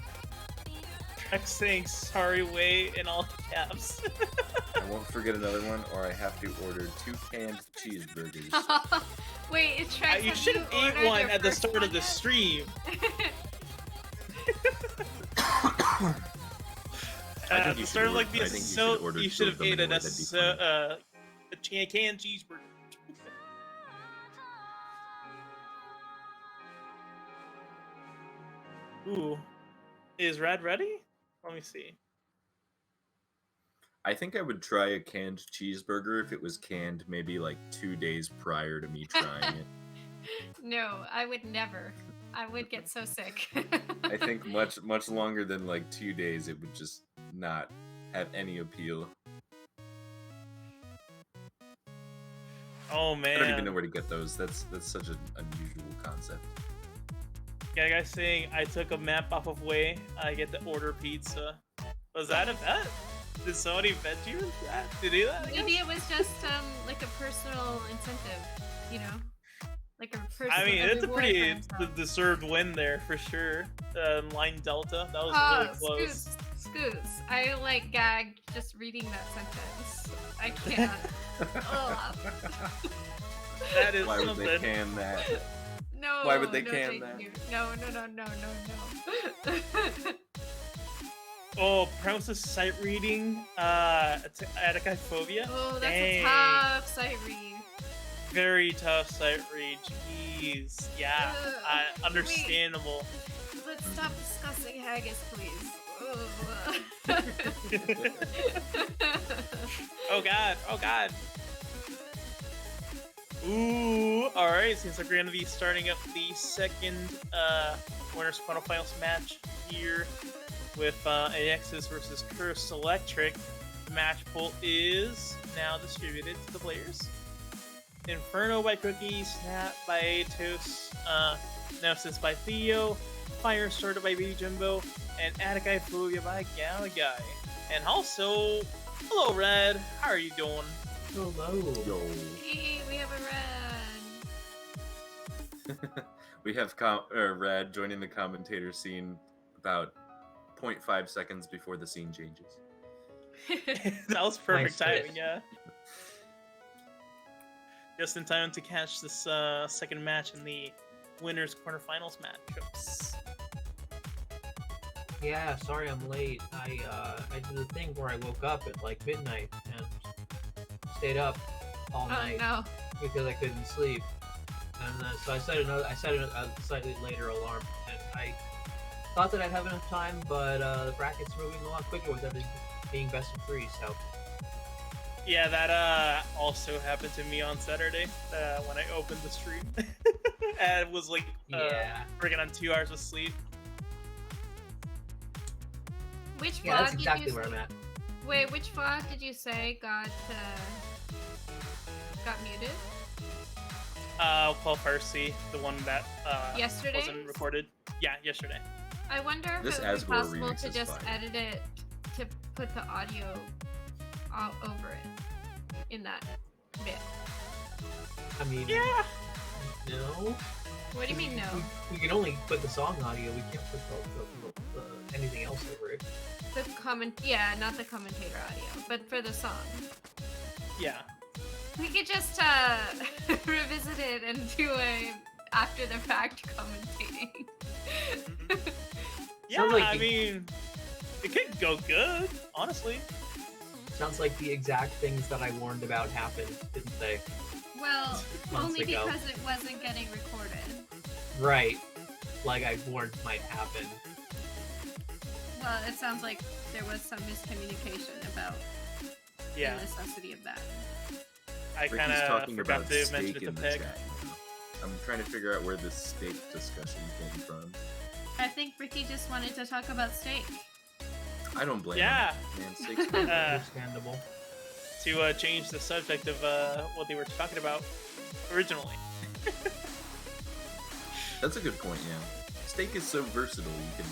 Trex saying sorry, way in all caps. I won't forget another one, or I have to order 2 canned cheeseburgers. Wait, it's Trex. You should have ate one at the start of the stream. I think you should have like this. So you should have ate a canned cheeseburger. Ooh, is Rad ready? Let me see. I think I would try a canned cheeseburger if it was canned maybe like 2 days prior to me trying it. No, I would never. I would get so sick. I think much longer than like 2 days, it would just not have any appeal. Oh man, I don't even know where to get those. That's such an unusual concept. Yeah, guys saying I took a map off of Way. I get to order pizza. Was that a bet? Did somebody bet you that to do that? Maybe it was just like a personal incentive, you know, like a personal. I mean, it's a reward pretty for himself. deserved win there for sure. Line Delta, that was really close. Scoots. I like gagged just reading that sentence. I can't. Ugh. That is Why would something. they can that? No. Why would they no, can thank that? you. No. Oh, Premises sight reading. Atticophobia. Oh, that's Dang. a tough sight read. Very tough sight read. Jeez. Yeah. Ugh. Understandable. Let's stop discussing haggis, please. Ugh. Oh god. Ooh, alright, since we're going to be starting up the second winners quarterfinals match here with Aexus versus CursedElectric, the match poll is now distributed to the players. Inferno by Cookie, Snap by Atos, Nemesis by Theo, Firestarter by Baby Jimbo, and Atticophobia by Gavi Guy. And also, hello Red, how are you doing? Hello. Yo. Hey, we have a red. We have Rad joining the commentator scene about 0.5 seconds before the scene changes. That was perfect Nice timing, yeah. Just in time to catch this second match in the winners quarterfinals matchups. Yeah, sorry I'm late. I did a thing where I woke up at like midnight and stayed up all Oh night no. because I couldn't sleep. And so I set a slightly later alarm, and I thought that I'd have enough time, but the bracket's moving a lot quicker with everything being best of 3. So Yeah, that also happened to me on Saturday when I opened the stream. And it was like yeah, freaking on 2 hours of sleep. Which yeah, that's fog exactly did you where I'm at. Wait, which fog did you say got muted? Qualifiers C, the one that Yesterday? wasn't recorded. Yeah, yesterday. I wonder if This it would be Asgore possible remix to is just fire. edit it to put the audio all over it in that bit. I mean, Yeah. no. What do you mean no? We can only put the song audio. We can't put anything else over it. Yeah, not the commentator audio, but for the song. Yeah. We could just revisit it and do a after the fact commentating. Yeah, Sounds like I the- mean, it could go good, honestly. Sounds like the exact things that I warned about happened, didn't they? Well, Months only ago. because it wasn't getting recorded. Right. Like I warned might happen. Well, it sounds like there was some miscommunication about Yeah, the necessity of that. I Ricky's kind of talking forgot about to mention steak it to in the Peg. chat. I'm trying to figure out where this steak discussion came from. I think Ricky just wanted to talk about steak. I don't blame Yeah. him. Man, steak's Understandable. To change the subject of what they were talking about originally. That's a good point, yeah. Steak is so versatile, you can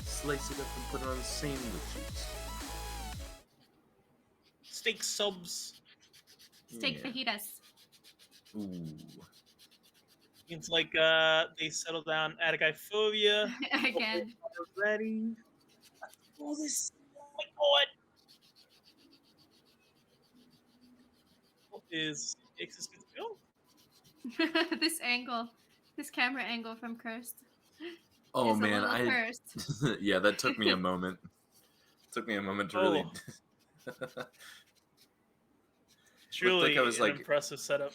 slice it up and put it on sandwiches. Steak subs. Steak Yeah. fajitas. Ooh. Seems like they settled down at a guy phobia. Again. Ready. Oh, this. Oh my god. What is Aexus good to go? This angle. This camera angle from Cursed. Oh is man, a little cursed. yeah, that took me a moment. Took me a moment to really. Truly like I was an like- impressive setup.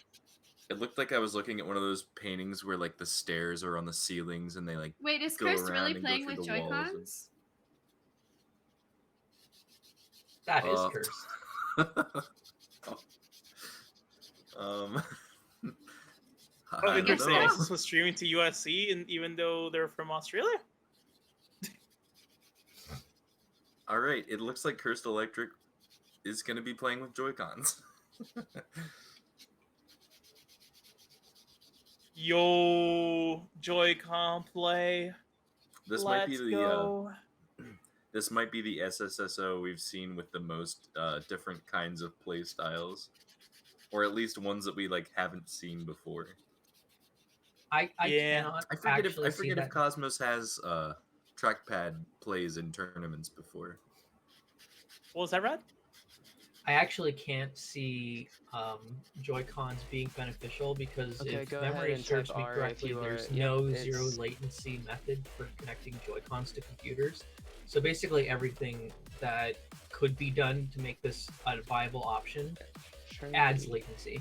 It looked like I was looking at one of those paintings where like the stairs are on the ceilings and they like Wait, is go Cursed around really and go playing through with the walls and- Joy-Cons? That is cursed. um. Oh, I don't interesting. know. Aexus was streaming to USC, and even though they're from Australia. All right, it looks like CursedElectric is going to be playing with Joy-Cons. Yo, Joy-Con play. This Let's might be the go. this might be the SSSO we've seen with the most different kinds of play styles, or at least ones that we like haven't seen before. I Yeah. cannot I forget actually see if that. Cosmos has trackpad plays in tournaments before. What was that, Rad? I actually can't see Joy-Cons being beneficial because Okay, if go ahead memory and serves type me R if correctly, you are- there's yep, no it's- zero latency method for connecting Joy-Cons to computers. So basically everything that could be done to make this a viable option adds latency.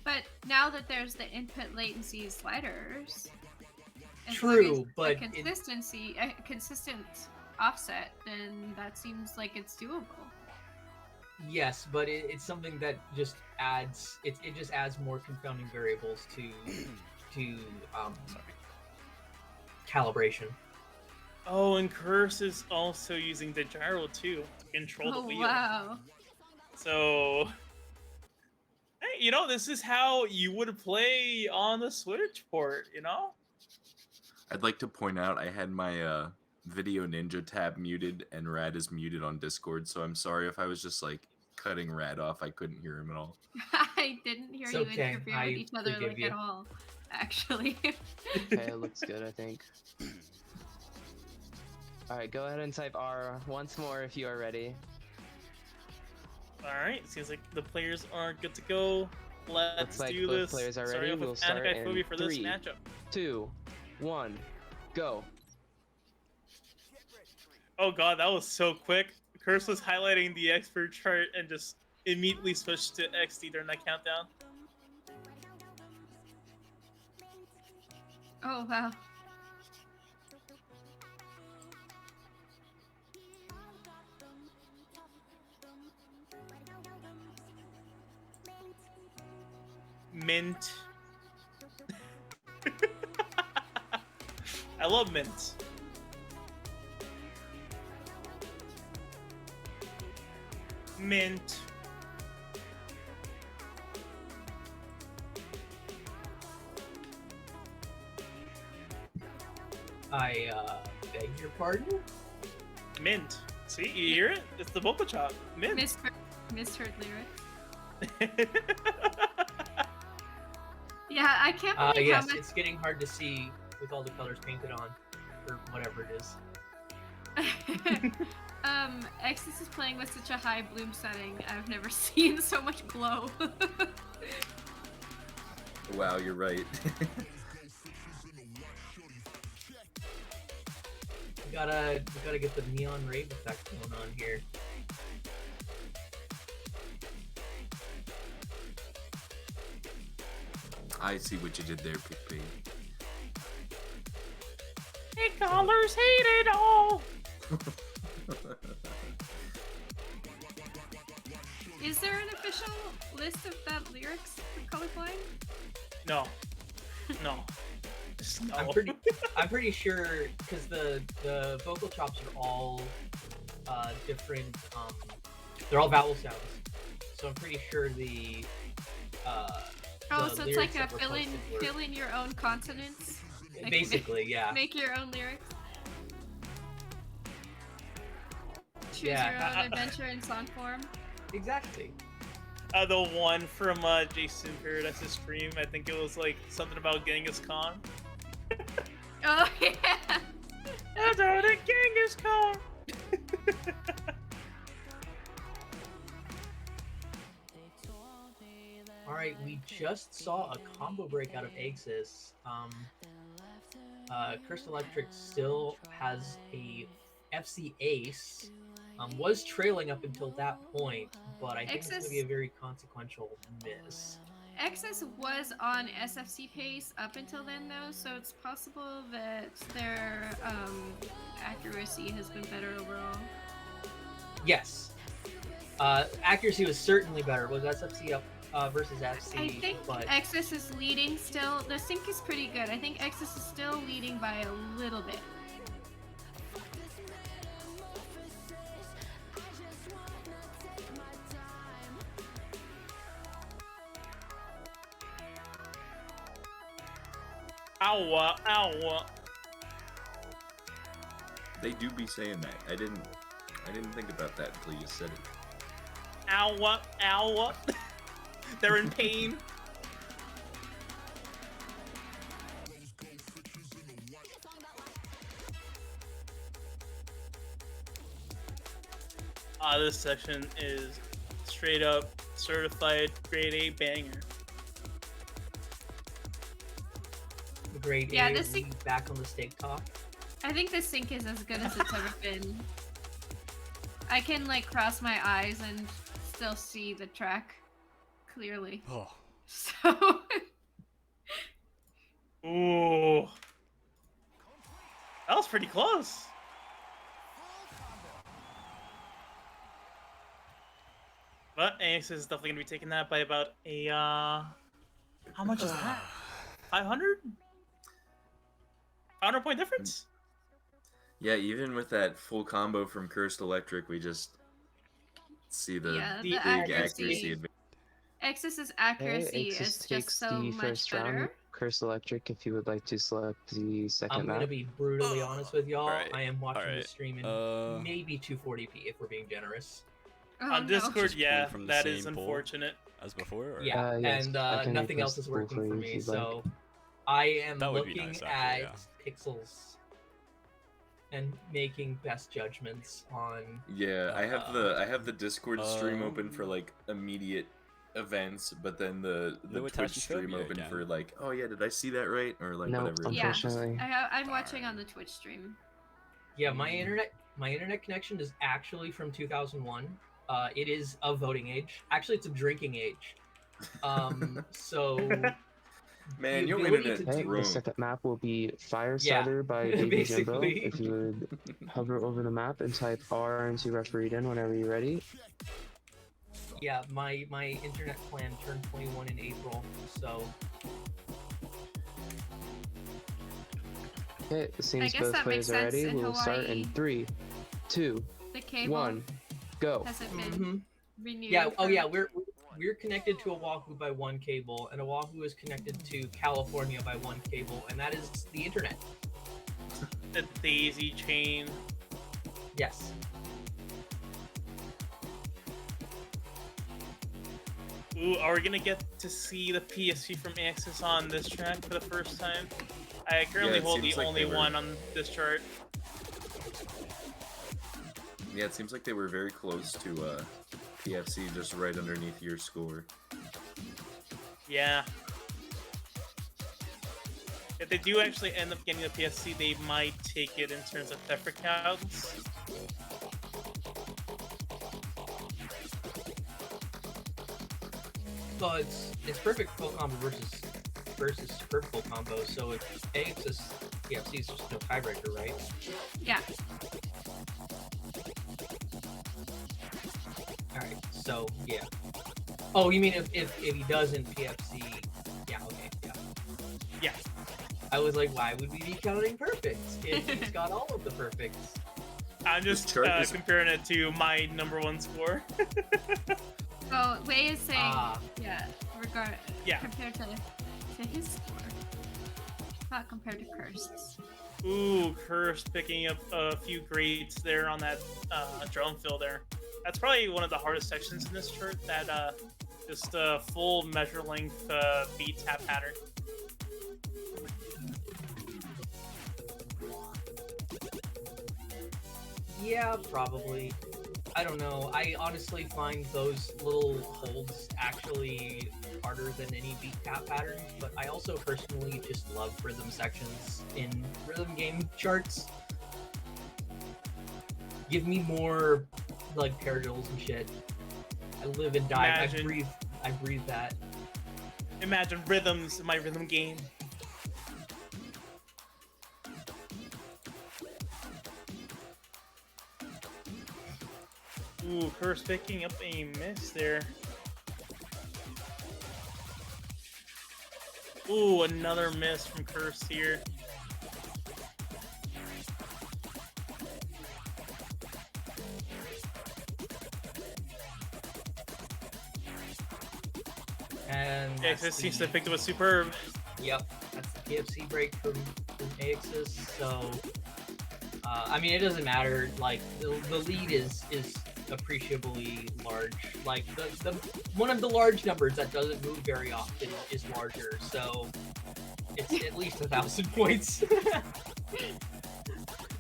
But now that there's the input latency sliders, and True, there's but a consistent offset, then that seems like it's doable. Yes, but it's something that just adds it just adds more confounding variables to calibration. Oh, and Curse is also using the gyro too to control the Oh wheel. wow! So, hey, you know, this is how you would play on the Switch port. You know. I'd like to point out I had my Video Ninja tab muted and Rad is muted on Discord, so I'm sorry if I was just like cutting Rad off. I couldn't hear him at all. I didn't hear It's you okay, interfere I with each other forgive like you. at all. Actually. Okay, it looks good, I think. Alright, go ahead and type R once more if you are ready. All right, seems like the players are good to go. Let's Looks like do both this. players are Starting ready. off with We'll start in Anti-Phobia for this 3, matchup. 2, 1, go. Oh god, that was so quick. Curse was highlighting the expert chart and just immediately switched to XD during that countdown. Oh wow. Mint. I love mint. Mint. I beg your pardon? Mint. See, you hear it? It's the vocal chop. Mint. Misheard lyrics. Yeah, I can't believe Yes, how much. it's getting hard to see with all the colors painted on, or whatever it is. Aexus is playing with such a high bloom setting. I've never seen so much glow. Wow, you're right. We gotta get the neon rave effect going on here. I see what you did there, Pig. Hey, colors hate it all. Is there an official list of that lyrics for Colorblind? No. No. Just no. I'm pretty sure because the vocal chops are all different. They're all vowel sounds, so I'm pretty sure the. Oh, the so it's lyrics like a that were fill in, posted were- fill in your own consonants. Like, Basically, yeah. Make your own lyrics. Choose Yeah, your own adventure in song form. Exactly. The one from Jason Paradise stream, I think it was like something about Genghis Khan. Oh yeah. That's all the Genghis Khan. All right, we just saw a combo break out of Aexus. CursedElectric still has a FC Ace. Was trailing up until that point, but I think it's going to be a very consequential miss. Aexus was on SFC pace up until then, though, so it's possible that their accuracy has been better overall. Yes. Accuracy was certainly better. Was SFC up versus FC? I think but Aexus is leading still. The sync is pretty good. I think Aexus is still leading by a little bit. Ow, ow. They do be saying that. I didn't think about that until you said it. Ow, ow. They're in pain. This section is straight up certified grade A banger. grade Yeah, A, this we back on the steak talk. I think this sync is as good as it's ever been. I can like cross my eyes and still see the track clearly. Oh. So Ooh. That was pretty close. But Aexus is definitely going to be taking that by about a, how much is that? 500? 500 point difference? Yeah, even with that full combo from CursedElectric, we just see the yeah, big the accuracy advantage. Aexus's accuracy Aexus is takes just so the much first better. round. CursedElectric, if you would like to select the second I'm map. gonna be brutally honest with y'all. Alright, I am watching the alright, stream in maybe 240p if we're being generous. Oh, On no. Discord, Just yeah, pulled from the that is same pool. unfortunate. As before? Or? Yeah, yes, and I can nothing else request is the pool working for for you if me, you'd so I am That would be looking nice, at actually, pixels and making best judgments on. Yeah, I have the Discord stream open for like immediate events, but then the No Twitch stream Itachi-phobia open again. for like, oh yeah, did I see that right? Or like No, whatever. Yeah. unfortunately. I'm watching on the Twitch stream. Yeah, my internet connection is actually from 2001. It is of voting age. Actually, it's of drinking age. So Man, the your ability internet to is Okay, do- the ruined. second map will be Firesider by Baby Jimbo. basically. If you would hover over the map and type R into refereed in whenever you're ready. yeah, my internet plan turned 21 in April, so Okay, it seems guess both that players makes are sense ready. in We'll start in Hawaii. 3, 2, The cable 1, go. hasn't been mhm. renewed. yeah. Oh for- yeah, we're connected to Oahu by one cable, and Oahu is connected to California by one cable, and that is the internet. The daisy chain. Yes. Ooh, are we gonna get to see the PSP from Aexus on this track for the first time? I currently it hold the seems like only they were- one on this chart. Yeah, it seems like they were very close to PFC, just right underneath your score. Yeah. If they do actually end up getting the PSC, they might take it in terms of pepper counts. Well, it's perfect full combo versus perfect full combo. So if Aexus PFC is just no tiebreaker, right? Yeah. All right. So yeah. Oh, you mean if he doesn't PFC? Yeah. Okay. Yeah. Yeah. I was like, why would we be counting perfects if he's got all of the perfects? I'm just chart is- comparing it to my #1 score. Oh, Wei is saying, Ah. yeah, Yeah. compared to his score, not compared to Cursed's. Ooh, Cursed picking up a few grades there on that drone fill there. That's probably one of the hardest sections in this chart, that just full measure length beat tap pattern. Yeah, probably. I don't know. I honestly find those little holds actually harder than any beat tap pattern, but I also personally just love rhythm sections in rhythm game charts. Give me more like paradiddles and shit. I live and die. Imagine- I breathe that. Imagine rhythms in my rhythm game. Ooh, Curse picking up a miss there. Ooh, another miss from Curse here. And Yeah, that's this seems to the- have picked up a superb. Yep, that's the KFC break from Aexus. So, I mean, it doesn't matter. Like the lead is appreciably large. Like the one of the large numbers that doesn't move very often is larger. So it's at least 1,000 points.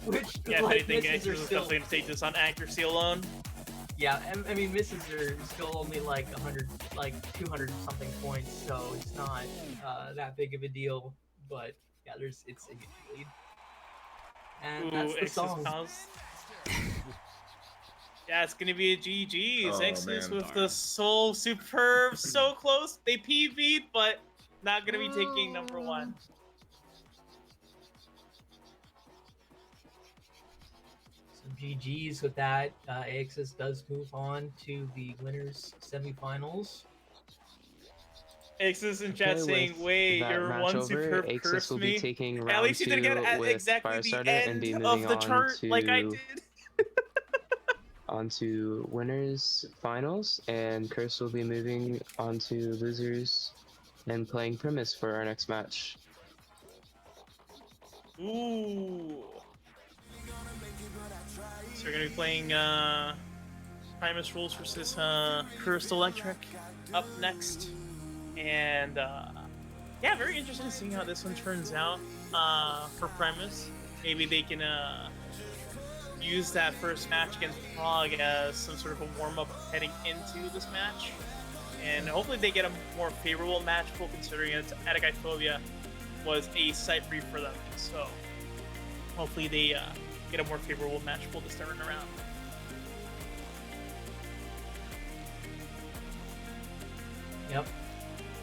Which, Yeah, if like, anything, misses Aexus are is still, definitely going to take this on accuracy alone. yeah. I mean, misses are still only like 100, like 200 something points. So it's not that big of a deal. But yeah, it's a huge lead. And that's the Aexus song. calls. Yeah, it's gonna be a GG's. Oh, Aexus man, with darn. the soul superb, so close. They PV'd, but not gonna be taking #1. Some GG's with that. Aexus does move on to the winners semifinals. Aexus in chat Okay, saying, with "Wait, that you're match one over, superb Aexus curse will me." be taking At round least you didn't get 2 at with exactly the Firestarter end and be of moving the on chart to like I did. onto winners finals, and Curse will be moving on to losers and playing Primis for our next match. Ooh. So we're gonna be playing Primis Rulz versus CursedElectric up next, and yeah, very interested in seeing how this one turns out for Primis. Maybe they can use that first match against Prague as some sort of a warm-up heading into this match, and hopefully they get a more favorable match pool, considering Atagaphobia was a site brief for them. So hopefully they get a more favorable match pool this time around. Yep.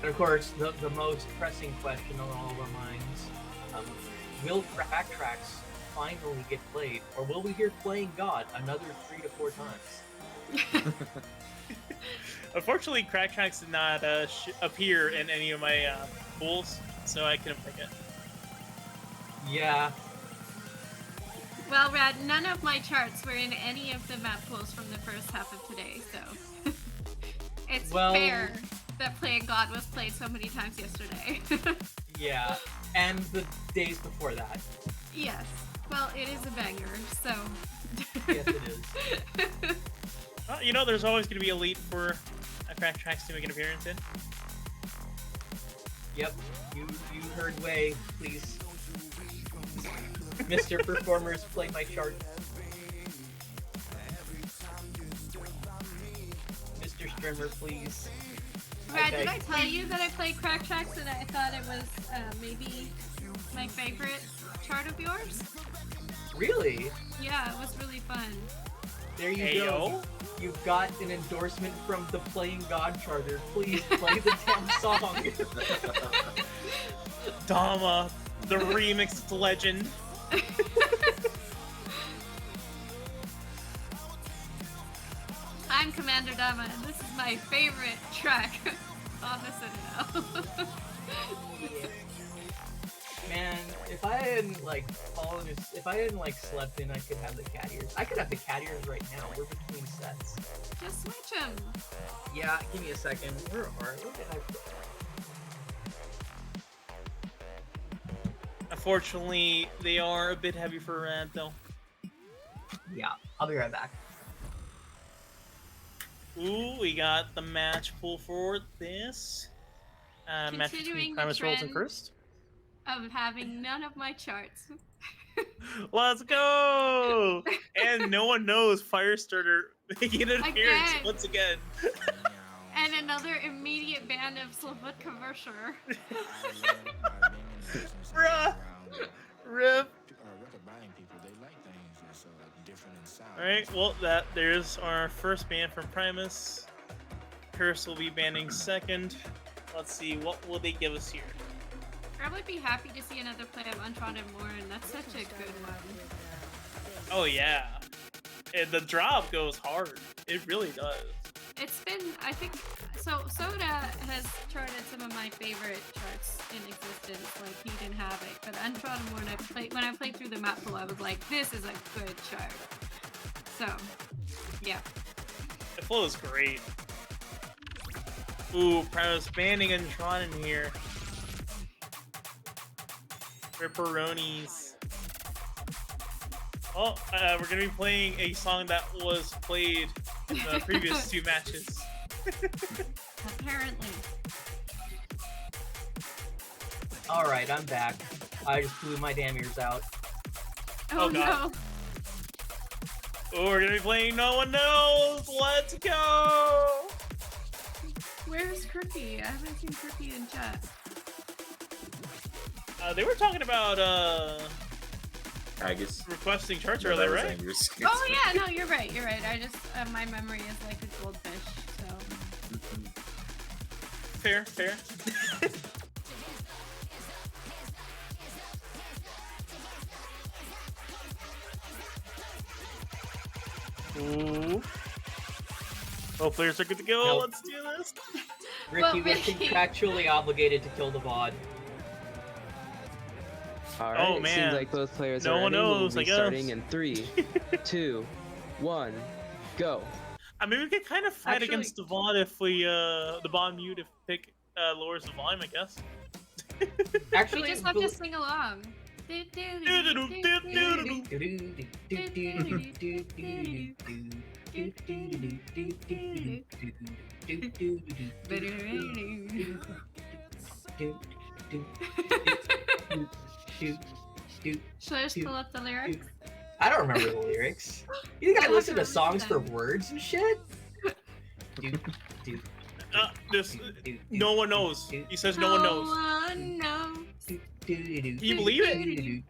And of course, the most pressing question on all of our minds: will crack tracks finally get played, or will we hear "Playing God" another 3 to 4 times? Unfortunately, Crack Tracks did not appear in any of my pools, so I couldn't pick it. Yeah. Well, Rad, none of my charts were in any of the map pools from the first half of today, so it's Well- fair that Playing God was played so many times yesterday. Yeah. And the days before that. Yes. Well, it is a banger, so. Yes, it is. Well, you know, there's always going to be a lead for a Crack Tracks to make an appearance in. Yep. You heard Way, please. Mr. Performers, play my chart. Mr. Strimmer, please. Rad, did beg. I tell you that I played Crack Tracks and I thought it was maybe my favorite chart of yours? Really? Yeah, it was really fun. There you Heyo. go. You've got an endorsement from the Playing God Charter. Please play the damn song. Dama, the remix legend. I'm Commander Dama, and this is my favorite track on the Citadel. Man, if I hadn't like fallen, if I hadn't like slept in, I could have the cat ears. I could have the cat ears right now. We're between sets. Just switch them. Yeah, give me a second. Where did I put? Unfortunately, they are a bit heavy for rent, though. Yeah, I'll be right back. Ooh, we got the match pull forward this. Match between Continuing the Primis, Rulz, and trend. Cursed. Of having none of my charts. Let's go! And no one knows Firestarter making an appearance Again. once again. And another immediate ban of Slavutka Versher. Bruh! Rip. Alright, well, there's our first ban from Primis. Curse will be banning second. Let's see, what will they give us here? I would be happy to see another play of Untrodden Mourn. That's such a good one. Oh yeah. And the drop goes hard. It really does. It's been, I think, so Soda has charted some of my favorite charts in existence, like Heathen Havoc, but Untrodden Mourn, when I played through the map pool, I was like, this is a good chart. So, yeah. The flow is great. Ooh, Primis banning Untrodden here. Ripperonis. Oh, we're gonna be playing a song that was played in the previous two matches. Apparently. Alright, I'm back. I just blew my damn ears out. Oh, God. no. Oh, we're gonna be playing No One Knows! Let's go! Where's Crookie? I haven't seen Crookie in chat. They were talking about, Aegis. requesting charts No, that earlier, was right? Angus. Oh yeah, no, you're right. You're right. I just my memory is like a goldfish. So Fair, fair. Ooh. Both players are good to go. Nope. Let's do this. Rick, Well, you get Ricky- contractually obligated to kill the VOD. All right. Oh, It man. seems like both players No are one ready. knows, We'll I be guess. starting in 3, 2, 1, go. I mean, we could kind of fight Actually- against the VOD if we, the bot mute if pick lowers the volume, I guess. Actually, we just have to sing along. Should I just pull up the lyrics? I don't remember the lyrics. You think I I'll listen to have to songs for listen. words and shit? This, no one knows. He says no one knows. one knows. Can you believe it?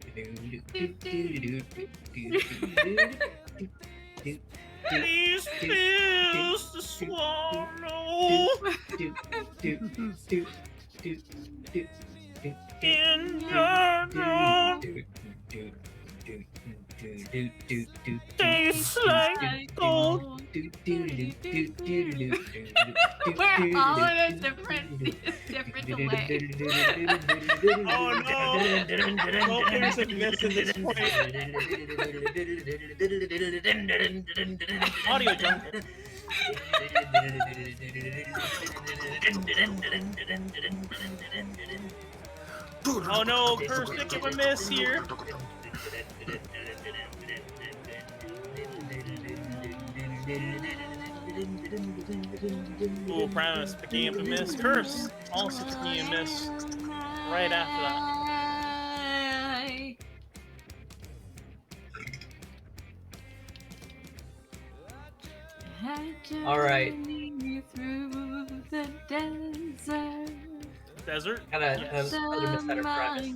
These pills to swallow in your throat tastes like gold. We're all in a different way. Oh no! Both players have missed at this point. Audio jungle. Oh no, Curse picking a miss here. Ooh, Primis picking up a miss. Curse also picking a miss right after that. Alright. Through the desert. Desert? Gotta miss that premise.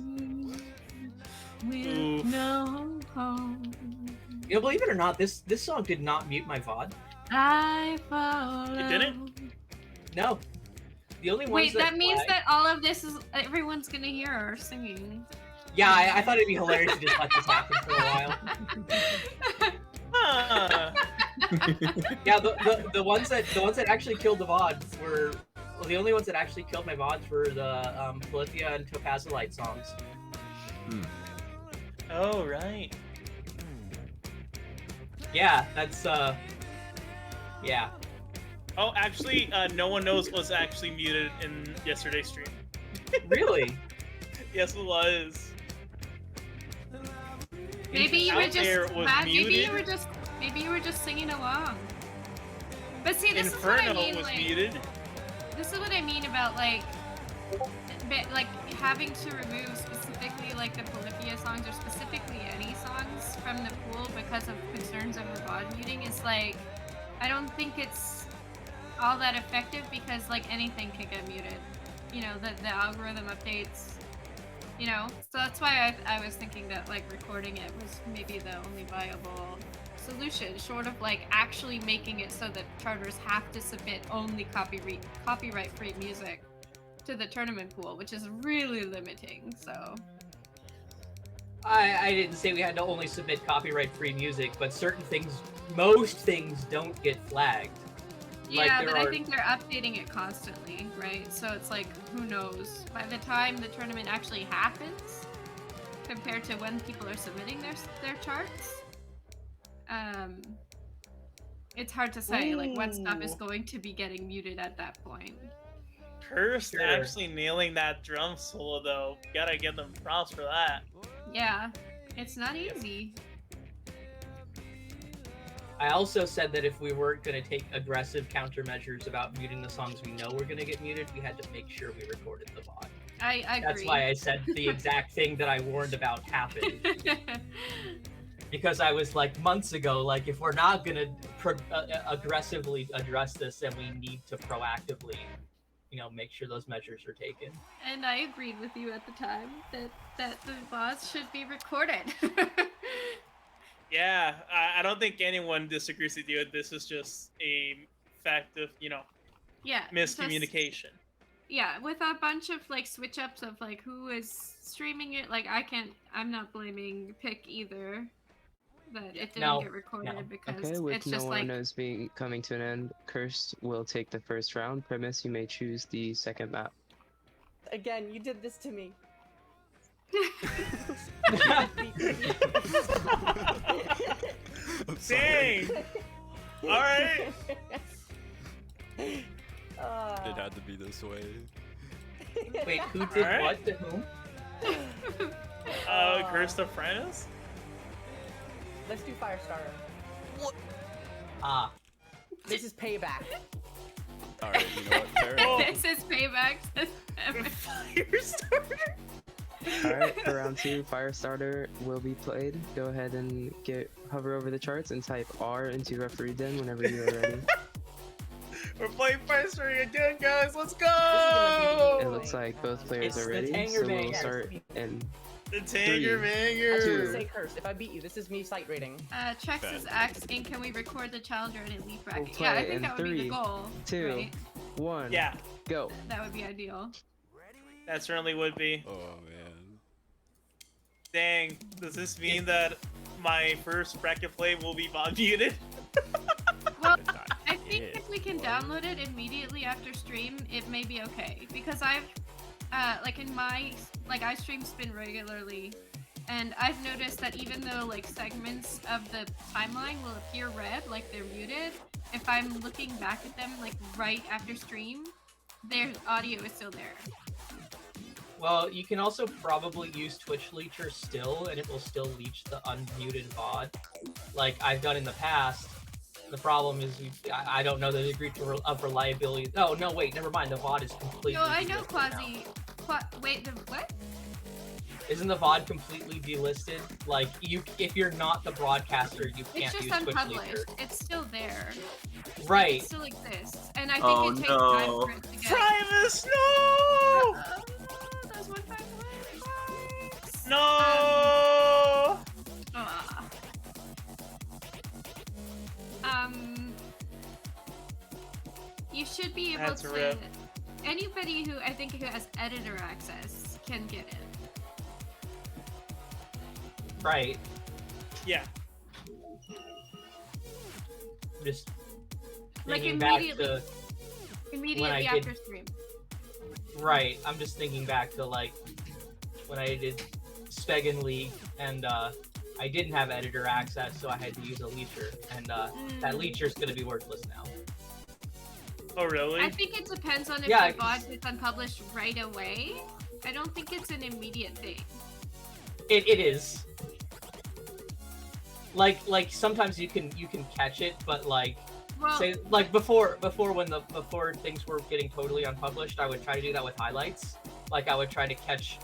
Oof. No home. You know, believe it or not, this song did not mute my VOD. I follow. It didn't? No. The only ones Wait, that means flag- that all of this is everyone's gonna hear her singing. Yeah, I thought it'd be hilarious to just let this happen for a while. Huh. Yeah, the ones that actually killed the VODs were the only ones that actually killed my VODs were the Polyphia and Topazolite songs. Oh, right. Yeah, that's yeah. Oh, actually, no one knows what's actually muted in yesterday's stream. Really? Yes, it was. Maybe you Out were there just was Matt, muted. maybe you were just singing along. But see, this is what I Inferno mean. was Like, muted. this is what I mean about like having to remove specifically like the Polyphia songs or specifically any songs from the pool because of concerns over VOD muting is like, I don't think it's all that effective because like anything can get muted. You know, the algorithm updates. You know, so that's why I was thinking that like recording it was maybe the only viable solution, short of like actually making it so that charters have to submit only copyright-free music to the tournament pool, which is really limiting. So I didn't say we had to only submit copyright-free music, but certain things, most things, don't get flagged. yeah, Like, but I think they're updating it constantly, right? So it's like, who knows? By the time the tournament actually happens, compared to when people are submitting their charts, it's hard to say like what stuff is going to be getting muted at that point. Cursed Sure. actually nailing that drum solo though. Gotta give them props for that. Yeah, it's not easy. I also said that if we weren't going to take aggressive countermeasures about muting the songs we know we're going to get muted, we had to make sure we recorded the VOD. I agree. That's why I said the exact thing that I warned about happened. Because I was like, months ago, like, if we're not going to aggressively address this, then we need to proactively, you know, make sure those measures are taken. And I agreed with you at the time that the VODs should be recorded. Yeah, I don't think anyone disagrees with you. This is just a fact of, you know, Yeah. miscommunication. Yeah, with a bunch of like switch ups of like who is streaming it, like I'm not blaming Pick either. That it didn't get recorded because Okay, with it's no just one like knows being coming to an end, Cursed will take the first round. Primis, you may choose the second map. Again, you did this to me. Dang! Alright! It had to be this way. Wait, who did Alright. what to whom? Cursed Apprentice? Let's do Firestarter. Ah. This is payback. Alright, you know what? Fair enough. this is payback. Firestarter? Alright, for round 2, Firestarter will be played. Go ahead and hover over the charts and type R into referee den whenever you are ready. We're playing Firestarter again, guys. Let's This go! It looks like both players It's are the ready, Tanger so we'll Bangers. start in The Tanger Three, I was Banger! gonna say Curse. If I beat you, this is me sight rating. Trex is asking, can we record the challenger in elite bracket? We'll Yeah, I play think in that would be 3, the goal. 2, right? 1, Yeah, go. That would be ideal. that certainly would be. Oh man. Dang, does this mean that my first bracket play will be VOD muted? Well, I think if we can download it immediately after stream, it may be okay. Because I've, like in my, like I stream spin regularly, and I've noticed that even though like segments of the timeline will appear red, like they're muted, if I'm looking back at them like right after stream, their audio is still there. Well, you can also probably use Twitch Leecher still, and it will still leech the unmuted VOD, like I've done in the past. The problem is, I don't know the degree of reliability. Oh, no, wait, never mind. The VOD is completely No, I know delisted now. wait, the what? Isn't the VOD completely delisted? Like, if you're not the broadcaster, you It's can't just use Twitch unpublished. Leecher. It's still there. Right. It still exists, and I think Oh, it takes no. time for it to get. Primus, no! Oh, those 151 bucks. No! You should be able That's a to. rip. Anybody who I think who has editor access can get it. Right. Yeah. Just Like thinking back immediately, to immediately I did- after stream. right. I'm just thinking back to like when I did Spegan League, and I didn't have editor access, so I had to use a leecher, and that leecher's gonna be worthless now. Oh, really? I think it depends on if Yeah, the VOD gets unpublished right away. I don't think it's an immediate thing. It is. Like sometimes you can catch it, but like Well, say like before things were getting totally unpublished, I would try to do that with highlights. Like I would try to catch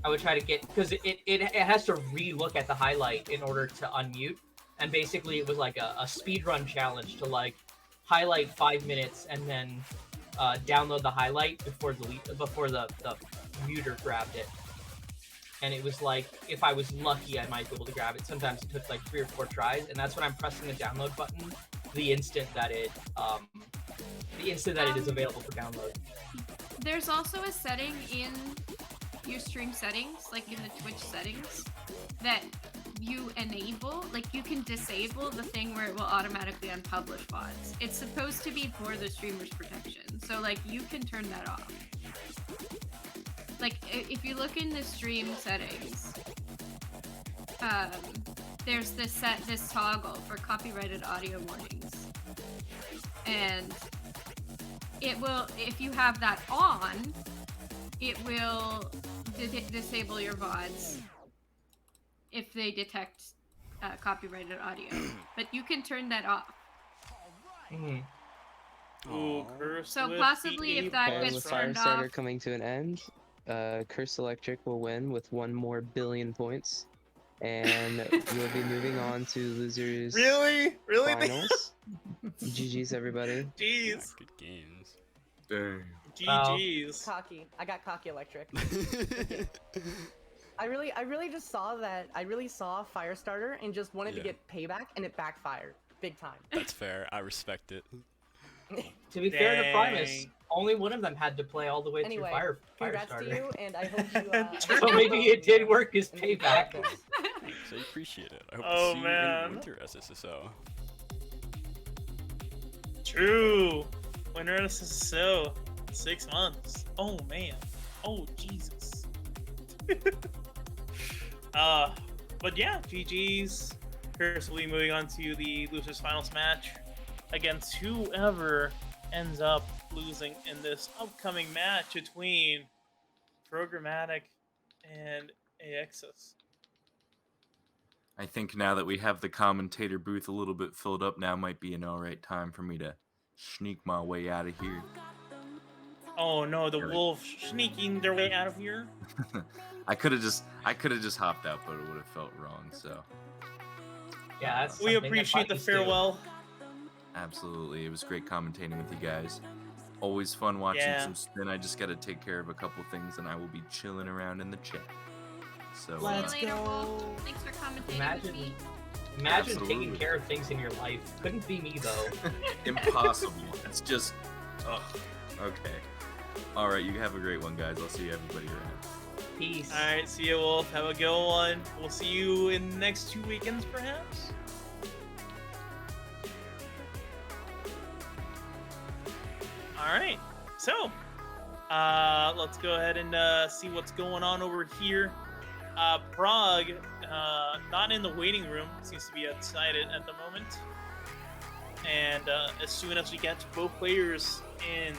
I would try to get, because it has to re-look at the highlight in order to unmute, and basically it was like a speedrun challenge to like highlight 5 minutes and then download the highlight before the muter grabbed it. And it was like, if I was lucky, I might be able to grab it. Sometimes it took like 3 or 4 tries, and that's when I'm pressing the download button the instant that it is available for download. there's also a setting in your stream settings, like in the Twitch settings, that you enable, like you can disable the thing where it will automatically unpublish VODs. It's supposed to be for the streamer's protection, so like you can turn that off. Like if you look in the stream settings, there's this toggle for copyrighted audio warnings, and it will, if you have that on, it will disable your VODs if they detect copyrighted audio, but you can turn that off. Ooh, cursed So with possibly the if that And gets with turned Firestarter off, coming to an end, CursedElectric will win with 1 more billion points, and we'll be moving on to losers Really? finals. GG's, everybody. Jeez. Good games. Dang. GG's. Cocky. I got cocky electric. I really just saw that. I really saw Firestarter and just wanted to Yeah. get payback, and it backfired big time. That's fair. I respect it. To be fair to Dang. Primis, only one of them had to play all the way Anyway, through congrats to Firestarter. you, and I hope you. So maybe it did work as and you payback. got this. So I appreciate it. I hope Oh, to see you man. in Winter SSSO. True. Winter SSSO. 6 months. Oh man. Oh Jesus. But yeah, GG's. Curse will be moving on to the losers finals match against whoever ends up losing in this upcoming match between Programmatic and Aexus. I think now that we have the commentator booth a little bit filled up, now might be an alright time for me to sneak my way out of here. Oh no, the wolves sneaking their way out of here. I could have just hopped out, but it would have felt wrong. So Yeah, that's We something that appreciate the buggies do. farewell. absolutely, it was great commentating with you guys. Always fun watching Yeah. some spin. I just got to take care of a couple things, and I will be chilling around in the chat. So see Let's you later, Wolf. go. Thanks for commentating Imagine- with me. Imagine Absolutely. taking care of things in your life. Couldn't be me though. impossible. It's just, ugh. Okay. All right, you have a great one, guys. I'll see everybody around. Peace. All right, see you, Wolf. Have a good one. We'll see you in the next 2 weekends, perhaps. All right, so let's go ahead and see what's going on over here. Prague, not in the waiting room, seems to be outside it at the moment. And as soon as we get both players in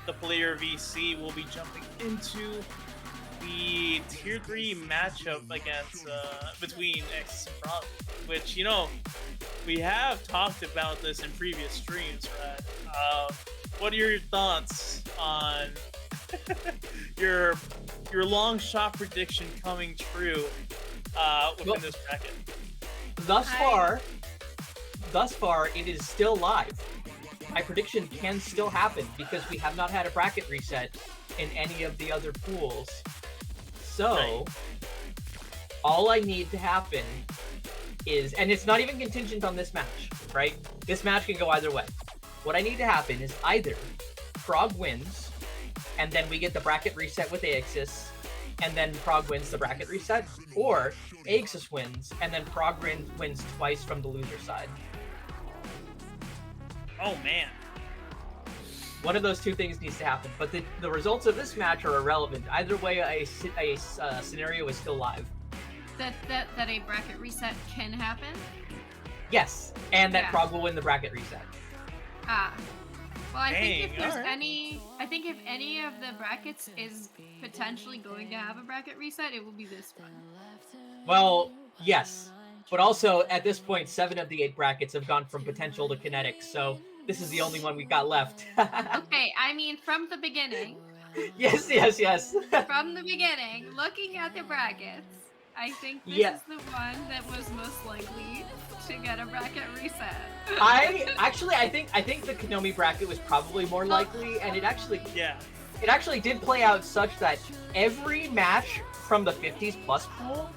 the player VC, we'll be jumping into the tier 3 matchup against between Aexus and Prague, which, you know, we have talked about this in previous streams, right? What are your thoughts on your long shot prediction coming true within Well, this bracket? Thus far, it is still live. My prediction can still happen because we have not had a bracket reset in any of the other pools. So, Right. all I need to happen is, and it's not even contingent on this match, right? This match can go either way. What I need to happen is either Prague wins, and then we get the bracket reset with Aexus, and then Prague wins the bracket reset, or Aexus wins, and then Prague wins twice from the loser side. Oh man. One of those two things needs to happen. But the results of this match are irrelevant. Either way, a scenario is still live. That a bracket reset can happen? Yes, and that Yeah. Prague will win the bracket reset. Ah. Well, I think if Dang, there's alright. if any of the brackets is potentially going to have a bracket reset, it will be this one. Well, yes. But also, at this point, 7 of the 8 brackets have gone from potential to kinetic, so this is the only one we've got left. Okay, I mean from the beginning. Yes. From the beginning, looking at the brackets, I think this Yeah. is the one that was most likely to get a bracket reset. I think the Konami bracket was probably more likely, and it actually did play out such that every match from the 50s plus pool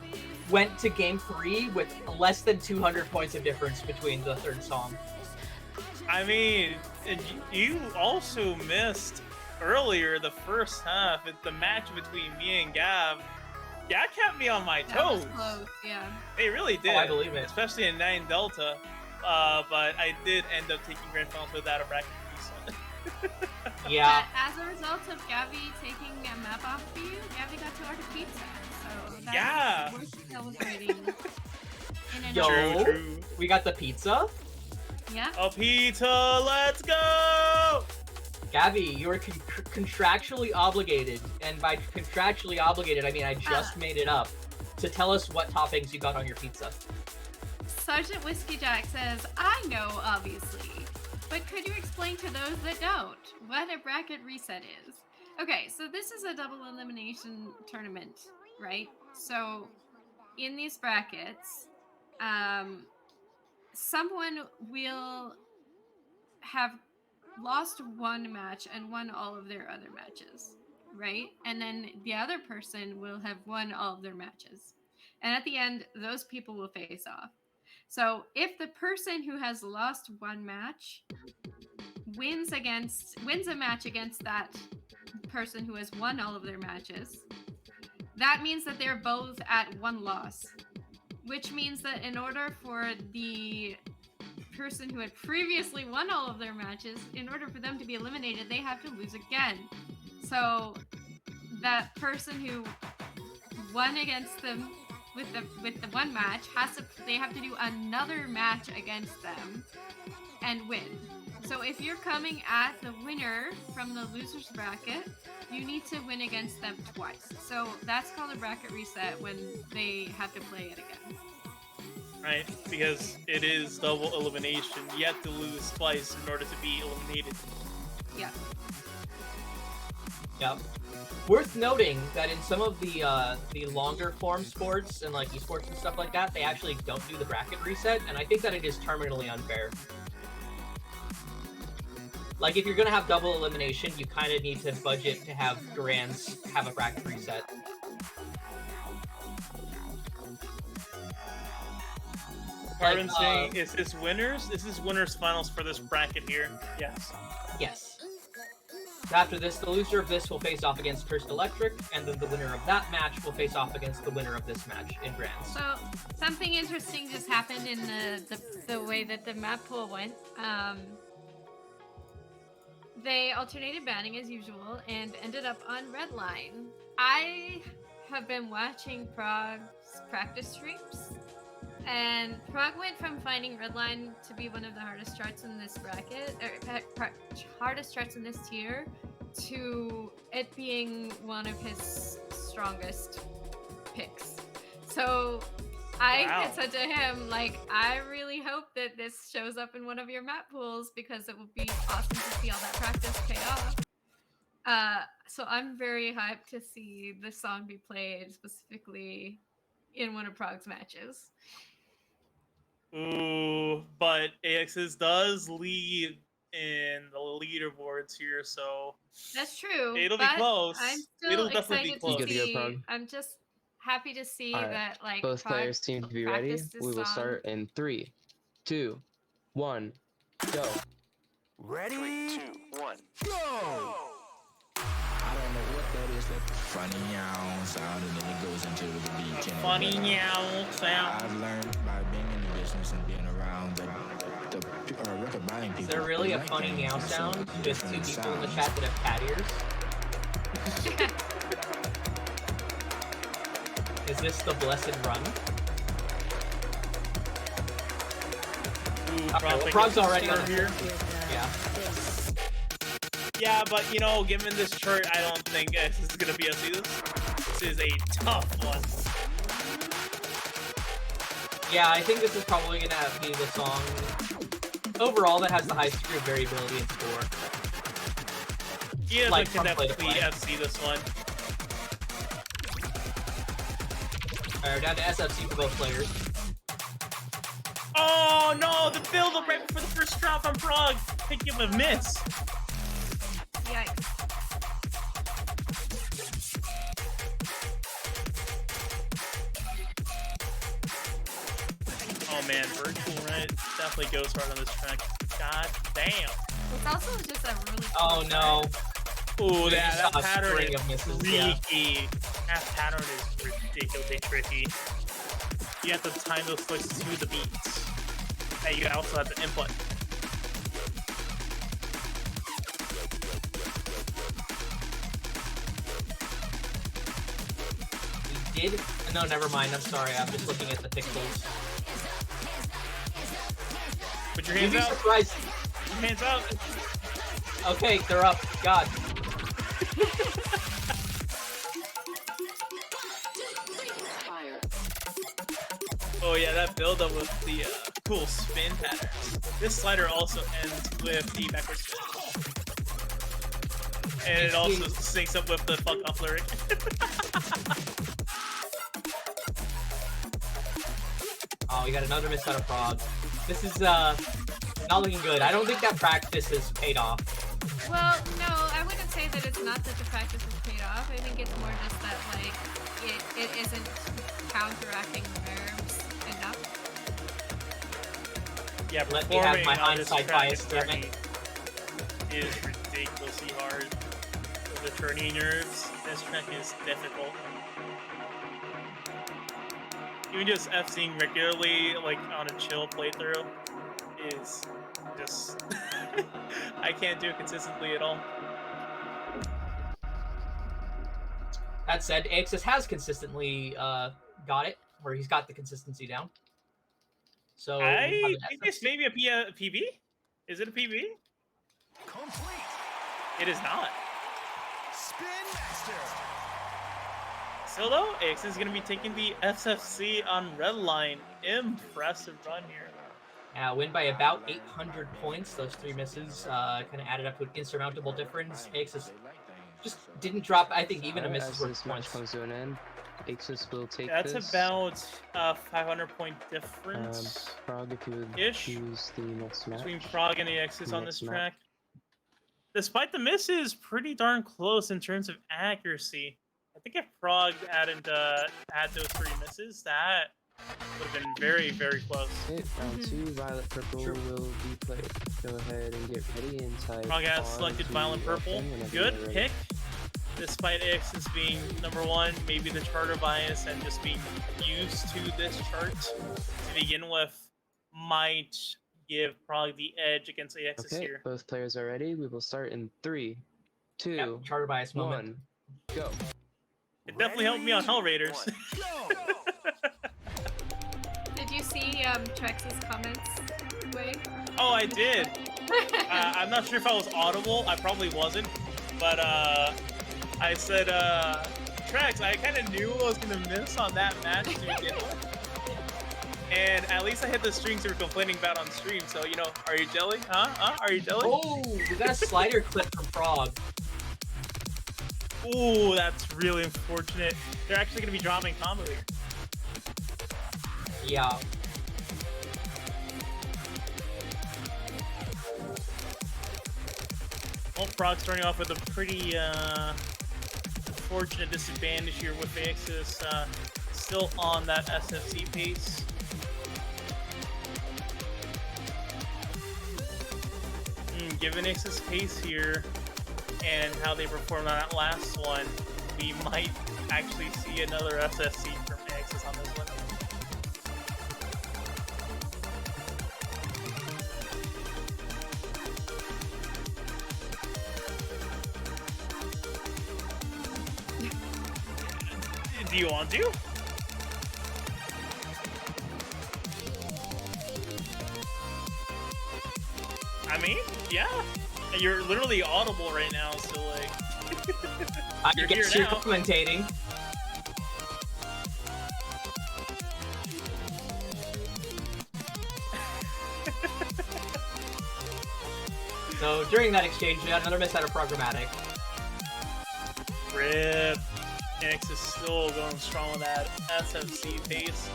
went to game 3 with less than 200 points of difference between the third song. I mean, and you also missed earlier the first half. It's the match between me and Gav. That kept me on my That was toes. close, yeah. They really did. I believe it. Especially in 9 Delta. But I did end up taking Grand Finals without a bracket reset. Yeah. But as a result of Gavi taking a map off for you, Gavi got to order pizza. So that's Yeah. worth celebrating. In an Yo, True. we got the pizza. Yeah. A pizza, let's go! Gavi, you are contractually obligated, and by contractually obligated, I mean I just made it up, to tell us what toppings you got on your pizza. Sergeant Whiskey Jack says, I know, obviously. But could you explain to those that don't what a bracket reset is? Okay, so this is a double elimination tournament, right? So in these brackets, someone will have lost one match and won all of their other matches, right? And then the other person will have won all of their matches. And at the end, those people will face off. So if the person who has lost one match wins a match against that person who has won all of their matches, that means that they're both at one loss, which means that in order for the person who had previously won all of their matches, in order for them to be eliminated, they have to lose again. So that person who won against them with the one match they have to do another match against them and win. So if you're coming at the winner from the losers bracket, you need to win against them twice. So that's called a bracket reset when they have to play it again. Right? Because it is double elimination. You have to lose twice in order to be eliminated. Yeah. Yep. Worth noting that in some of the longer form sports and like esports and stuff like that, they actually don't do the bracket reset, and I think that it is terminally unfair. Like if you're gonna have double elimination, you kind of need to budget to have Grands have a bracket reset. Carbon saying, is this winners? This is winners finals for this bracket here. Yes. Yes. After this, the loser of this will face off against CursedElectric, and then the winner of that match will face off against the winner of this match in Grands. So something interesting just happened in the way that the map pool went. They alternated banning as usual and ended up on red line. I have been watching Prague's practice streams, and Prague went from finding redline to be one of the hardest charts in this bracket, or hardest charts in this tier, to it being one of his strongest picks. So I had said to him, like, I really hope that this shows up in one of your map pools because it would be awesome to see all that practice pay off. So I'm very hyped to see this song be played specifically in one of Prague's matches. Ooh, but Aexus does lead in the leaderboards here, so That's true. it'll be but close. I'm still It'll definitely be excited close. to Good to go, see. Prague. I'm just happy to see All right. that like Both Prague players seem to be ready. practiced this We will song. start in 3, 2, 1, go. Ready? 3, 2, 1, go! I don't know what that is, that funny meow sound, and then it goes into the beat. Funny meow sound. I've learned by being in the business and being around the record buying people. Is there really they a like funny games meow with sound? some Just two different people in the sounds. chat that have cat ears. Is this the blessed run? Ooh, Frog's already on on here. Yeah. Yeah, but you know, given this chart, I don't think this is gonna be FC this. This is a tough one. Yeah, I think this is probably gonna be the song overall that has the highest degree of variability in score. Yeah, Like, like can from play to definitely play. FC this one. Alright, we're down to SFC for both players. Oh no, the build up right before the first drop on Prague. Pick him a miss. Yikes. Oh man, Virtual Rent definitely goes hard on this track. God damn. It's also just a really cool Oh no. Ooh, We that saw a pattern string is of misses, yeah. tricky. That pattern is ridiculously tricky. You have to time those flicks to the beats. And you also have to input. We did. No, never mind. I'm sorry. I'm just looking at the pixels. Put your You'd hands be out. surprised. Put your hands out. Okay, they're up. God. Oh yeah, that build up with the cool spin patterns. This slider also ends with the backward spin. And it also syncs up with the fuck up lyric. Oh, we got another miss out of Prague. This is not looking good. I don't think that practice has paid off. Well, no, I wouldn't say that it's not that the practice has paid off. I think it's more just that, like, it isn't counteracting nerves enough. Yeah, Let me have performing my on this hindsight track bias, damn it. is ridiculously hard. With the turning nerves, this track is difficult. Even just FCing regularly, like on a chill playthrough, is just I can't do it consistently at all. That said, Aexus has consistently got it, where he's got the consistency down. So I think it's maybe a PB. Is it a PB? Complete. It is not. Spin Master. Still though, Aexus is gonna be taking the SFC on red line. Impressive run here. Win by about 800 points. Those three misses kind of added up to an insurmountable difference. Aexus just didn't drop, I think, even a miss As worth this match points. comes to an end, Aexus will take That's this. about 500 point difference. Prague, if you would ish choose the next match. between Prague and Aexus on Next this match. track. Despite the misses, pretty darn close in terms of accuracy. I think if Prague hadn't had those three misses, that would have been very, very close. Okay, round two, Violet Purple will be played. Go ahead and get ready and type Prague has R selected to Violent Purple. open whenever Good you're ready. pick. Despite Aexus being number one, maybe the charter bias and just being used to this chart to begin with might give Prague the edge against Aexus Okay, here. both players are ready. We will start in 3, 2, Yep, charter bias moment. 1, go. It definitely helped me on Hell Raiders. Did you see Trex's comments, Wade? Oh, I did. I'm not sure if I was audible. I probably wasn't. But I said, Trex, I kind of knew I was going to miss on that match to begin with. And at least I hit the strings you were complaining about on stream. So, you know, are you jelly? Huh? Are you jelly? Oh, we got a slider clip from Prague. Ooh, that's really unfortunate. They're actually going to be dropping combo here. Yeah. Well, Prague starting off with a pretty fortunate disadvantage here with Aexus still on that SFC pace. Given Aexus' pace here and how they performed on that last one, we might actually see another SFC from Aexus on this one. Do you want to? I mean, yeah. You're literally audible right now, so like. I You're guess here you're now. commentating. So during that exchange, we got another miss out of Programmatic. Rip. Aexus is still going strong with that SFC pace,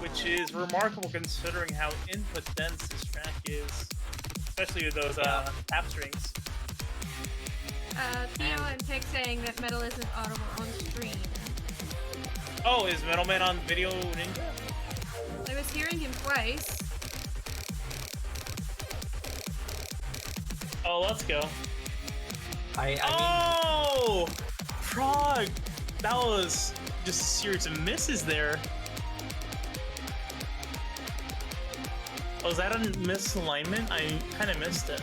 which is remarkable considering how input dense this track is, especially with those tap strings. Theo and Pick saying that metal isn't audible on stream. Oh, is Metalman on Video Ninja? I was hearing him twice. Oh, let's go. I mean... Frog! That was just a series of misses there. Oh, is that a misalignment? I kind of missed it.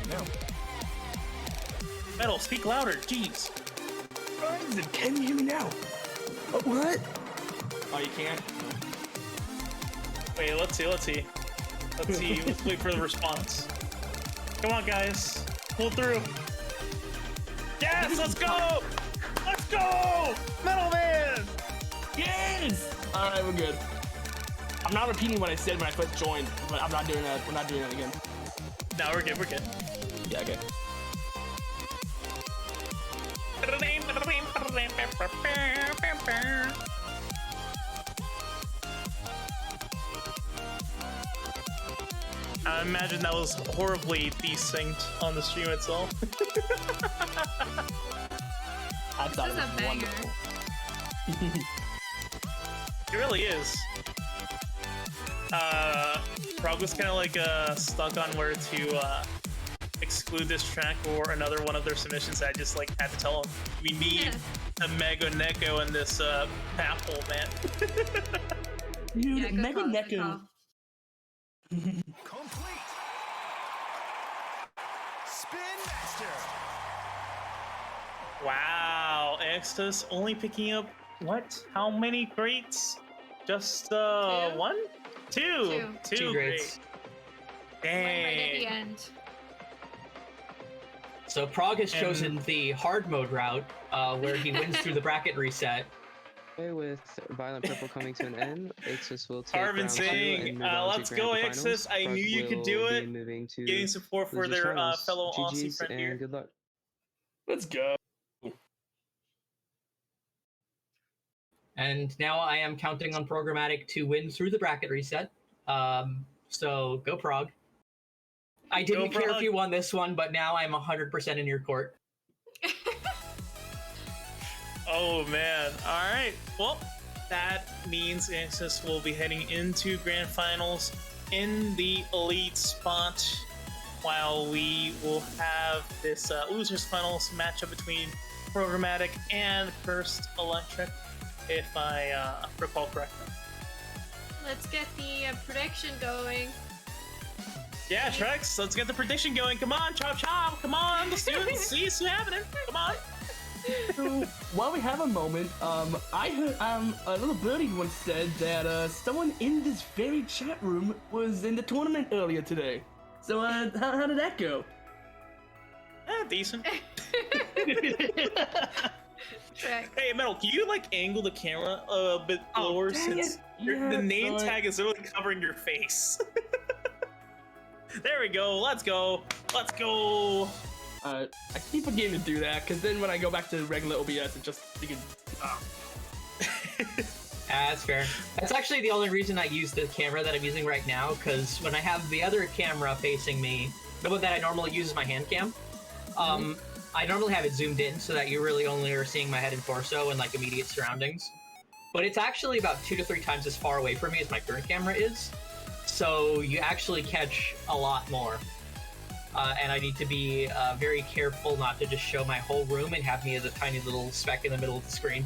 No. Metal, speak louder, jeez. Can you hear me now? What? Oh, you can't? Wait, let's see. Let's wait for the response. Come on, guys. Pull through. Yes, let's go! Let's go! Metal Man! Yes! Alright, we're good. I'm not repeating what I said when I first joined, but I'm not doing that. We're not doing that again. No, we're good, we're good. Yeah, okay. I imagine that was horribly desynced on the stream itself. I thought This it is was a banger. wonderful. It really is. Prog was kind of like stuck on where to exclude this track or another one of their submissions. I just like had to tell him we need a Mega Neko in this apple, man. Dude, Yeah, good Mega call, good Neko. call. Complete. Spin Master. Wow, Aexus only picking up what? How many crates? Just one? Two. Two Great. Dang. Right at the end. So Prague has chosen the hard mode route, where he wins through the bracket reset. With Violent Purple coming to an end, Aexus will take Harvin round 2 saying, and move on let's to go, grand Aexus. finals. I Prague knew you could will do be it. moving to Getting support for losers their finals. fellow Aussie GG's friend and here. good luck. Let's go. And now I am counting on Programmatic to win through the bracket reset. So go Prague. I didn't care Prague. if you won this one, but now I'm 100% in your court. Oh man. Alright. Well, that means Aexus will be heading into grand finals in the elite spot, while we will have this losers finals matchup between Programmatic and CursedElectric, if I recall correctly. Let's get the prediction going. Yeah, Trex, let's get the prediction going. Come on, chop chop. Come on, the students. See what's happening. Come on. So, while we have a moment, I heard a little birdie once said that someone in this very chat room was in the tournament earlier today. So how did that go? Decent. Track. Hey, Metal, can you like angle the camera a bit lower dang since it. the name sorry. tag is literally covering your face? There we go. Let's go. Let's go. I keep forgetting to do that, because then when I go back to regular OBS, it just you can. That's fair. That's actually the only reason I use the camera that I'm using right now, because when I have the other camera facing me, the one that I normally use is my hand cam, I normally have it zoomed in so that you really only are seeing my head and torso and like immediate surroundings. But it's actually about 2 to 3 times as far away from me as my current camera is, so you actually catch a lot more. And I need to be very careful not to just show my whole room and have me as a tiny little speck in the middle of the screen.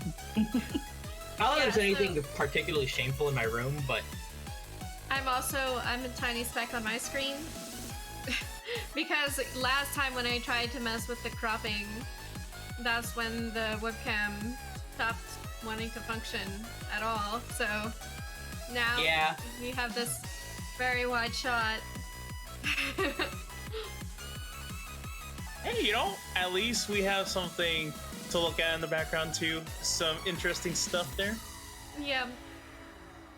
Not that there's anything particularly shameful in my room, but... I'm a tiny speck on my screen. Because last time when I tried to mess with the cropping, that's when the webcam stopped wanting to function at all. So now we have this very wide shot. Hey, you know, at least we have something to look at in the background too. Some interesting stuff there. Yeah.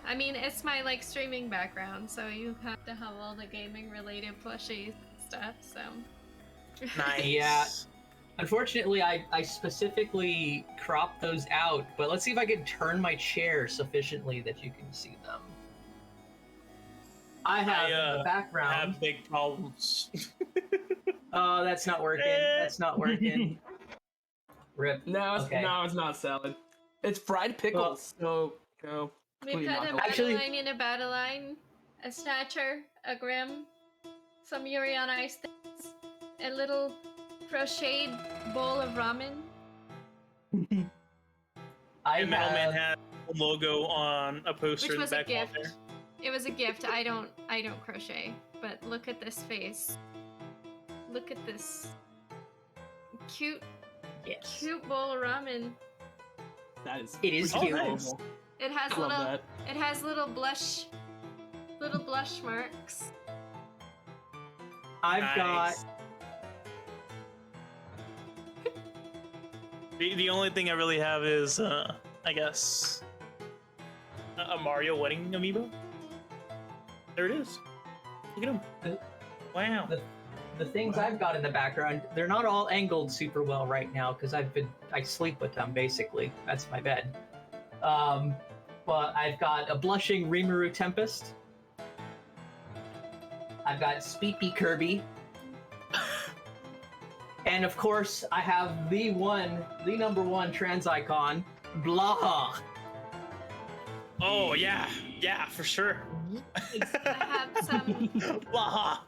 I mean, it's my like streaming background, so you have to have all the gaming related plushy stuff, so. Nice. Yeah. Unfortunately, I specifically cropped those out, but let's see if I can turn my chair sufficiently that you can see them. I have in the background. I have big problems. Oh, that's not working. That's not working. Rip. No, Okay. no, it's not salad. It's fried pickles. So, you know. We clearly put not a healthy. battle line in a battle line, a stature, a grim, some Yuri on Ice things, a little crocheted bowl of ramen. And Metalman had a logo on a poster Which in the was a back wall gift. there. It was a gift. I don't crochet, but look at this face. Look at this cute bowl of ramen. That is. It is cute. Nice. It has Love little. that. It has little blush marks. I've got. The only thing I really have is, I guess, a Mario wedding amiibo. There it is. Look at him. Wow. The things I've got in the background, they're not all angled super well right now because I sleep with them basically. That's my bed. But I've got a blushing Rimuru Tempest. I've got Speepy Kirby. And of course, I have the number one trans icon, Blaha. Oh yeah, for sure. I have some Blaha.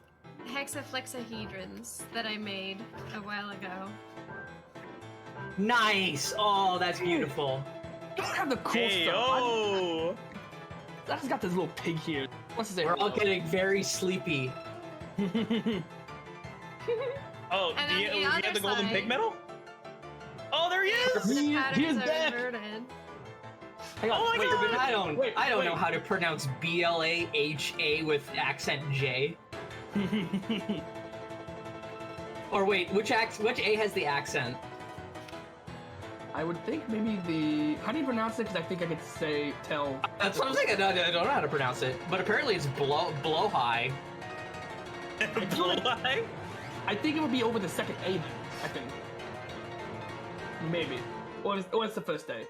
hexaflexahedrons that I made a while ago. Nice. Oh, that's beautiful. You don't have the cool Hey, stuff. oh. I just got this little pig here. What's his name? We're all getting very sleepy. Oh, And do on you, the we other have the golden side- pig medal? Oh, there he is! The patterns are back. inverted. Hang on, Oh my wait, God. I don't know how to pronounce BLAHA with accent J. Or wait, which A has the accent? I would think maybe the. How do you pronounce it? Because I think I could tell. That's what I'm saying. I don't know how to pronounce it, but apparently it's blow high. Bloweye? I think it would be over the second A then. I think. Maybe. Or it's the first A.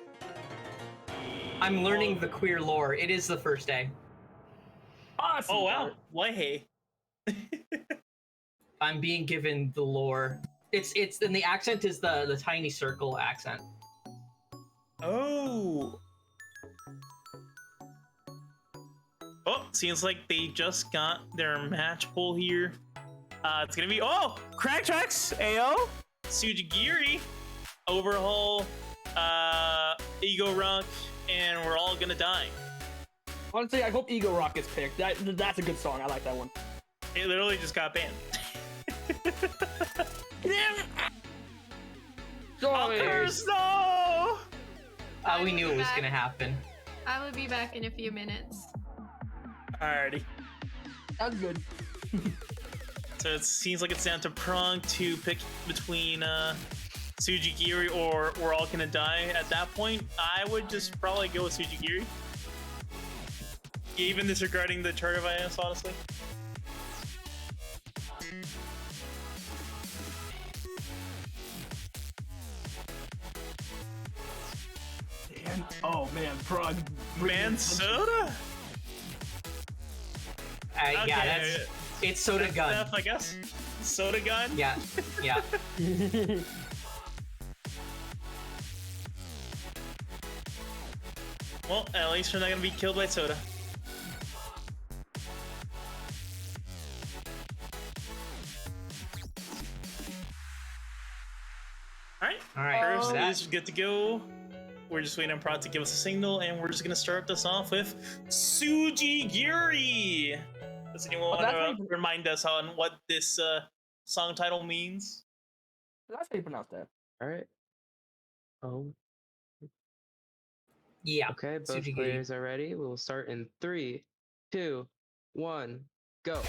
I'm learning the queer lore. It is the first day. Awesome. Oh wow, way. I'm being given the lore. It's and the accent is the tiny circle accent. Oh. Oh, seems like they just got their match pool here. It's gonna be Crack Tracks, AO, Sujigiri, Overhaul, Ego Rock, and We're All Gonna Die. Honestly, I hope Ego Rock gets picked. That's a good song. I like that one. It literally just got banned. Curse, no! We knew it was gonna happen. I will be back in a few minutes. Alrighty. That's good. So it seems like it's down to Prong to pick between Sujigiri or We're All Gonna Die. At that point, I would just probably go with Sujigiri. Even disregarding the chart of IS, honestly. And, oh man, Prague. Man, soda? Yeah, it's Soda That's Gun. enough, I guess. Soda Gun? Yeah. Well, at least we're not gonna be killed by soda. Alright, Curse is good to go. We're just waiting on Prod to give us a signal, and we're just gonna start this off with Sujigiri. Does anyone want to remind us on what this song title means? That's how you pronounce that. All right. Oh. Yeah. Okay, both Tsujigiri. players are ready. We will start in 3, 2, 1, go.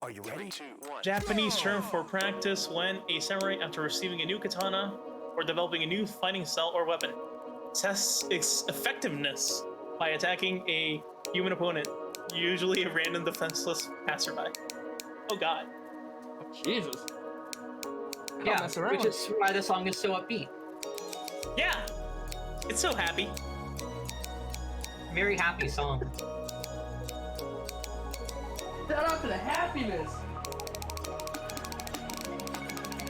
Are you ready? 3, 2, 1. Japanese term for practice when a samurai, after receiving a new katana or developing a new fighting style or weapon, tests its effectiveness by attacking a human opponent, usually a random defenseless passerby. Oh god. Jesus. Yeah, mess around. which is why the song is so upbeat. Yeah, it's so happy. Very happy song. Shout out to the happiness.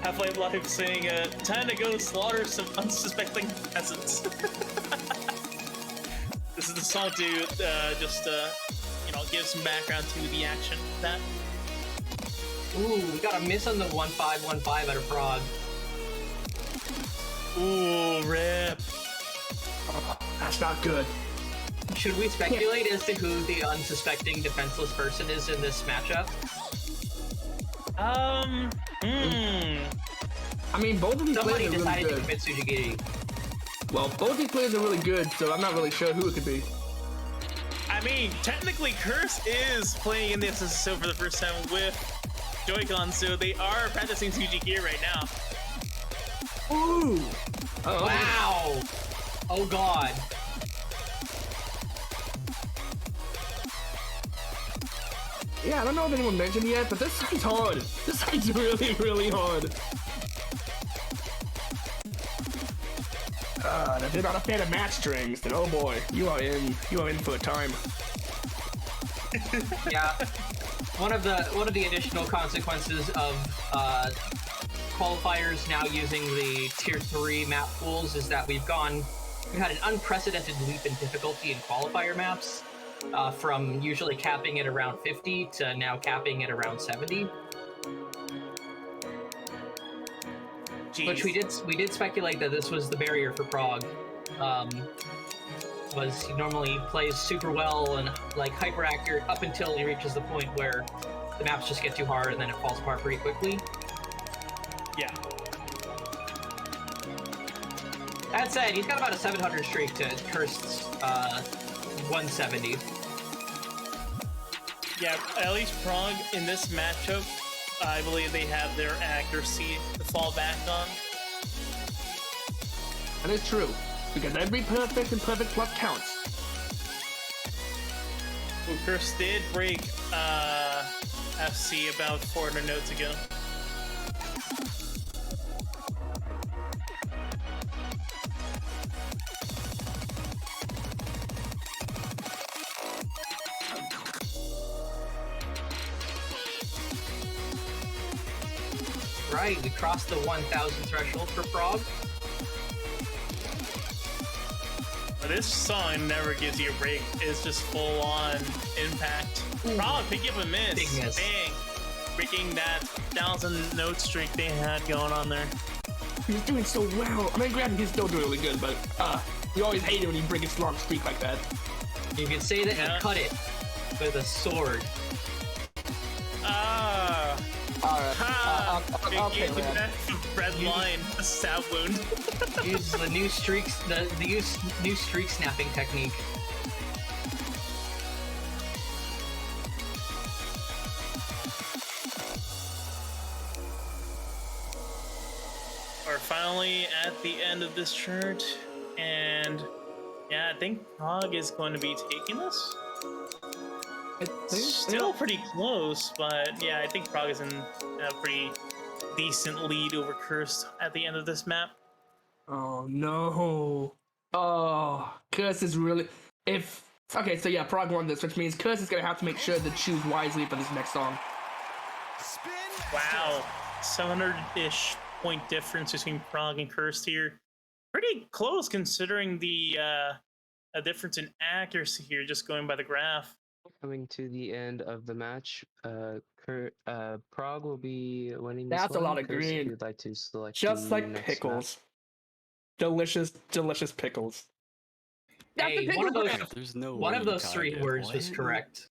Half-Life Live saying, time to go slaughter some unsuspecting peasants. This is the song to give some background to the action. That. Ooh, we got a miss on the 1515 out of Prague. Ooh, rip. Oh, that's not good. Should we speculate as to who the unsuspecting defenseless person is in this matchup? I mean, both of these Somebody players are really decided to good. commit Tsujigiri. Well, both these players are really good, so I'm not really sure who it could be. I mean, technically, Curse is playing in the SSSO for the first time with Joy-Con, so they are practicing Tsujigiri right now. Ooh! Oh, wow! Oh god. Yeah, I don't know if anyone mentioned yet, but this side's hard. This side's really, really hard. If you're not a fan of match strings, then oh boy, you are in for a time. Yeah. One of the additional consequences of qualifiers now using the tier 3 map pools is that we've had an unprecedented leap in difficulty in qualifier maps, from usually capping at around 50 to now capping at around 70. Jeez. Which we did speculate that this was the barrier for Prague. Was he normally plays super well and like hyper accurate up until he reaches the point where the maps just get too hard and then it falls apart pretty quickly. Yeah. That said, he's got about a 700 streak to Cursed's 170. Yeah, at least Prague in this matchup, I believe they have their accuracy to fall back on. And it's true, because every perfect and perfect plus counts. Well, Curse did break FC about 400 notes ago. Right, we crossed the 1,000 threshold for Prague. This song never gives you a break. It's just full on impact. Prague picking up a miss. Big miss. Bang. Breaking that 1,000 note streak they had going on there. He's doing so well. I mean, granted, he's still doing really good, but we always hate it when he breaks a long streak like that. You could say that he cut it with a sword. Okay, man. Red line, a stab wound. Use the new streaks, the new streak snapping technique. We're finally at the end of this chart, and yeah, I think Prague is going to be taking this. It's still pretty close, but yeah, I think Prague is in a pretty decent lead over Cursed at the end of this map. Oh no. Oh, Curse is really... Okay, so yeah, Prague won this, which means Curse is going to have to make sure to choose wisely for this next song. Wow, 700-ish point difference between Prague and Cursed here. Pretty close considering the a difference in accuracy here, just going by the graph. Coming to the end of the match, Prague will be winning this That's one. a lot of Curse, if green. you'd like to select Just the like next pickles. Delicious, delicious pickles. That's Hey, the one of pickle those, graph. There's no one way of you those tied 3 it. words was What? correct.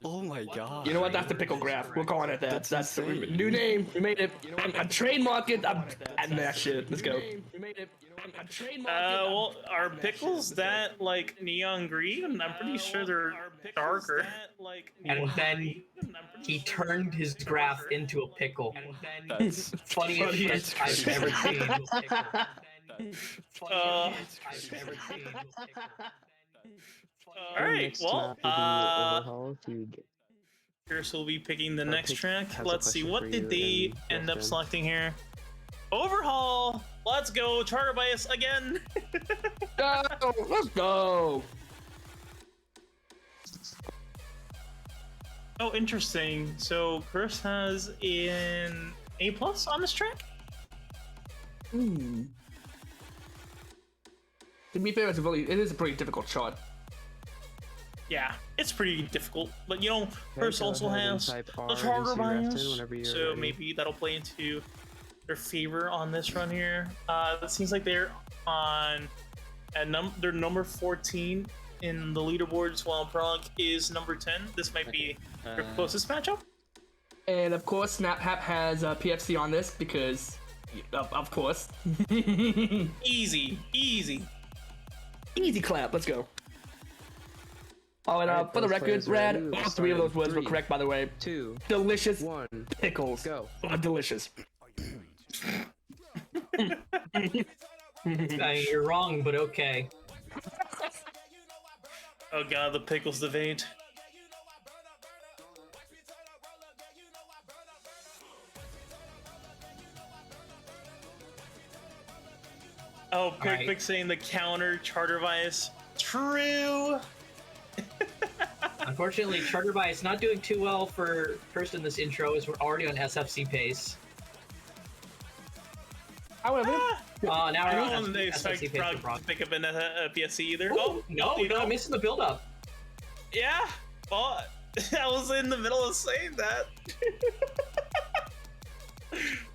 Oh my god. You know what? That's the pickle graph. We're calling it that. That's the new name. We made it. I'm trademark it. I'm adding that shit. Let's go. We made it. Well, are pickles that like neon green? I'm pretty sure they're darker. And then he turned his graph into a pickle. That's Funniest shit I've ever seen. Alright, well, overhaul to Pierce will be picking the Or next pick- track. has a Let's see, question what for did you they and end up girlfriend. selecting here? Overhaul! Let's go, Charter Bias again! Go. Let's go. Oh, interesting. So, Curse has an A+ on this track? To be fair, it is a pretty difficult shot. Yeah, it's pretty difficult. But, you know, Curse go also ahead and has type R the Charter into your Bias. Afton whenever you're So ready. maybe that'll play into their favor on this run here. It seems like they're on they're number 14 in the leaderboards, while Prague is number 10. This might be their closest matchup. And of course, SnapHap has PFC on this because, of course. Easy, easy. Easy clap. Let's go. Oh, and Alright, for the those record, players Brad, ready? all three of those words were 3, correct, by the way. 2, Delicious 1, pickles. go. Oh, delicious. You're wrong, but okay. Oh god, the pickles debate. Oh, Pick Alright. Pick saying the counter Charter Bias. True! Unfortunately, Charter Bias not doing too well for first in this intro as we're already on SFC pace. However, I Now we're on don't expect SFC pace Prague for Prague. to pick up an PSC either. Ooh, Oh, no, you you're not know? missing the build-up. Yeah, well, I was in the middle of saying that.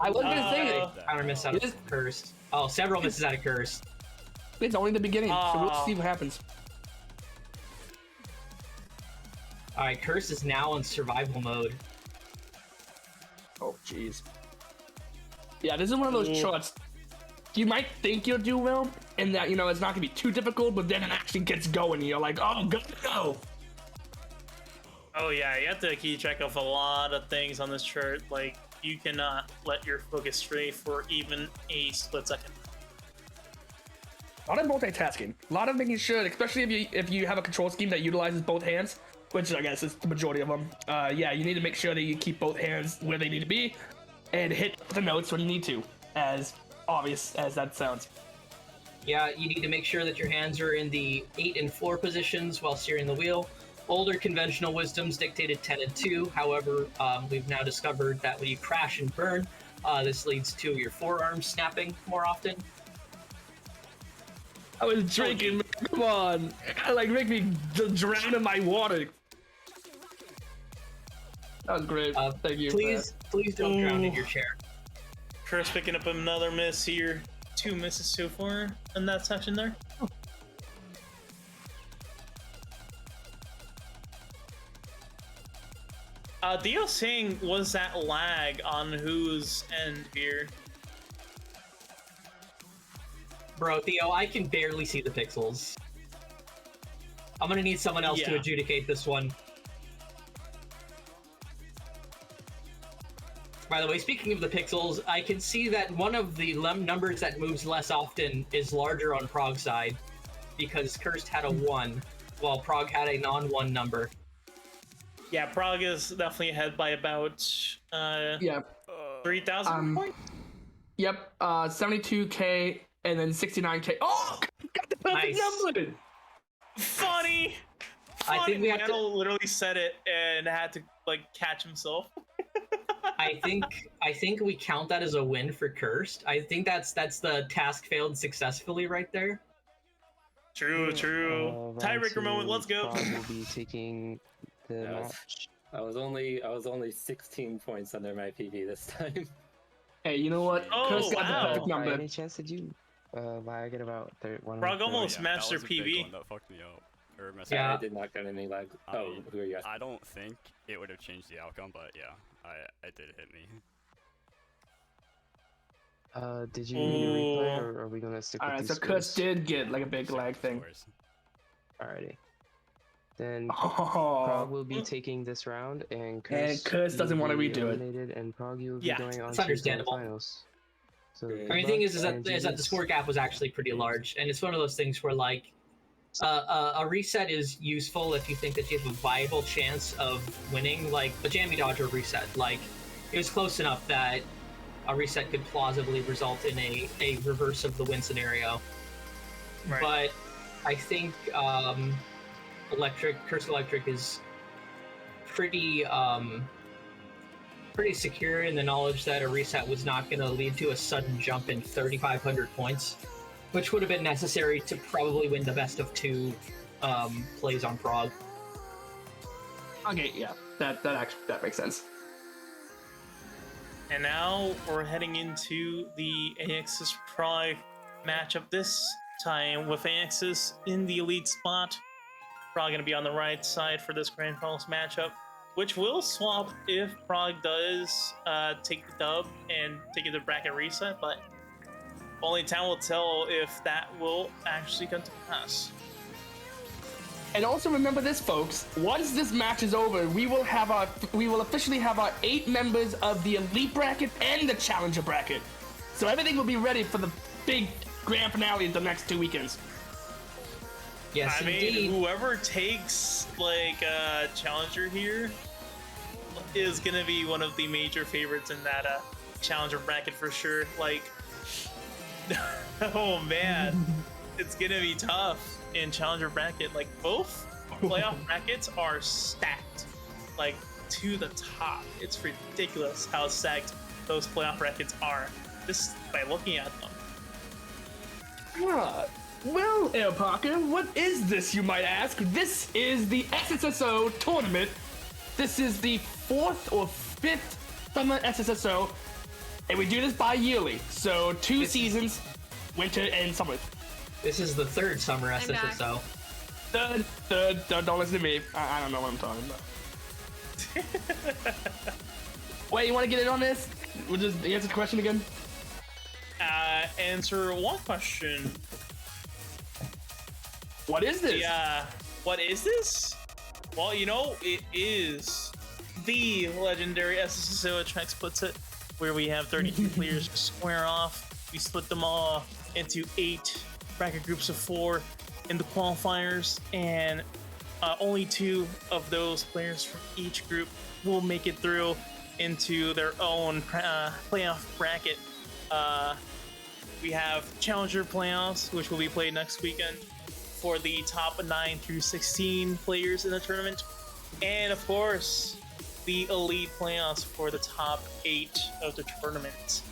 I wasn't gonna say it. Counter miss out It of is- Cursed. Oh, several misses out of Cursed. It's only the beginning, so we'll see what happens. Alright, Cursed is now in survival mode. Oh, jeez. Yeah, this is one of those Ooh. shots. You might think you'll do well, and that, you know, it's not gonna be too difficult, but then it actually gets going, and you're like, oh, go. Oh yeah, you have to keep track of a lot of things on this chart. Like, you cannot let your focus stray for even a split second. A lot of multitasking. A lot of making sure, especially if you have a control scheme that utilizes both hands, which I guess is the majority of them. Yeah, you need to make sure that you keep both hands where they need to be, and hit the notes when you need to, as obvious as that sounds. Yeah, you need to make sure that your hands are in the 8 and 4 positions while steering the wheel. Older conventional wisdoms dictated 10 and 2. However, we've now discovered that when you crash and burn, this leads to your forearms snapping more often. I was drinking, man. Come on. Like, make me drown in my water. That was great. Thank you. Please don't drown in your chair. Curse picking up another miss here. 2 misses so far in that section there. Dio saying, was that lag on whose end here? Bro, Theo, I can barely see the pixels. I'm gonna need someone else to Yeah. adjudicate this one. By the way, speaking of the pixels, I can see that one of the numbers that moves less often is larger on Prague's side, because Cursed had a 1, while Prague had a non-1 number. Yeah, Prague is definitely ahead by about Yeah. 3,000 points. Yep. 72K and then 69K. Oh, got the perfect Nice. number. Funny. I think we have to. Randall literally said it and had to like catch himself. I think we count that as a win for Cursed. I think that's the task failed successfully right there. True. round Tiebreaker two, moment. Let's go. Prague will be taking the match. I was only 16 points under my PB this time. Hey, you know what? Oh, Cursed got wow. the perfect By number. any chance did you? I get about 1. Prague almost matched their That was a big PB. one that fucked me up. Or message. Yeah, I did not get any lag. Oh, who are you asking? I don't think it would have changed the outcome, but yeah, it did hit me. Did you need a replay, or are we gonna stick with Alright, these so Curse scores? did get like a big lag thing. Alrighty. Then Oh. Prague will be taking this round, and Curse doesn't want to will be redo it. eliminated, and Prague, you will be Yeah, going on it's to understandable. finals. So I good mean, the thing luck, is and that the score gap was actually pretty large, and it's one of those things where like a reset is useful if you think that you have a viable chance of winning, like a jammy dodge or reset. Like it was close enough that a reset could plausibly result in a reverse of the win scenario. Right. But I think CursedElectric is pretty secure in the knowledge that a reset was not going to lead to a sudden jump in 3,500 points, which would have been necessary to probably win the best of 2 plays on Prague. Okay, yeah, that makes sense. And now we're heading into the Aexus Prague matchup, this time with Aexus in the elite spot. Prague going to be on the right side for this Grand Finals matchup, which will swap if Prague does take the dub and take it to bracket reset, but only time will tell if that will actually come to pass. And also remember this, folks. Once this match is over, we will officially have our 8 members of the elite bracket and the challenger bracket. So everything will be ready for the big grand finale in the next 2 weekends. Yes, I mean, whoever takes like challenger here is gonna be one of the major favorites in that challenger bracket for sure. Like, oh man, it's gonna be tough in challenger bracket. Like both playoff brackets are stacked, like to the top. It's ridiculous how stacked those playoff brackets are just by looking at them. Well, Air Parker, what is this, you might ask? This is the SSSO tournament. This is the 4th or 5th summer SSSO, and we do this bi-yearly. So 2 seasons, winter and summer. This is the 3rd summer SSSO. Third, don't listen to me. I don't know what I'm talking about. Wait, you want to get in on this? We'll just answer the question again. Answer one question. What is this? Yeah, what is this? Well, you know, it is the legendary SSSO, as Trex puts it, where we have 32 players square off. We split them all into 8 bracket groups of 4 in the qualifiers, and only 2 of those players from each group will make it through into their own playoff bracket. We have Challenger playoffs, which will be played next weekend for the top 9 through 16 players in the tournament, and of course the elite playoffs for the top 8 of the tournament.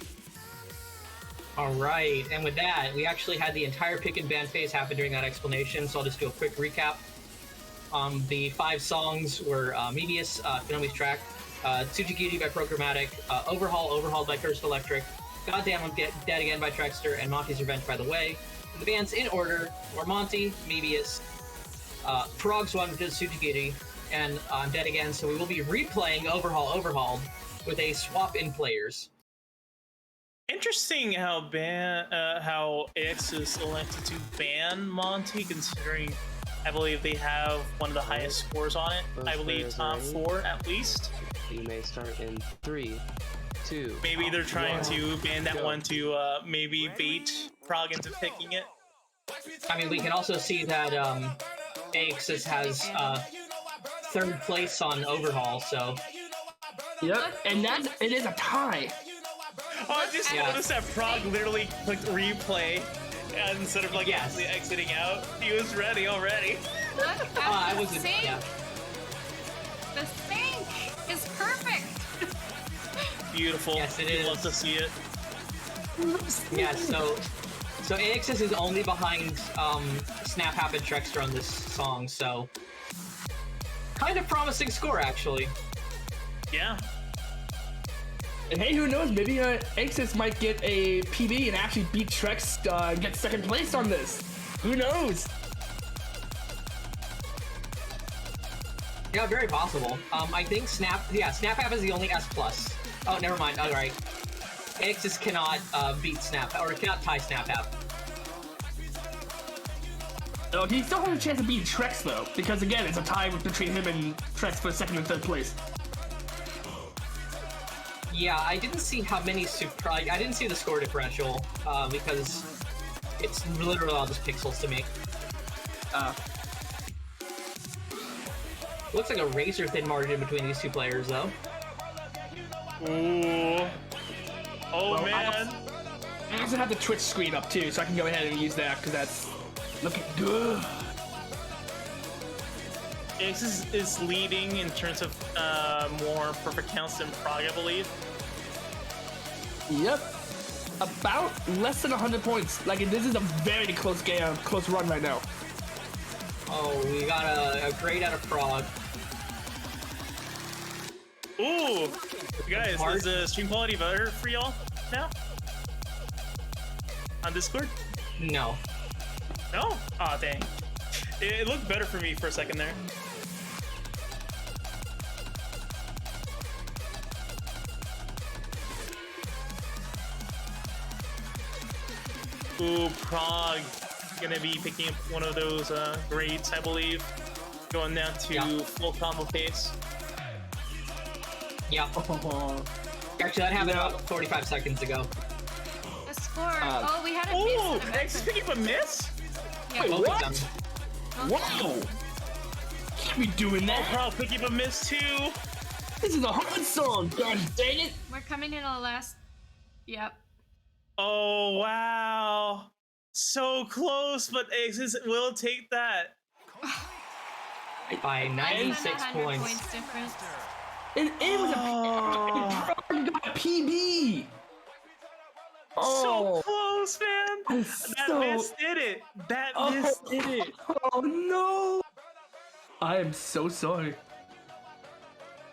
All right, and with that, we actually had the entire pick and ban phase happen during that explanation, so I'll just do a quick recap. The 5 songs were Mebius, Finalized track, Tsujigiri by Programmatic, Overhauled by CursedElectric, Goddamn I'm Dead Again by Trexter, and Monty's Revenge by The Way. The bands in order were Monty, Mebius, Prague's one, which is Tsujigiri, and I'm Dead Again, so we will be replaying Overhauled with a swap in players. Interesting how Aexus elected to ban Monty, considering I believe they have one of the highest scores on it. I believe top 4 at least. You may start in 3, 2. Maybe they're trying to ban that one to maybe bait Prague into picking it. I mean, we can also see that Aexus has 3rd place on Overhaul, so. Yep, and it is a tie. Oh, I just noticed that Prague literally clicked replay instead of like actually exiting out. He was ready already. Look at I the wasn't. sync. Yeah. The sync is perfect. Beautiful. Yes, it We'd is. love to see it. Yeah, so Aexus is only behind Snap Happen Trexter on this song, so kind of promising score actually. Yeah. And hey, who knows? Maybe Aexus might get a PB and actually beat Trex, get 2nd place on this. Who knows? Yeah, very possible. I think Snap App is the only S+. Oh, never mind. All right. Aexus cannot beat Snap, or cannot tie Snap App. Oh, he still has a chance of beating Trex though, because again, it's a tie between him and Trex for second and third place. Yeah, I didn't see how many I didn't see the score differential because it's literally all just pixels to me. Looks like a razor-thin margin between these two players, though. Ooh. Oh, well, man. I also have the Twitch screen up, too, so I can go ahead and use that, because that's looking good. Aexus is leading in terms of more perfect counts than Prague, I believe. Yep. About less than 100 points. Like, this is a very close game, close run right now. Oh, we got a grade out of Prague. Ooh! Guys, is the stream quality better for y'all now? On Discord? No. No? Aw, dang. It looked better for me for a second there. Ooh, Prague gonna be picking up one of those grades, I believe. Going down to full combo pace. Yeah. Actually, that happened about 45 seconds ago. The score. Oh, we had a miss. Oh, Aexus picking up a miss? Yeah. Wait, what? Wow! Can't be doing that. Prague picking up a miss too. This is a hard song. God dang it! We're coming in on the last. Yep. Oh wow! So close, but Aexus will take that. By 96 points. Difference. And it was a PB. So close, man. That miss did it. That miss did it. Oh no! I am so sorry.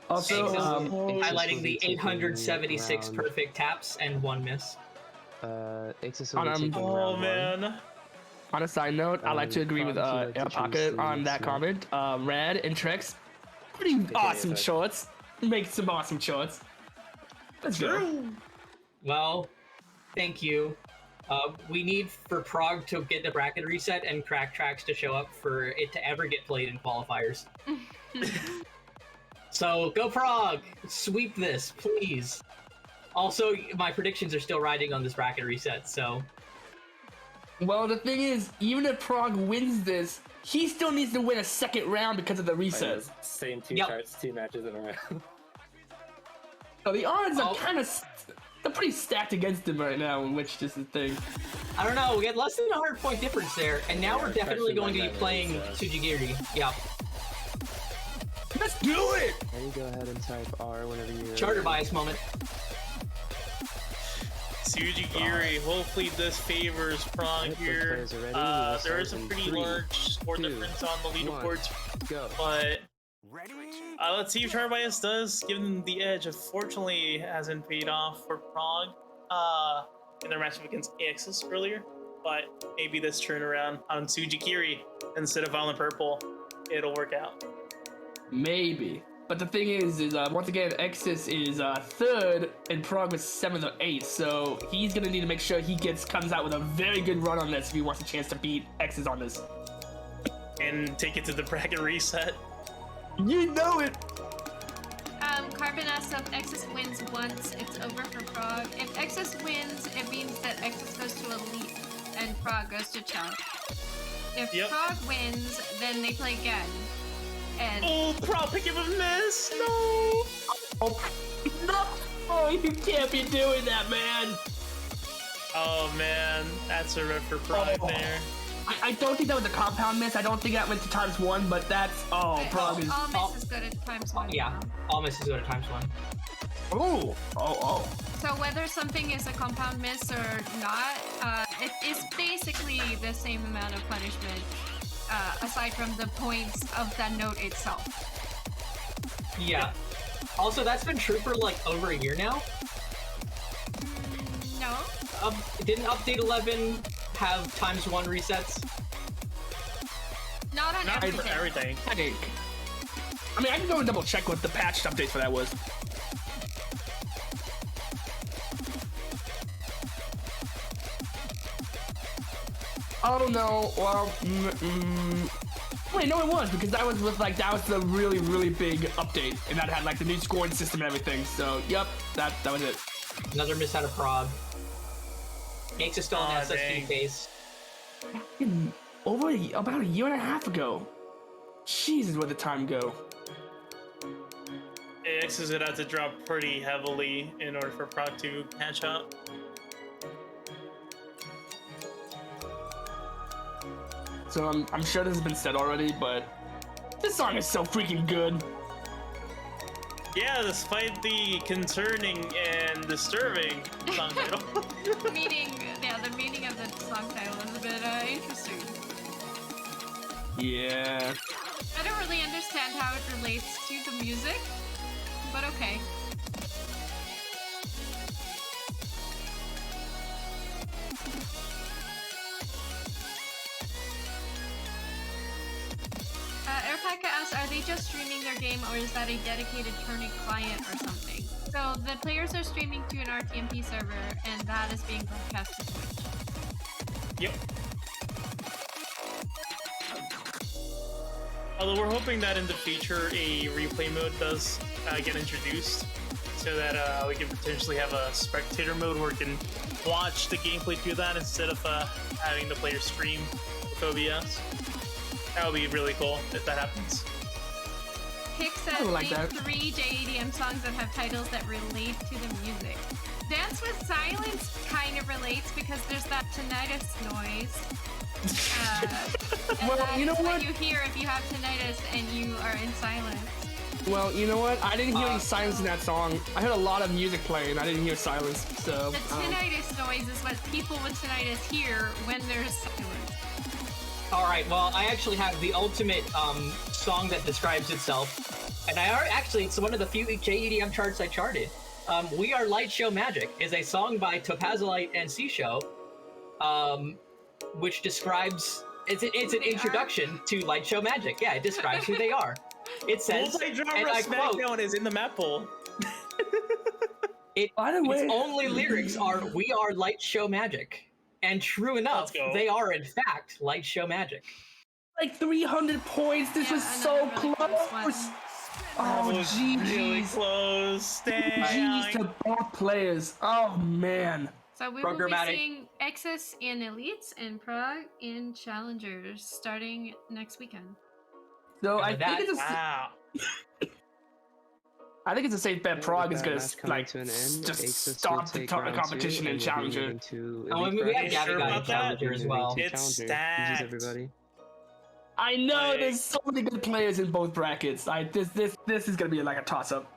Also, highlighting the 876 perfect taps and 1 miss. Aexus will be taking round man. On a side note, I'd like to agree with Air Pocket on that comment. Rad and Trex, pretty awesome shorts. Make some awesome shorts. Let's go. Well, thank you. We need for Prague to get the bracket reset and crack tracks to show up for it to ever get played in qualifiers. So go Prague! Sweep this, please. Also, my predictions are still riding on this bracket reset, so... Well, the thing is, even if Prague wins this, he still needs to win a second round because of the reset. Same two charts, 2 matches in a row. So the odds are kind of... They're pretty stacked against him right now, which is the thing. I don't know, we had less than a 100-point difference there, and now we're definitely going to be playing Tsujigiri. Yeah. Let's do it! Now you go ahead and type R whenever you're... Charter bias moment. Tsujigiri, hopefully this favors Prague here. There is a pretty large score difference on the leaderboards, but let's see if Charter bias does give them the edge. Unfortunately, it hasn't paid off for Prague in their matchup against Aexus earlier, but maybe this turnaround on Tsujigiri instead of Violent Purple, it'll work out. Maybe. But the thing is once again, Aexus is 3rd and Prague is 7th or 8th, so he's gonna need to make sure he comes out with a very good run on this if he wants a chance to beat Aexus on this. And take it to the bracket reset. You know it! Carbon asks if Aexus wins once, it's over for Prague. If Aexus wins, it means that Aexus goes to Elite and Prague goes to Chunk. If Prague wins, then they play again. And oh, Prague picking up a miss! No! No! Oh, you can't be doing that, man! Oh man, that's a rip for Prague there. I don't think that was a compound miss. I don't think that went to ×1, but that's Prague is. All miss is good at ×1. Yeah, all miss is good at ×1. Oh. So whether something is a compound miss or not, it is basically the same amount of punishment, aside from the points of that note itself. Yeah. Also, that's been true for like over a year now. No. Didn't update 11 have ×1 resets? Not on everything. I think. I mean, I can go and double check what the patched update for that was. Oh no, well, wait, no it was, because that was with like, that was the really, really big update, and that had like the new scoring system and everything, so yep, that was it. Another miss out of Prague. Aexus still in the SSD dang. case. About a year and a half ago. Jesus, where'd the time go? Aexus would have to drop pretty heavily in order for Prague to catch up. So I'm sure this has been said already, but this song is so freaking good. Yeah, despite the concerning and disturbing song title. The meaning of the song title is a bit interesting. Yeah. I don't really understand how it relates to the music, but okay. Airpacket asks, are they just streaming their game or is that a dedicated tourney client or something? So the players are streaming to an RTMP server and that is being broadcast to Twitch. Yep. Although we're hoping that in the future a replay mode does get introduced, so that we can potentially have a spectator mode where we can watch the gameplay through that instead of having the player stream with OBS. That would be really cool if that happens. Pick says name 3 JEDM songs that have titles that relate to the music. Dance with Silence kind of relates because there's that tinnitus noise. And well, you know what you hear if you have tinnitus and you are in silence. Well, you know what? I didn't hear any silence in that song. I heard a lot of music playing. I didn't hear silence. So the tinnitus noise is what people with tinnitus hear when there's silence. All right, well, I actually have the ultimate song that describes itself, and it's one of the few JEDM charts I charted. We Are Light Show Magic is a song by Topazolite and C-Show, which describes, it's an introduction to Light Show Magic. Yeah, it describes who they are. It says, and I quote, SmackDown is in the map pool. Its only lyrics are, we are Light Show Magic. And true enough, they are in fact Light Show Magic. Like 300 points. This was so close. Oh, GG's. Really close. GG's to both players. Oh man. So we will be seeing Aexus in Elites and Prague in Challengers starting next weekend. So I think it's I think it's a safe bet. Prague is going to like just stop the competition in Challenger. We have Gavi Guy in Challenger as well. It's stacked. Everybody. I know there's so many good players in both brackets. This is going to be like a toss up.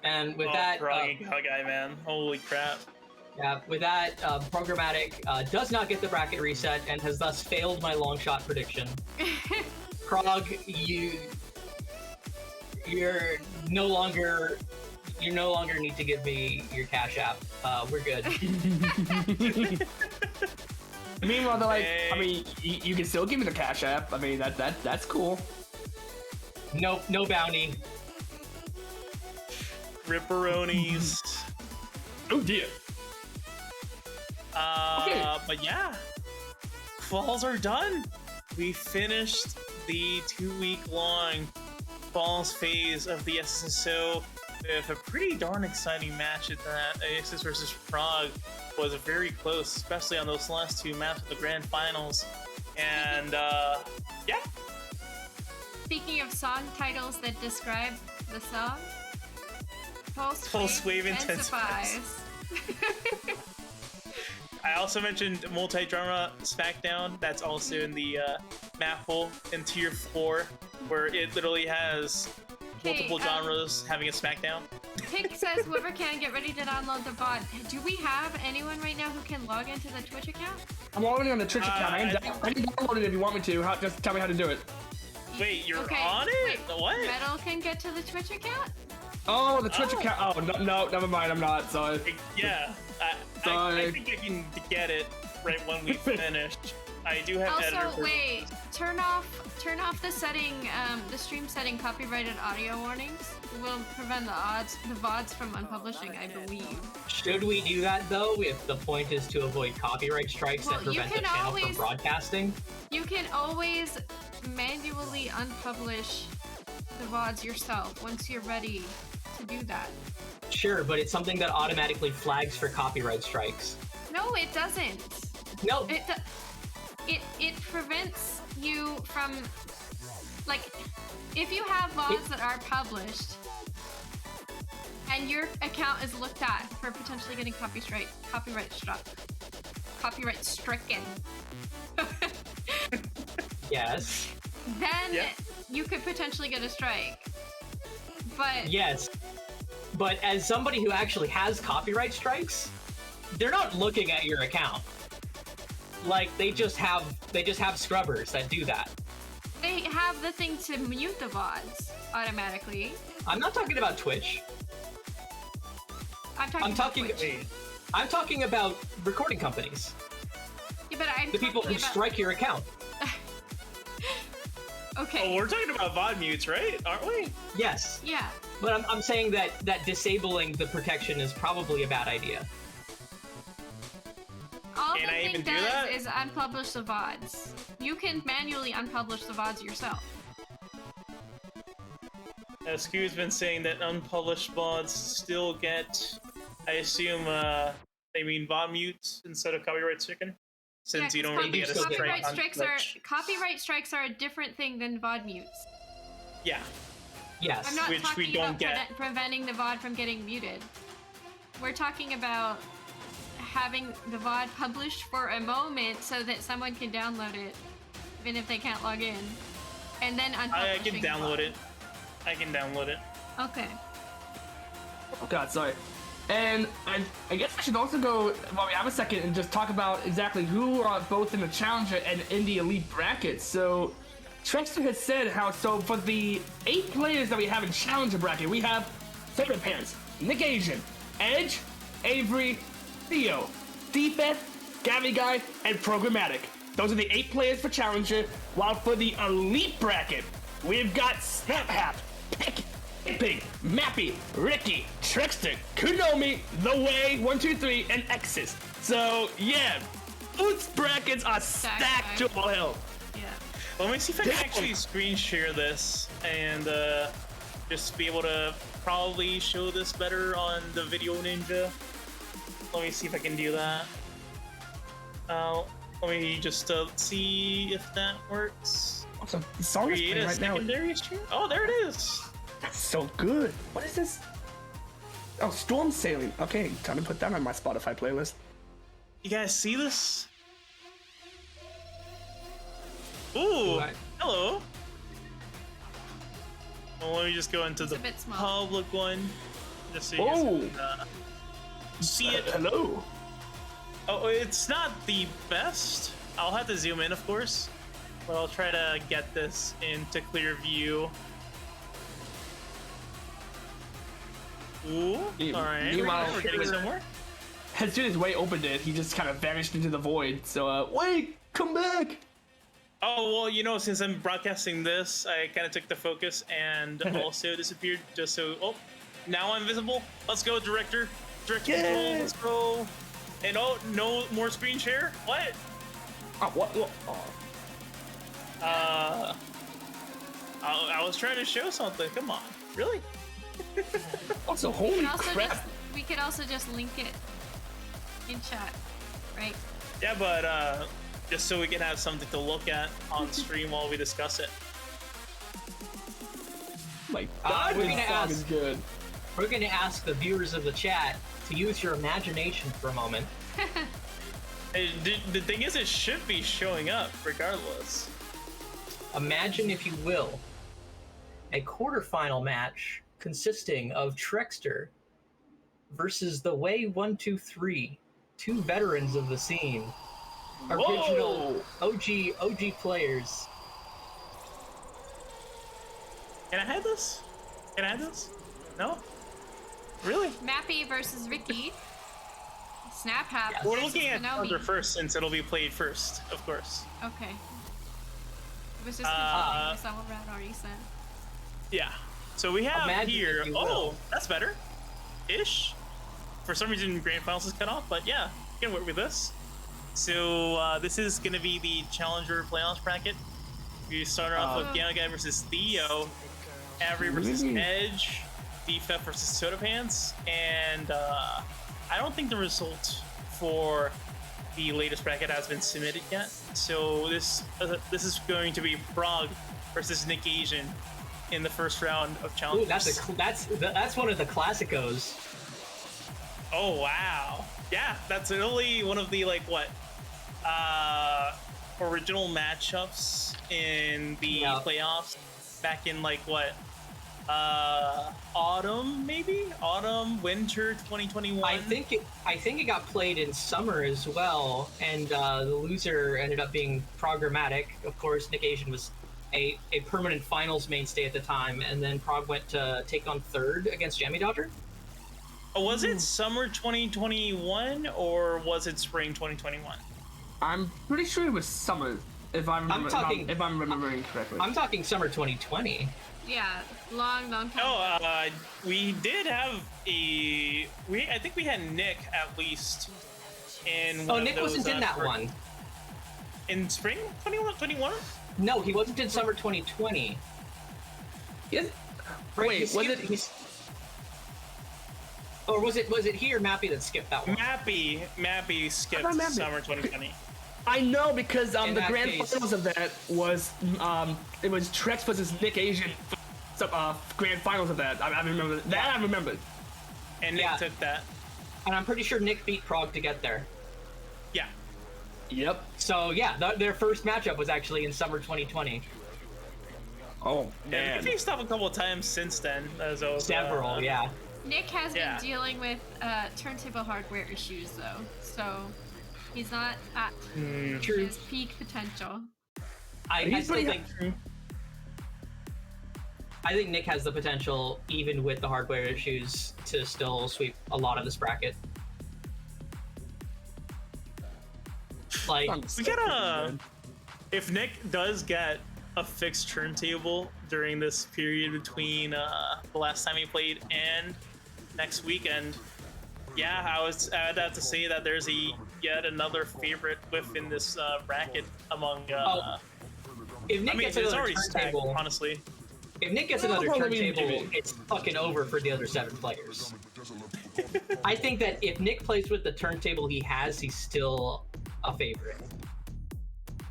And with that, Prague Guy, man, holy crap. Yeah, with that, Programmatic does not get the bracket reset and has thus failed my long shot prediction. Prague, you're no longer need to give me your Cash App. We're good. Meanwhile, they're like, I mean, you can still give me the Cash App. I mean, that's cool. Nope, no bounty. Ripperonis. Oh dear. But yeah, falls are done. We finished the 2-week-long falls phase of the SSSO with a pretty darn exciting match at that. Aexus versus Prague was very close, especially on those last two maps of the grand finals. And yeah. Speaking of song titles that describe the song, Pulse Wave intensifies. I also mentioned multi-drama SmackDown. That's also in the map pool in tier 4, where it literally has multiple genres having a SmackDown. Pick says whoever can get ready to download the bot. Do we have anyone right now who can log into the Twitch account? I'm logging on the Twitch account. I can download it if you want me to. Just tell me how to do it. Wait, you're on it? What? Metal can get to the Twitch account? Oh, the Twitch account. Oh, no, never mind. I'm not. Sorry. Yeah. I think I can get it right when we finish. I do have editor. Also, wait, turn off the setting, the stream setting copyrighted audio warnings. Will prevent the VODs from unpublishing, I believe. Should we do that though, if the point is to avoid copyright strikes that prevent the channel from broadcasting? You can always manually unpublish the VODs yourself once you're ready to do that. Sure, but it's something that automatically flags for copyright strikes. No, it doesn't. No. It prevents you from, like, if you have VODs that are published and your account is looked at for potentially getting copyright stricken. Yes. Then you could potentially get a strike. But yes. But as somebody who actually has copyright strikes, they're not looking at your account. Like, they just have scrubbers that do that. they have the thing to mute the VODs automatically. I'm not talking about Twitch. I'm talking about recording companies. Yeah, but I'm the people who strike your account. Okay. Oh, we're talking about VOD mutes, right? Aren't we? Yes. Yeah. But I'm saying that disabling the protection is probably a bad idea. All the thing does is unpublish the VODs. You can manually unpublish the VODs yourself. SQ's been saying that unpublished VODs still get, I assume, they mean VOD mutes instead of copyright stricken? Since you don't really get a strike on Twitch. Copyright strikes are a different thing than VOD mutes. Yeah. Yes. I'm not which talking we don't about get. Preventing the VOD from getting muted. We're talking about having the VOD published for a moment so that someone can download it, even if they can't log in, and then unpublishing I can download it. I can download it. Okay. Oh god, sorry. And I guess I should also go, while we have a second, and just talk about exactly who are both in the Challenger and in the Elite bracket. So, Trexter has said how, so for the 8 players that we have in Challenger bracket, we have favorite parents, Nick Asian, Edge, Avery, Theo, Defeth, Gavi Guy, and Programmatic. Those are the 8 players for Challenger, while for the Elite bracket, we've got SnapHap, Pick, Pig, Mappy, Ricky, Trexter, Kunomi, The Way, 123, and Aexus. So, yeah, those brackets are stacked to all hell. Yeah. Let me see if I can actually screen share this and just be able to probably show this better on the Video Ninja. Let me see if I can do that. Let me just see if that works. Awesome. The song is playing right now. Secondary stream? Oh, there it is. That's so good. What is this? Oh, Storm Sailing. Okay, time to put that on my Spotify playlist. You guys see this? Ooh, hello. Well, let me just go into the public one, just so you guys can see it. Hello. Oh, it's not the best. I'll have to zoom in, of course, but I'll try to get this into clear view. Ooh, alright, we're getting somewhere. As soon as Way opened it, he just kind of vanished into the void. So, Way, come back! Oh, well, you know, since I'm broadcasting this, I kind of took the focus and also disappeared just so... Oh, now I'm visible. Let's go, director. Direct control, let's go. And oh, no more screen share? What? Oh, what? Oh. I was trying to show something. Come on. Really? Also, holy crap. We could also just link it in chat, right? Yeah, but just so we can have something to look at on stream while we discuss it. My God, this song is good. We're going to ask the viewers of the chat to use your imagination for a moment. The thing is, it should be showing up regardless. Imagine, if you will, a quarterfinal match consisting of Trexter versus The Way 123, 2 veterans of the scene, original OG players. Can I have this? No? Really? Mappy versus Ricky. snap happens. We're looking at Naomi. Challenger first since it'll be played first, of course. Okay. It was just confusing. I saw what Brad already said. Yeah. So we have Imagine here. if you Oh, will. that's better. Ish. For some reason, Grand Finals is cut off, but yeah, you can work with this. So this is going to be the Challenger playoffs bracket. We start off with Gavi Guy versus Theo, Avery versus Edge, Defef versus Soda Pants, and I don't think the result for the latest bracket has been submitted yet. So this is going to be Prague versus Nick Asian in the first round of Challenge. That's one of the classicos. Oh wow! Yeah, that's only one of the original matchups in the playoffs back in winter 2021. I think it got played in summer as well, and the loser ended up being Programmatic. Of course, Nick Asian was a permanent finals mainstay at the time, and then Prague went to take on third against Jammy Dodger. Was it summer 2021 or was it spring 2021? I'm pretty sure it was summer, if I'm remembering correctly. I'm talking summer 2020. Yeah, long time. Oh, we did have I think we had Nick at least in. Nick wasn't in that one. In spring 2021? No, he wasn't in summer 2020. Yes. Wait, was it? Or was it he or Mappy that skipped that one? Mappy skipped summer 2020. I know because the grand case- finals of that was it was Trex versus Nick Asian grand finals of that. I remember that. I remembered. And Nick took that. And I'm pretty sure Nick beat Prague to get there. Yeah. Yep. So yeah, their first matchup was actually in summer 2020. Oh man. He faced off a couple of times since then. Several, yeah. Nick has been dealing with turntable hardware issues though, so he's not at his peak potential. I think Nick has the potential, even with the hardware issues, to still sweep a lot of this bracket. Like, we gotta. If Nick does get a fixed turntable during this period between the last time he played and next weekend, I'd have to say that there's yet another favorite within this bracket among. If Nick gets another turntable, stacked, honestly. If Nick gets another turntable, it's fucking over for the other 7 players. I think that if Nick plays with the turntable he has, he's still a favorite.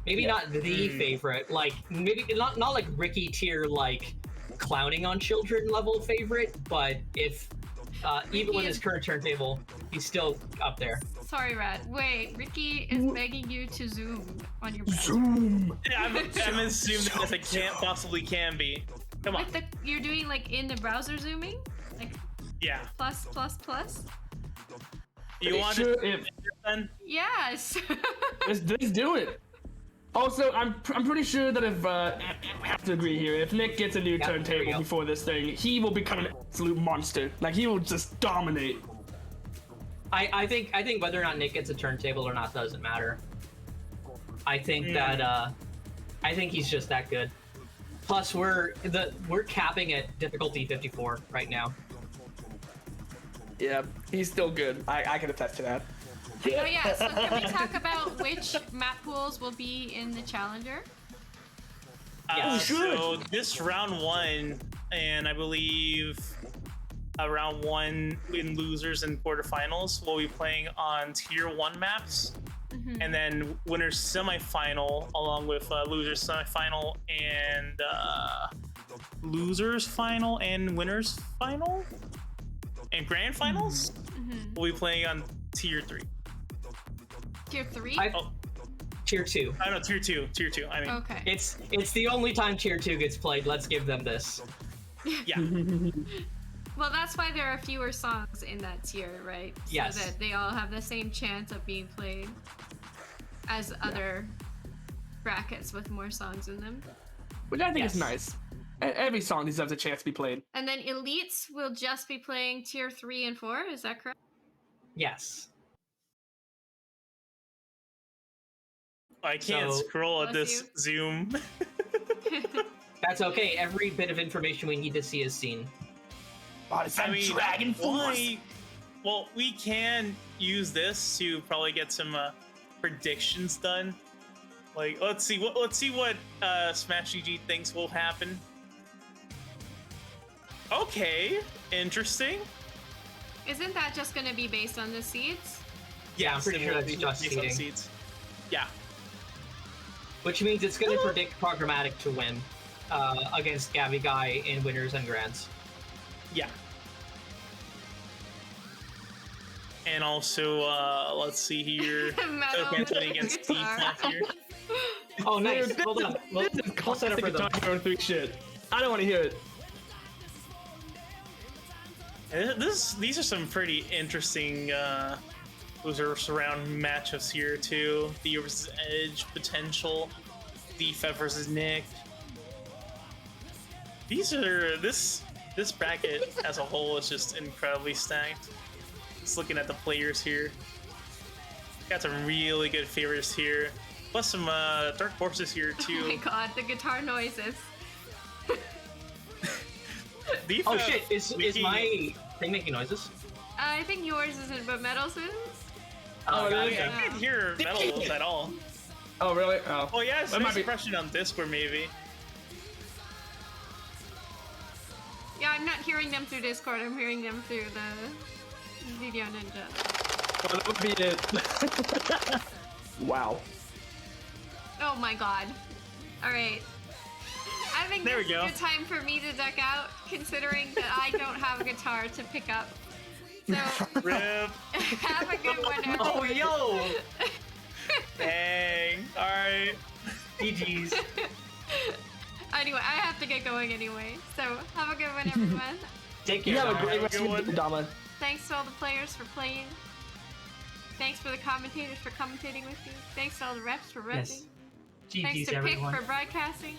Maybe not the favorite, like maybe not like Ricky tier, like clowning on children level favorite, but if even with his current turntable, he's still up there. Sorry, Rad. Wait, Ricky is begging you to zoom on your browser. Zoom. Yeah, I'm assuming that it can't possibly can be. Come on. You're doing like in the browser zooming, like plus. You want it? Then? Yes. Let's do it. Also, I'm pretty sure that if I have to agree here, if Nick gets a new turntable before this thing, he will become an absolute monster. Like he will just dominate. I think whether or not Nick gets a turntable or not doesn't matter. I think that I think he's just that good. Plus, we're capping at difficulty 54 right now. Yeah, he's still good. I can attest to that. Oh yeah, so can we talk about which map pools will be in the Challenger? So this round 1, and I believe round 1 in losers and quarterfinals, will be playing on tier 1 maps. And then winners semifinal, along with losers semifinal and losers final and winners final and grand finals. We'll be playing on tier 3. Tier 3? Tier 2. I know, tier 2. I mean, okay. It's the only time tier 2 gets played. Let's give them this. Yeah. Well, that's why there are fewer songs in that tier, right? Yes. So that they all have the same chance of being played as other brackets with more songs in them. Which I think is nice. Every song deserves a chance to be played. And then elites will just be playing tier 3 and 4, is that correct? Yes. I can't So- scroll at Bless this zoom. That's okay. Every bit of information we need to see is seen. Oh, it's that Dragon Force. why- Well, we can use this to probably get some predictions done. Like, let's see what Smash GG thinks will happen. Okay, interesting. Isn't that just going to be based on the seeds? Yeah, I'm pretty it sure will that's be just based on seeding. seeds. Yeah. Which means it's going to predict Programmatic to win against Gavi Guy in winners and grands. Yeah. And also, let's see here. Metal Campaigning against Steve guitar. last year. Oh, nice. Hold on. I'll set up for them. Going through shit. I don't want to hear it. These are some pretty interesting loser surround matchups here too. The versus Edge potential, Defeb versus Nick. This bracket as a whole is just incredibly stacked. Just looking at the players here, got some really good favorites here, plus some dark horses here Oh too. my god, the guitar noises. Defeb, Oh shit, is my thing making noises? I think yours isn't, but Metal's is. Oh, really? I can't hear metals at all. Oh, really? Oh. Oh yeah, it's That no might be- suppression on Discord maybe. Yeah, I'm not hearing them through Discord, I'm hearing them through the Video Ninja. Well, that would be it. Wow. Oh my god. Alright. I think There this we is go. a good time for me to duck out, considering that I don't have a guitar to pick up. So, Rip. have a good one, everyone. Oh, yo! Dang. Alright. GG's. Anyway, I have to get going anyway. So, have a good one, everyone. Take You care. have a Dara. great rest of your one. day, Dama. Thanks to all the players for playing. Thanks for the commentators for commentating with me. Thanks to all the reps for repping. Yes. Thanks GG's, to Pick everyone. for broadcasting.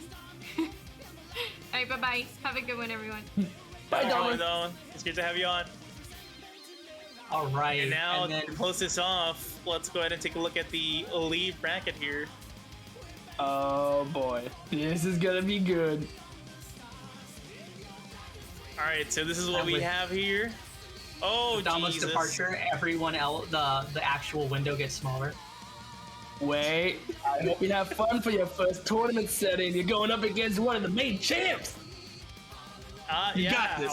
Alright, bye-bye. Have a good one, everyone. Bye, Dama. Don. It's good to have you on. All right. And now, then, to close this off, let's go ahead and take a look at the lead bracket here. Oh boy, this is gonna be good. Alright, so this is what And we with- have here. Oh, Dama's Jesus. departure, everyone else, the actual window gets smaller. Wait, I hope you have fun for your first tournament setting. You're going up against one of the main champs. You Yeah, got this.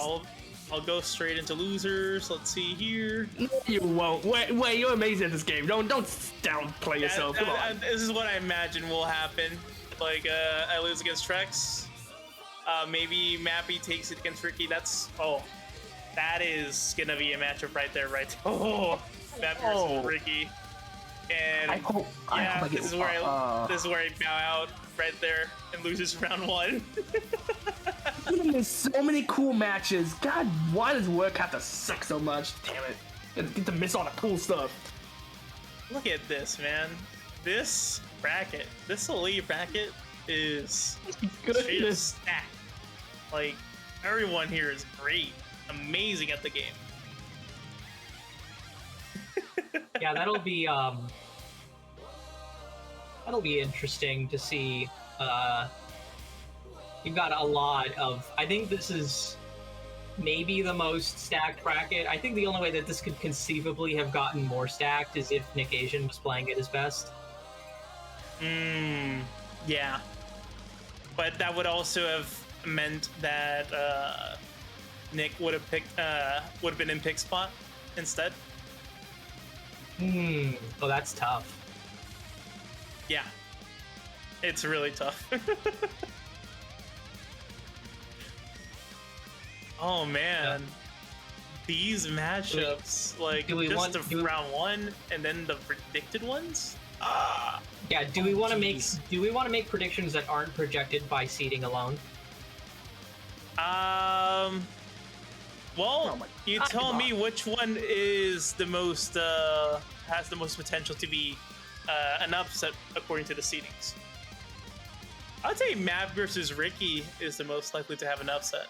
I'll go straight into losers. Let's see here. No, you won't. Wait, you're amazing at this game. Don't downplay yourself. Come on. This is what I imagine will happen. Like, I lose against Trex. Maybe Mappy takes it against Ricky. That is gonna be a matchup right there, right? Oh, Mappy versus Ricky. And I hope I this get- is where I bow out right there and loses round one. There's so many cool matches. God, why does work have to suck so much? Damn it. Get to miss all the cool stuff. Look at this, man. This bracket, this elite bracket is straight up Goodness. stacked. Like, everyone here is great, amazing at the game. Yeah, that'll be interesting to see. You've got a lot of. I think this is maybe the most stacked bracket. I think the only way that this could conceivably have gotten more stacked is if Nick Asian was playing at his best. Yeah. But that would also have meant that Nick would have been in pick spot instead. Oh, that's tough. Yeah. It's really tough. Oh man. These matchups, like do we just want- the do we- round one and then the predicted ones? Yeah, do we want to make predictions that aren't projected by seeding alone? Well, you tell me which one is the most has the most potential to be an upset according to the seedings. I'd say Mav versus Ricky is the most likely to have an upset.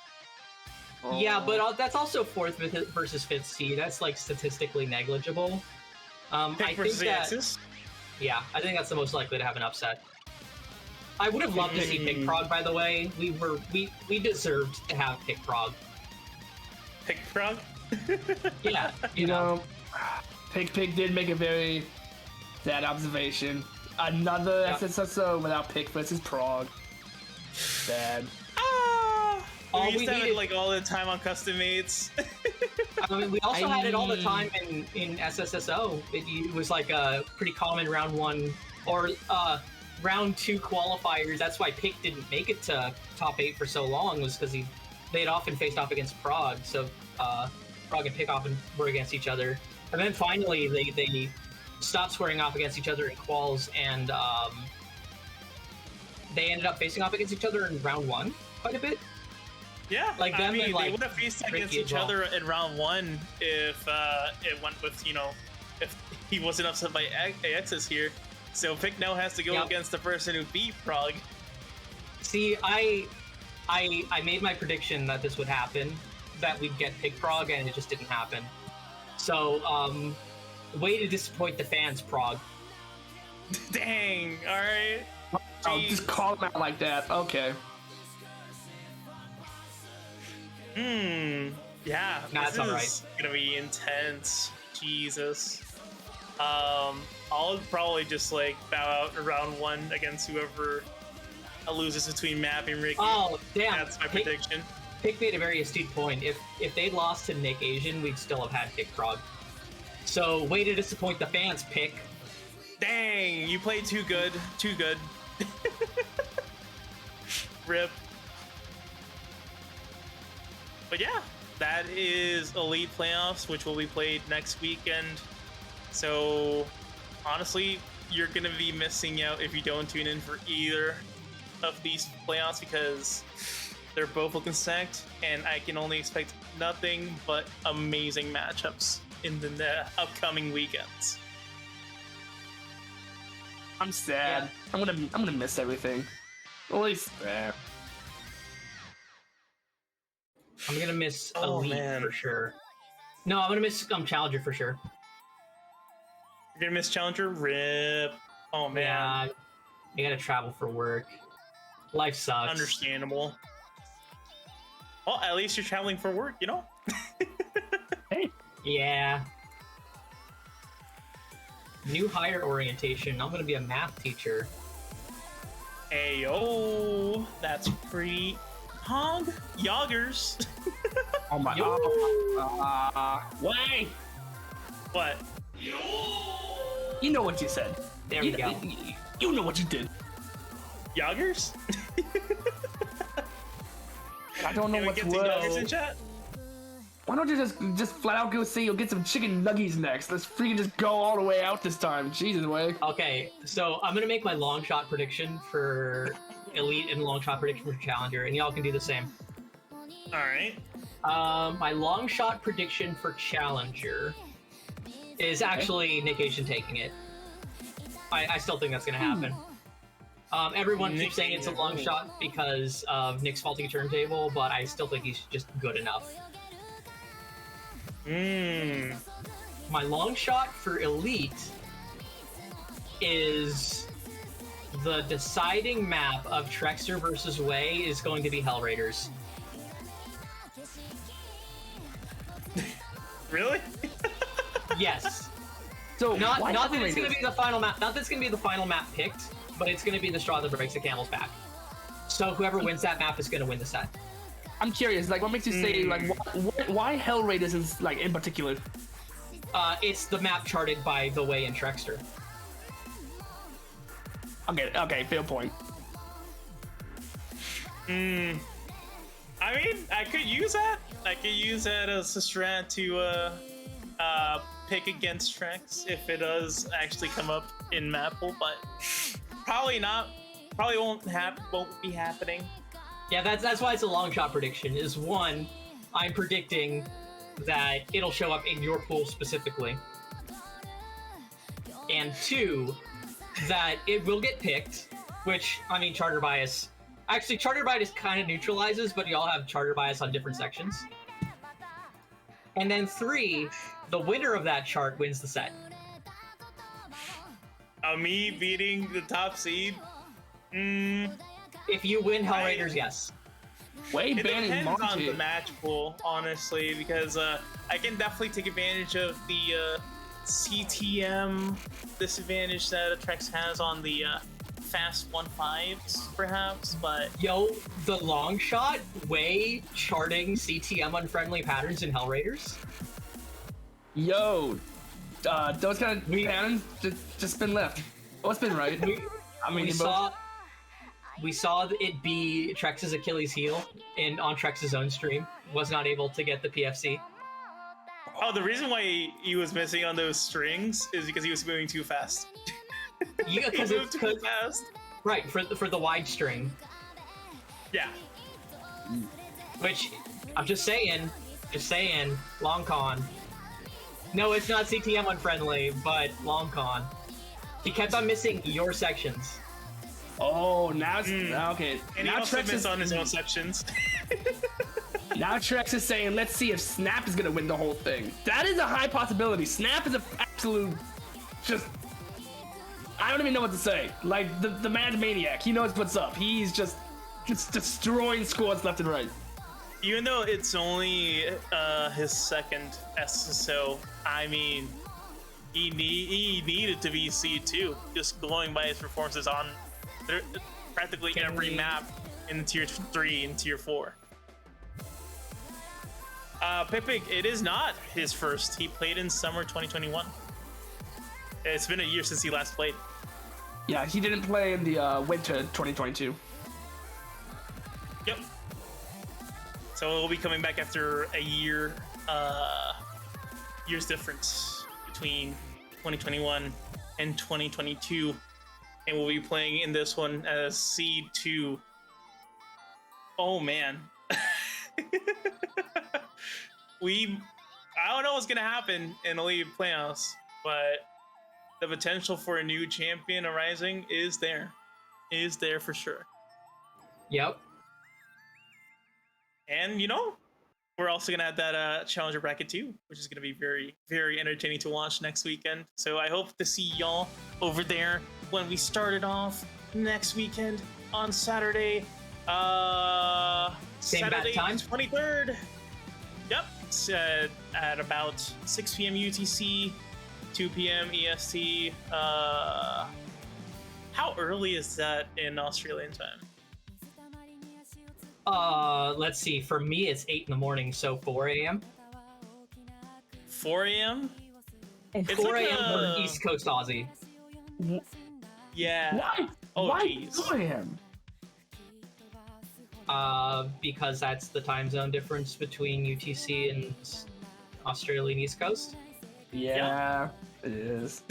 Yeah, but that's also fourth versus fifth seed. That's like statistically negligible. I Pick think versus that Aexus? Yeah, I think that's the most likely to have an upset. I would have loved to see Pick Prog, by the way. We deserved to have Pick Prog. Pick Prog? Yeah, you know, Pig did make a very sad observation. Another SSSO without Pick versus Prog. Sad. We used to have it like all the time on custom mates. I mean, we also had it all the time in SSSO. It was like a pretty common round 1 or round 2 qualifiers. That's why Pick didn't make it to top 8 for so long, was because they'd often faced off against Prog. So Prog and Pick often were against each other. And then finally they stopped squaring off against each other in quals, and they ended up facing off against each other in round 1 quite a bit. Yeah, like them, I mean, and, like, they would have faced against each other in round 1 if it went with, you know, if he wasn't upset by Aexus here. So Pick now has to go against the person who beat Prog. See, I made my prediction that this would happen, that we'd get Pick Prog, and it just didn't happen. So, way to disappoint the fans, Prog. Dang, alright. Oh, just call him out like that. Okay. Yeah, that's is gonna be intense. Jesus. I'll probably just like bow out in round 1 against whoever loses between Map and Ricky. Oh, damn. That's my prediction. Pick made a very astute point. If they'd lost to Nick Asian, we'd still have had Pick Prog. So, way to disappoint the fans, Pick. Dang, you played too good. Too good. Rip. But yeah, that is Elite Playoffs, which will be played next weekend. So, honestly, you're going to be missing out if you don't tune in for either of these playoffs, because they're both looking stacked, and I can only expect nothing but amazing matchups in the upcoming weekends. I'm sad. I'm gonna miss everything. At least, I'm gonna miss Elite for sure. No, I'm gonna miss Challenger for sure. You're gonna miss Challenger? Rip. Oh man. Yeah, you gotta travel for work. Life sucks. Understandable. Well, at least you're traveling for work, you know? Hey. Yeah. New hire orientation. I'm gonna be a math teacher. Hey, oh, that's pretty hog yoggers. Oh my god. Wait. What? You know what you said. There we go. You know what you did. Yoggers? I don't know what's yoggers in chat? Why don't you just flat out go say you'll get some chicken nuggies next? Let's freaking just go all the way out this time. Jesus, way. Okay, so I'm gonna make my long shot prediction for Elite and long shot prediction for Challenger, and y'all can do the same. Alright. My long shot prediction for Challenger is actually Nick Asian taking it. I still think that's gonna happen. Everyone keeps saying it's a long shot because of Nick's faulty turntable, but I still think he's just good enough. My long shot for Elite is the deciding map of Trexter versus Way is going to be Hell Raiders. Really? Yes. So not that it's going to be the final map. Not that it's going to be the final map picked, but it's going to be the straw that breaks the camel's back. So whoever wins that map is going to win the set. I'm curious, like, what makes you say, like, why Hell Raiders is, like, in particular? It's the map charted by The Way and Trexter. Okay, fair point. I mean, I could use that. I could use that as a strat to pick against Trex if it does actually come up in Mapple, but probably not. Probably won't be happening. Yeah, that's why it's a long shot prediction. Is one, I'm predicting that it'll show up in your pool specifically, and two, that it will get picked. Which, I mean, charter bias. Actually, charter bias kind of neutralizes, but you all have charter bias on different sections. And then three, the winner of that chart wins the set. Me beating the top seed? If you win Hellraiders, yes. Way It banning depends on Monty. the match pool, honestly, because I can definitely take advantage of the CTM disadvantage that Trex has on the fast 1.5s, perhaps, but... Yo, the long shot way charting CTM unfriendly patterns in Hellraiders. Yo, those kind of patterns just spin left. Oh, spin right. I mean, we saw it be Trex's Achilles heel on Trex's own stream. Was not able to get the PFC. Oh, the reason why he was missing on those strings is because he was moving too fast. Yeah, because it's too fast. Right, for the wide string. Yeah. Which, I'm just saying, long con. No, it's not CTM unfriendly, but long con. He kept on missing your sections. Oh, now it's okay. And now he also Trex missed on his own sections. Now Trex is saying, let's see if Snap is gonna win the whole thing. That is a high possibility. Snap is an absolute, just, I don't even know what to say. Like, the man's maniac. He knows what's up. He's just destroying scores left and right. Even though it's only his second SSSO, I mean, he needed to be C2, just going by his performances on practically every map in Tier 3 and Tier 4. Pipig, it is not his first. He played in summer 2021. It's been a year since he last played. Yeah, he didn't play in the winter 2022. Yep. So we'll be coming back after a year's difference between 2021 and 2022, and we'll be playing in this one as Seed 2. Oh man. I don't know what's gonna happen in the league playoffs, but the potential for a new champion arising is there for sure. Yep. And we're also gonna have that challenger bracket too, which is gonna be very, very entertaining to watch next weekend. So I hope to see y'all over there when we start it off next weekend on Saturday. Same Saturday, bat time? 23rd. Yep. At about 6 p.m. UTC, 2 p.m. EST. How early is that in Australian time? Let's see. For me, it's 8 in the morning, so 4 a.m. 4 a.m. It's 4 a.m. for East Coast Aussie. Yeah. Why? Oh, Why jeez. 4 a.m.? Because that's the time zone difference between UTC and Australian East Coast. Yeah, it is.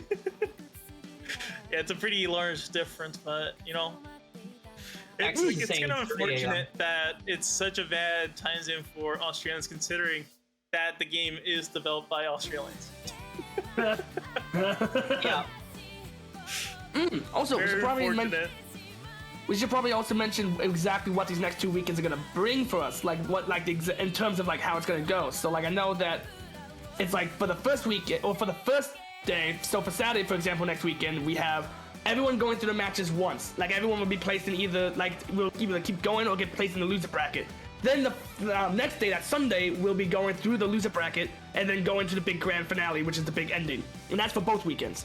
Yeah, it's a pretty large difference, but it's kind of unfortunate that it's such a bad time zone for Australians, considering that the game is developed by Australians. Yeah. Also, Very we should probably also mention exactly what these next 2 weekends are gonna bring for us, in terms of how it's gonna go. So I know that it's for the first weekend or for the first day. So for Saturday, for example, next weekend we have everyone going through the matches once. Everyone will be placed in either we'll either keep going or get placed in the loser bracket. Then the next day, that Sunday, we'll be going through the loser bracket and then going to the big grand finale, which is the big ending, and that's for both weekends.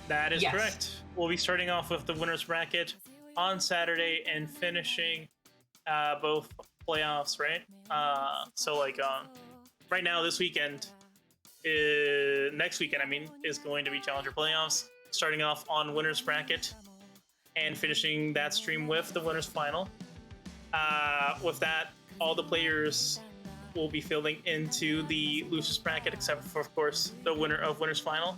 That is correct. We'll be starting off with the winner's bracket on Saturday and finishing both playoffs, right? Right now, this weekend, next weekend, is going to be Challenger playoffs, starting off on winner's bracket and finishing that stream with the winner's final. With that, all the players will be fielding into the loser's bracket, except for, of course, the winner of winner's final.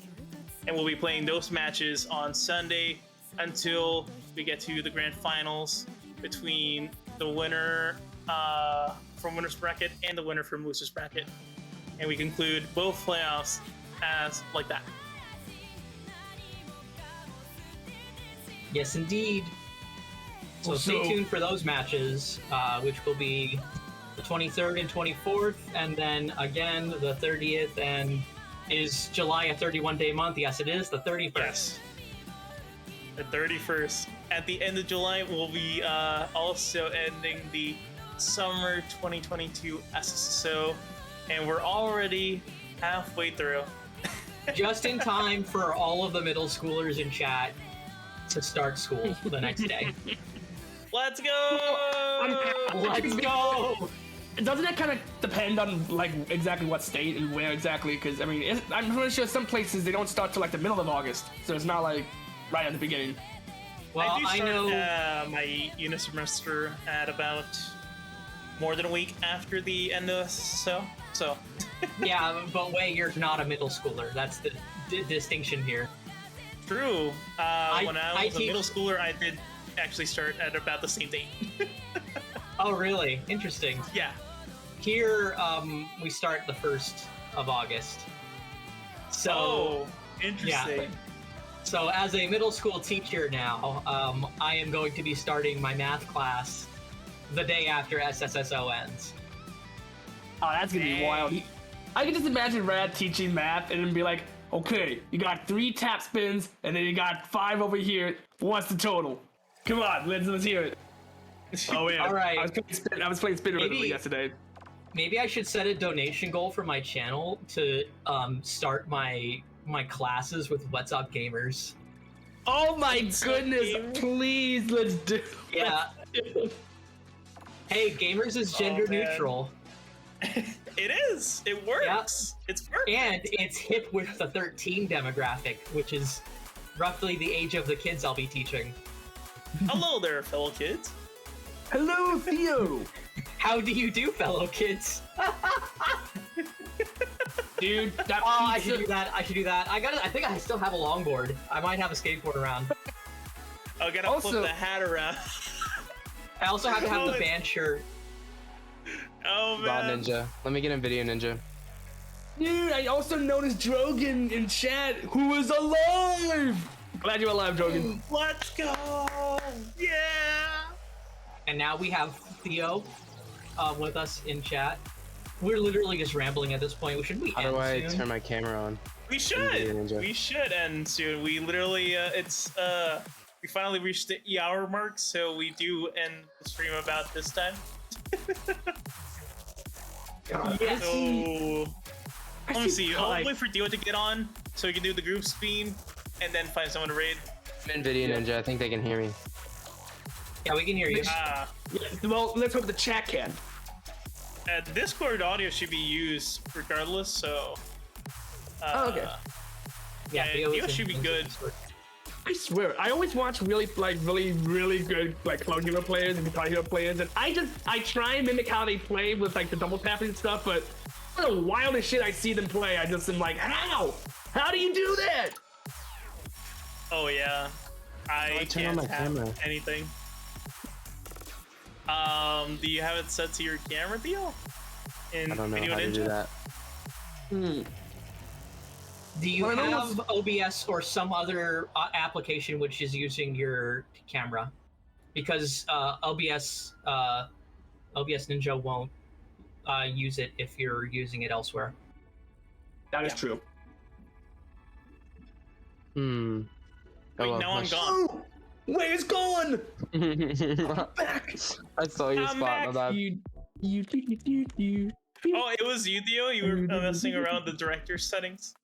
And we'll be playing those matches on Sunday until we get to the grand finals between the winner from winner's bracket and the winner from loser's bracket. And we conclude both playoffs as like that. Yes, indeed. So stay tuned for those matches, which will be the 23rd and 24th, and then again the 30th and Is July a 31-day month? Yes, it is. The 31st. Yes. The 31st. At the end of July, we'll be also ending the summer 2022 SSSO, and we're already halfway through. Just in time for all of the middle schoolers in chat to start school the next day. Let's go! Let's go! Doesn't that kind of depend on like exactly what state and where exactly? Because I mean, I'm pretty sure some places they don't start till like the middle of August, so it's not like right at the beginning. Well, I know my unisemester at about more than a week after the end of SSSO. So. Yeah, but wait, you're not a middle schooler. That's the distinction here. True. When I was a teach... middle schooler, I did actually start at about the same date. Oh, really? Interesting. Yeah. Here, we start the 1st of August. So, oh, interesting. Yeah. So, as a middle school teacher now, I am going to be starting my math class the day after SSSO ends. Oh, that's gonna be wild. I can just imagine Rad teaching math and then be like, okay, you got 3 tap spins and then you got 5 over here. What's the total? Come on, let's hear it. Oh yeah. All right. I was playing spin rhythm yesterday. Maybe I should set a donation goal for my channel to start my classes with What's Up Gamers. Oh my goodness! Please, let's do. Yeah. Hey, Gamers is gender neutral. It is. It works. Yeah. It's perfect. And it's hip with the 13 demographic, which is roughly the age of the kids I'll be teaching. Hello there, fellow kids. Hello, Theo. How do you do, fellow kids? Dude, that I should do that. I think I still have a longboard. I might have a skateboard around. I gotta flip the hat around. I also have to have the band shirt. Oh man. Raw Ninja. Let me get in Video Ninja. Dude, I also noticed Drogan in chat, who is alive! Glad you're alive, Drogan. Let's go! Yeah! And now we have Theo with us in chat. We're literally just rambling at this point. Should we end How do I soon? turn my camera on? We should! We should end soon. We literally, we finally reached the hour mark, so we do end the stream about this time. Yes. So, let me see. I'll wait for Theo to get on so we can do the group speed and then find someone to raid. I'm in Video Ninja. I think they can hear me. Yeah, we can hear you. Well, let's hope the chat can. Discord audio should be used regardless, so. Okay. Yeah, Theo should be good. I swear, I always watch really good Cloud Hero players and Guitar Hero players, and I try and mimic how they play with like the double tapping and stuff, but the wildest shit I see them play, I just am like, how? How do you do that? Oh yeah, I can't tap anything. Do you have it set to your camera, Theo? I don't know how to do that. Do you have OBS or some other application which is using your camera? Because OBS Ninja won't use it if you're using it elsewhere. That is true. Wait, now I'm gone. Wait, it's gone! Back! I saw your spot, my bad. Oh, it was you, Theo? You were messing around with the director settings?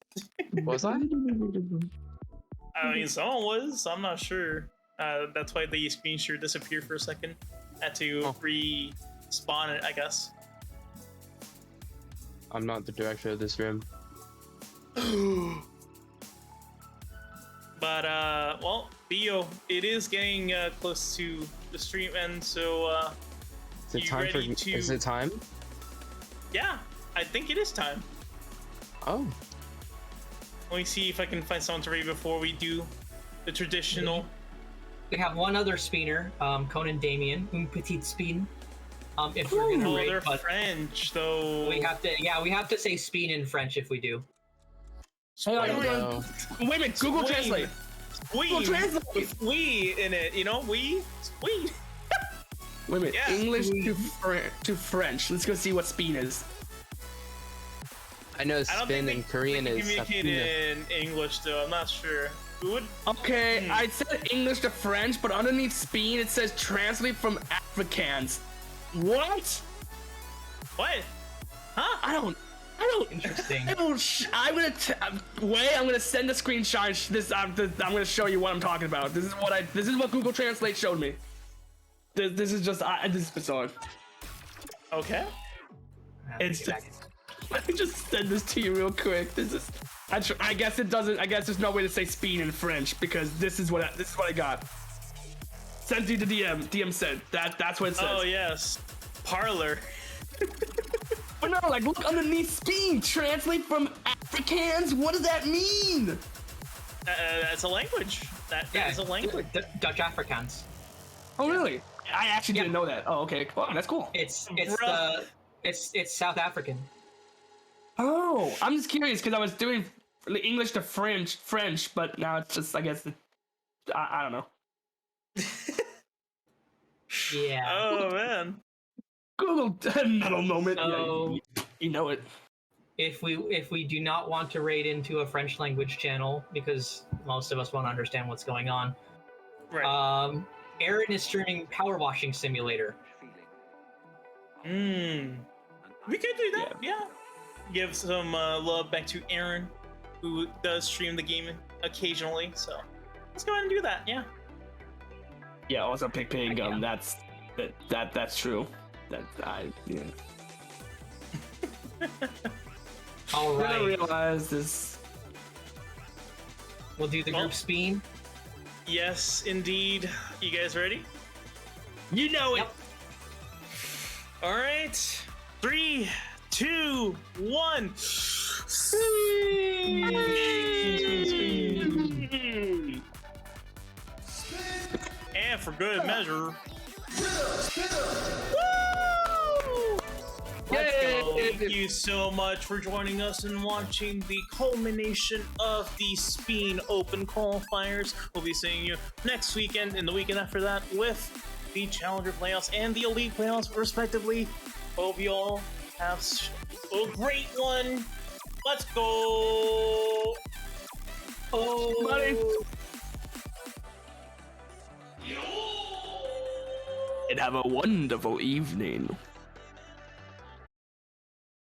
Was I? I mean, someone was. I'm not sure. That's why the screen share disappeared for a second. Had to respawn it, I guess. I'm not the director of this room. But, well, Theo, it is getting close to the stream end, so, is it time is it time? Yeah, I think it is time. Oh. Let me see if I can find someone to raid before we do the traditional. We have one other spinner, Conan Damien, un petit spin. If we're gonna raid, they're French, though. We have to say spin in French if we do. Wait a minute, Google Translate. Google Translate. We in it, you know, we. Wait a minute, English to French. Let's go see what spin is. I know I don't spin think in Korean they is communicate sapina. in English though. I'm not sure. Who would? Okay, I said English to French, but underneath spin it says translate from Afrikaans. What? What? Huh? I don't. Interesting. I'm gonna send a screenshot. I'm gonna show you what I'm talking about. This is what Google Translate showed me. This is just this is bizarre. Okay. It's just, let me just send this to you real quick. This is. I guess it doesn't. I guess there's no way to say speed in French because this is what I got. Sent you the DM. DM said that's what it says. Oh yes, parlor. But no, like look underneath speed. Translate from Afrikaans. What does that mean? That's a language. That is a language. Dutch Afrikaans. Oh really? I actually didn't know that. Oh okay. Well, that's cool. It's South African. Oh, I'm just curious because I was doing English to French, but now it's just I guess I don't know. Yeah. Oh man. Google metal moment. So, yeah, you know it. If we do not want to raid into a French language channel because most of us won't understand what's going on, right? Aaron is streaming Power Washing Simulator. We could do that. Yeah. Give some love back to Aaron, who does stream the game occasionally. So let's go ahead and do that. Yeah. Yeah. Also, Pig. That's true. Yeah. All right. I realize this. We'll do the group spin. Yes, indeed. You guys ready? You know it. Yep. All right. 3, 2, 1. And for good measure. Let's go. Thank you so much for joining us and watching the culmination of the Spin Open qualifiers. We'll be seeing you next weekend and the weekend after that with the Challenger playoffs and the Elite playoffs, respectively. Hope you all have a great one. Let's go. Oh, buddy. And have a wonderful evening.